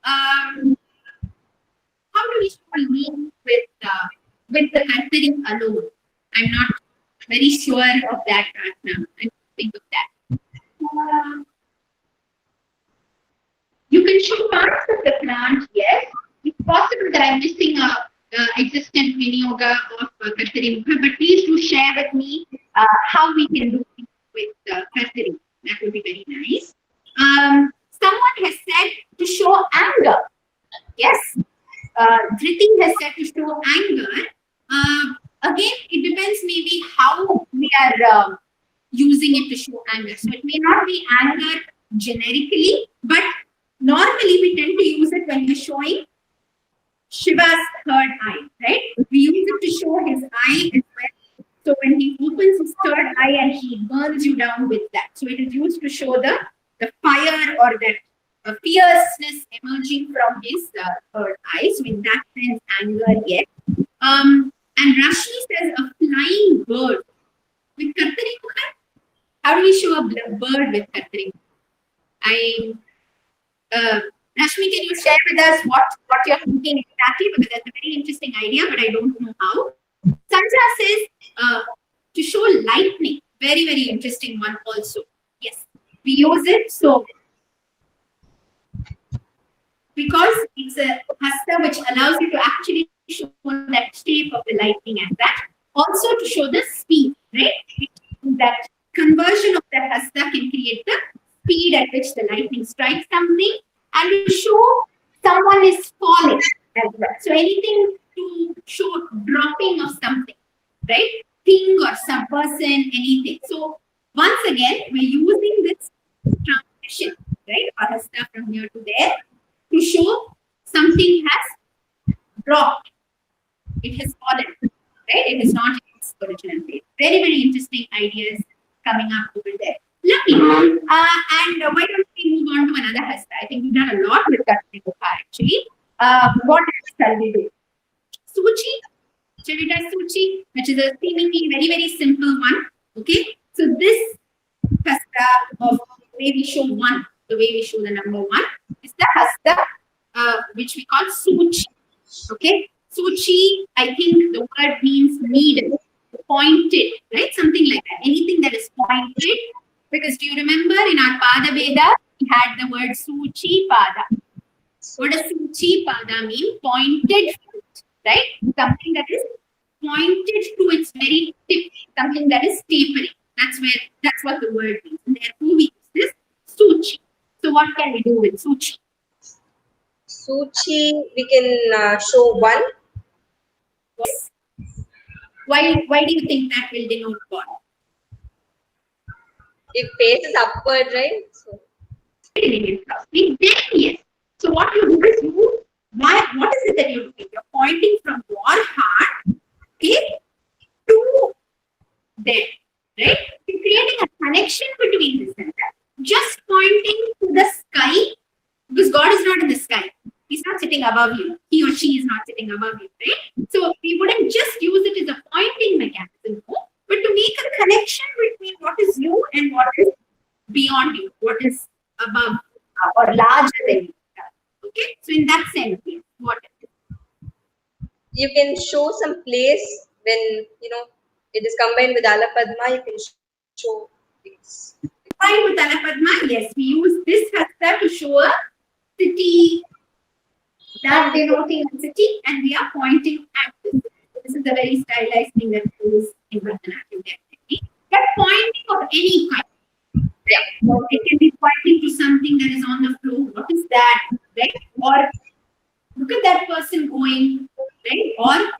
How do we show leaf with the Khattari alone? I'm not very sure of that right now. I think of that. You can show parts of the plant, yes. It's possible that I'm missing a existent Vinyoga of Khattari Mukha, but please do share with me how we can do it with Khattari. That would be very nice. Someone has said to show anger. Yes. Dhriti has said to show anger. Again, it depends maybe how we are using it to show anger. So it may not be anger generically, but normally we tend to use it when we're showing Shiva's third eye, right? We use it to show his eye as well. So when he opens his third eye and he burns you down with that. So it is used to show the fire or that fierceness emerging from his third eye. So in that sense, anger, yes. And Rashmi says a flying bird with Khattari Mukha. How do we show a bird with Khattari Mukha? Rashmi, can you share with us what you're thinking exactly? Because that's a very interesting idea, but I don't know how. Sanjay says to show lightning. Very, very interesting one also. Yes, we use it so because it's a hasta which allows you to actually show that shape of the lightning as that. Also to show the speed, right? That conversion of that hasta can create the speed at which the lightning strikes something, and to show someone is falling as well. So anything to show dropping of something, right? Thing or some person, anything. So once again, we're using this transition, right? Or hasta from here to there to show something has dropped. It has fallen, right? It is not its original place. Very, very interesting ideas coming up over there. Lovely. And why don't we move on to another hasta? I think we've done a lot with Khattari Mukha actually. What else shall we do? Suchi. Shall we try Suchi? Which is a seemingly very, very simple one. Okay. So this hasta of the way we show one, the way we show the number one, is the hasta which we call Suchi. Okay. Suchi, I think the word means needle, pointed, right? Something like that. Anything that is pointed. Because do you remember in our Pada Veda, we had the word Suchi Pada. What does Suchi Pada mean? Pointed foot, right? Something that is pointed to its very tip, something that is tapering. That's what the word means. And therefore we use this Suchi. So what can we do with Suchi? Suchi, we can show 1. Why do you think that will denote God? If face is upward, right? So Then yes. So what you do is what is it that you're doing? You're pointing from your heart, okay, to there, right? You're creating a connection between this and that. Just pointing to the sky, because God is not in the sky. He's not sitting above you. He or she is not sitting above you, right? So we wouldn't just use it as a pointing mechanism, no? But to make a connection between what is you and what is beyond you, what is above or larger than you. Okay, so in that sense, yes, what you can show some place when it is combined with Alapadma. You can show this. combined with Anapadma, yes, we use this hasta to show a city, that denoting a city, and we are pointing at this. This is a very stylized thing that we use in Bharatanatyam technique. But pointing of any kind. Yeah. Or it can be pointing to something that is on the floor. What is that? Right? Or look at that person going, right? Or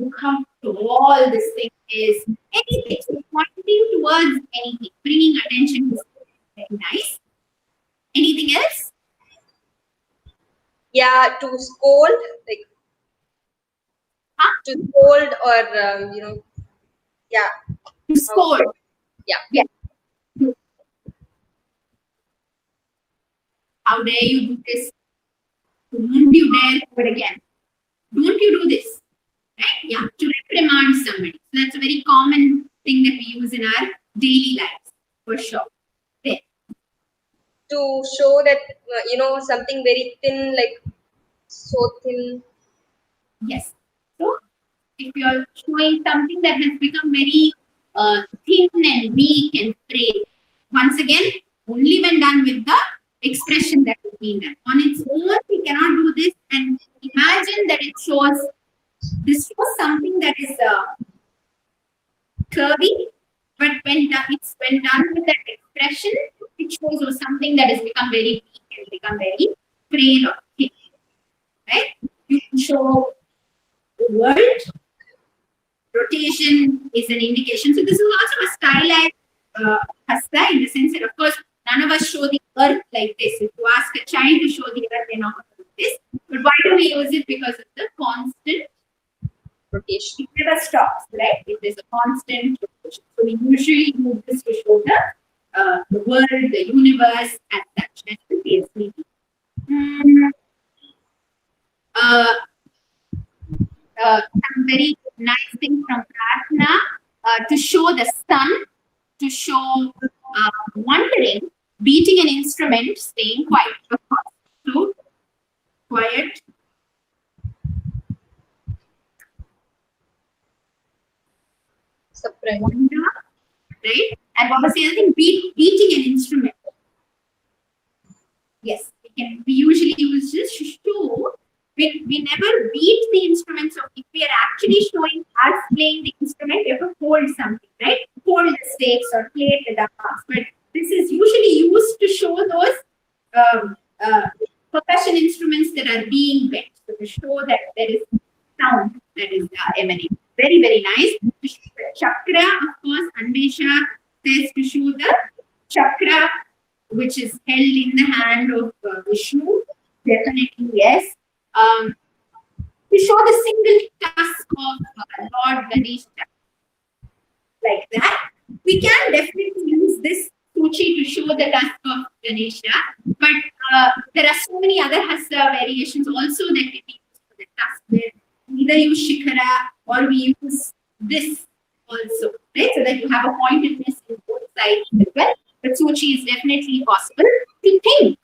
look how tall this thing is. Anything. So pointing towards anything, bringing attention to something. Very nice. Anything else? Yeah, to scold, like to scold or yeah. To scold. Yeah. Yeah. How dare you do this? Don't you dare do it again. Don't you do this? Right? Yeah. To reprimand somebody. So that's a very common thing that we use in our daily lives, for sure. There. To show that something very thin, like so thin. Yes. So if you're showing something that has become very thin and weak and frail, once again, only when done with the expression that is being done. On its own, we cannot do this. And imagine that it shows, this shows something that is curvy, but when done with that expression, it shows something that has become very weak and become very frail or thin. Right? You can show the world. Rotation is an indication. So this is also a stylized hasta in the sense that, of course, none of us show the earth like this. If you ask a child to show the earth, they're not going to do this. But why do we use it? Because of the constant rotation. It never stops, right? It is a constant rotation. So we usually use this to show the world, the universe, as such. That's the case we do. Some very nice thing from Pratna to show the sun, to show wondering, beating an instrument, staying quiet. Of course. So, quiet. Surprise. Wonder, right? And what was the other thing? Beating an instrument. Yes, we usually use this to show. We never beat the instrument. So if we are actually showing us playing the instrument, we have to hold something, right? Hold the stakes or play the dance. But this is usually used to show those percussion instruments that are being bent. So to show that there is sound that is emanating. Very, very nice. To show the chakra, of course, Anvesha says to show the chakra which is held in the hand of Vishnu. Definitely, yes. To show the single tusk of Lord Ganesha, like that. We can definitely use this Suchi to show the tusk of Ganesha, but there are so many other hasta variations also that we use for the tusk, where either use Shikhara or we use this also, right? So that you have a pointedness in both sides as well. But Suchi is definitely possible to think.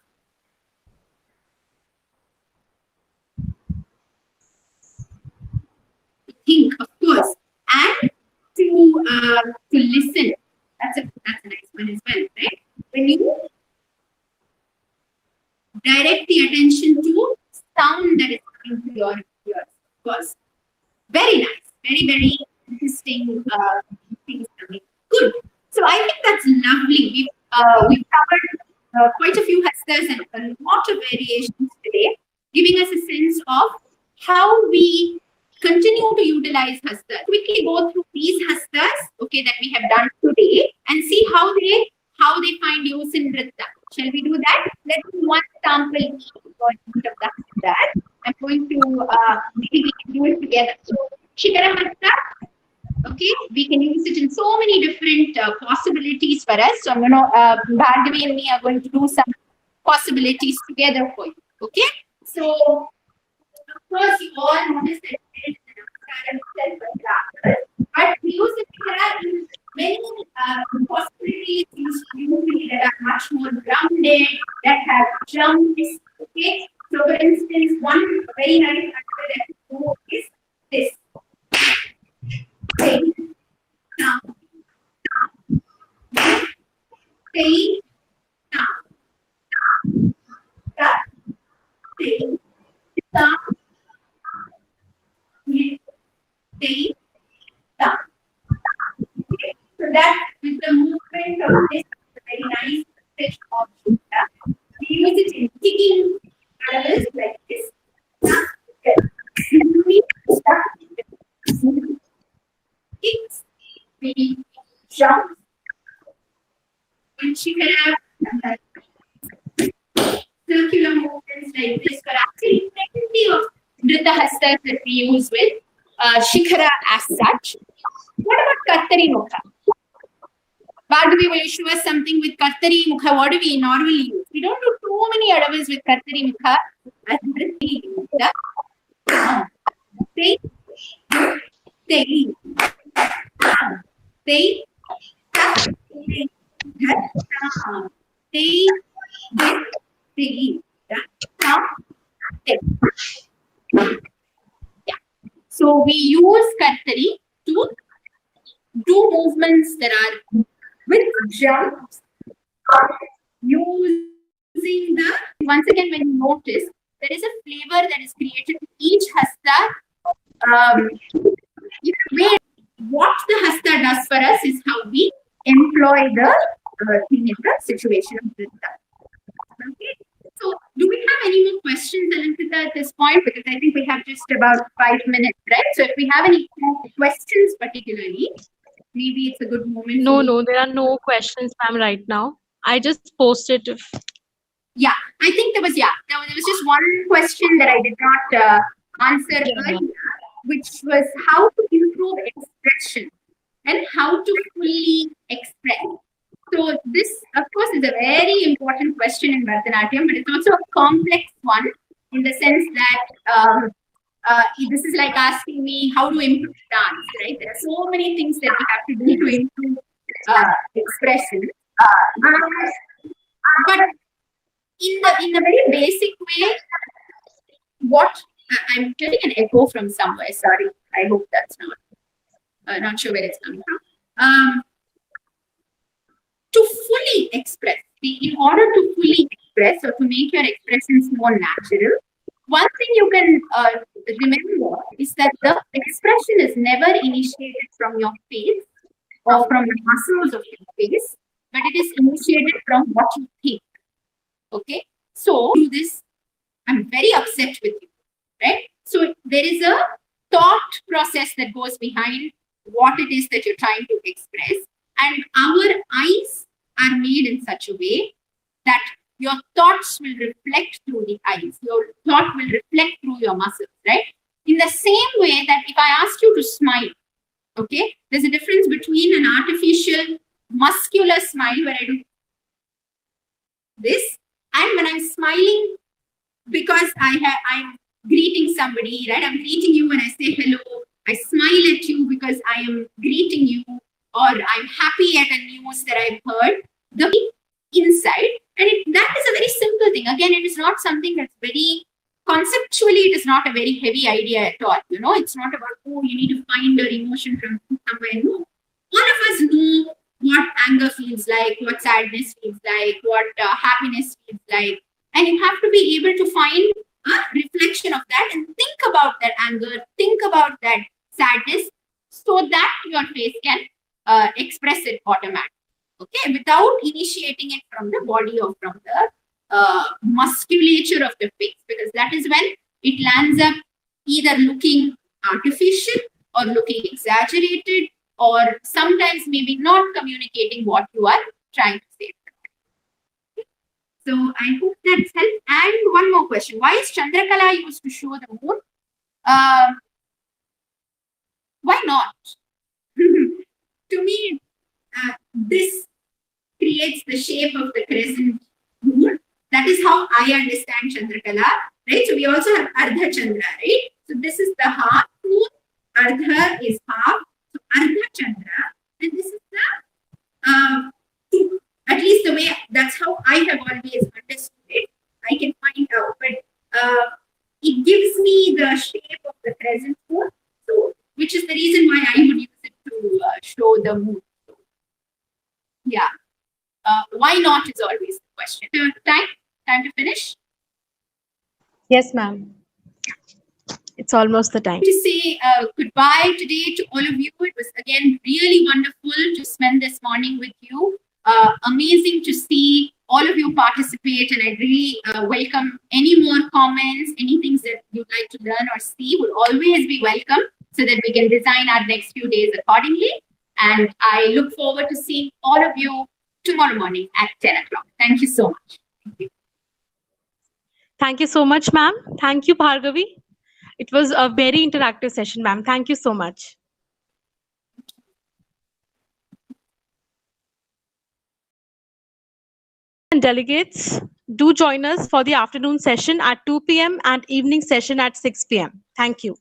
Think, of course, and to listen. That's a nice one as well, right? When you direct the attention to sound that is coming to your ears, of course. Very nice, very, very interesting things coming. Good. So I think that's lovely. We've covered quite a few hastas and a lot of variations today. giving us a sense of how we continue to utilize hastas. Quickly go through these hastas, okay, that we have done today, and see how they find use in Nritta. Shall we do that? Let's do one sample each for each of the hastas. I'm going to maybe we can do it together. So Shikara hasta, okay, we can use it in so many different possibilities for us. So I'm going to Bhargavi and me are going to do some possibilities together for you. Okay, so of course you all notice that there is an namaskar, but we use the Shikara in many possibilities usually that are much more grounded, that have jumps. Okay, so for instance, one very nice answer that we do is this. Say, now. Say, now. Say, now. Say, now. Okay, so that with the movement of this very nice stretch of Shikara, we use it in kicking animals like this. Kicks, we jump, and Shikara circular movements like this for actually plenty of Nritta hastas that we use with Shikara as such. What about Kartari Mukha? Bhargavi, will you show us something with Kartari Mukha? What do we normally use? We don't do too many adavas with Kartari Mukha. Say, say, say, yeah. So we use Kartari to do movements that are with jumps, using the, once again when you notice, there is a flavor that is created in each hasta. What the hasta does for us is how we employ the thing in the situation of Nritta. Okay. So, do we have any more questions, Alankita, at this point? Because I think we have just about 5 minutes, right? So, if we have any questions, particularly, maybe it's a good moment. No, there are no questions, ma'am, right now. I just posted. Yeah, I think there was just one question that I did not answer earlier, which was how to improve expression and how to fully express. So this, of course, is a very important question in Bharatanatyam, but it's also a complex one in the sense that this is like asking me how to improve dance, right? There are so many things that we have to do to improve expression. But in a very basic way, what I'm getting an echo from somewhere. Sorry, I hope that's not sure where it's coming from. To fully express, in order to fully express or to make your expressions more natural, one thing you can remember is that the expression is never initiated from your face or from the muscles of your face, but it is initiated from what you think. Okay, so do this. I'm very upset with you, right? So there is a thought process that goes behind what it is that you're trying to express, and our eyes are made in such a way that your thoughts will reflect through the eyes. Your thought will reflect through your muscles, right? In the same way that if I ask you to smile, okay, there's a difference between an artificial muscular smile where I do this, and when I'm smiling because I'm greeting somebody, right? I'm greeting you when I say hello. I smile at you because I am greeting you, or I'm happy at a news that I've heard. The inside, and that is a very simple thing. Again, it is not something that's very conceptually. It is not a very heavy idea at all. You know, it's not about you need to find your emotion from somewhere. No, all of us know what anger feels like, what sadness feels like, what happiness feels like, and you have to be able to find a reflection of that and think about that anger, think about that sadness, so that your face can express it automatically. Okay, without initiating it from the body or from the musculature of the face, because that is when it lands up either looking artificial or looking exaggerated, or sometimes maybe not communicating what you are trying to say. So I hope that's helped. And one more question. Why is Chandrakala used to show the moon? Why not? To me, this creates the shape of the crescent moon. That is how I understand Chandrakala, right? So we also have Ardha Chandra, right? So this is the half moon, Ardha is half, so Ardha Chandra, and this is the, at least the way, that's how I have always understood it. I can find out, but it gives me the shape of the crescent moon, so, which is the reason why I would use it to show the moon. So, yeah. Why not is always the question. Time to finish? Yes, ma'am. It's almost the time. To say goodbye today to all of you. It was again really wonderful to spend this morning with you. Amazing to see all of you participate, and I really welcome any more comments, any things that you'd like to learn or see will always be welcome, so that we can design our next few days accordingly. And I look forward to seeing all of you tomorrow morning at 10 o'clock. Thank you so much. Thank you. Thank you so much, ma'am. Thank you, Bhargavi. It was a very interactive session, ma'am. Thank you so much. And delegates, do join us for the afternoon session at 2 p.m. and evening session at 6 p.m. Thank you.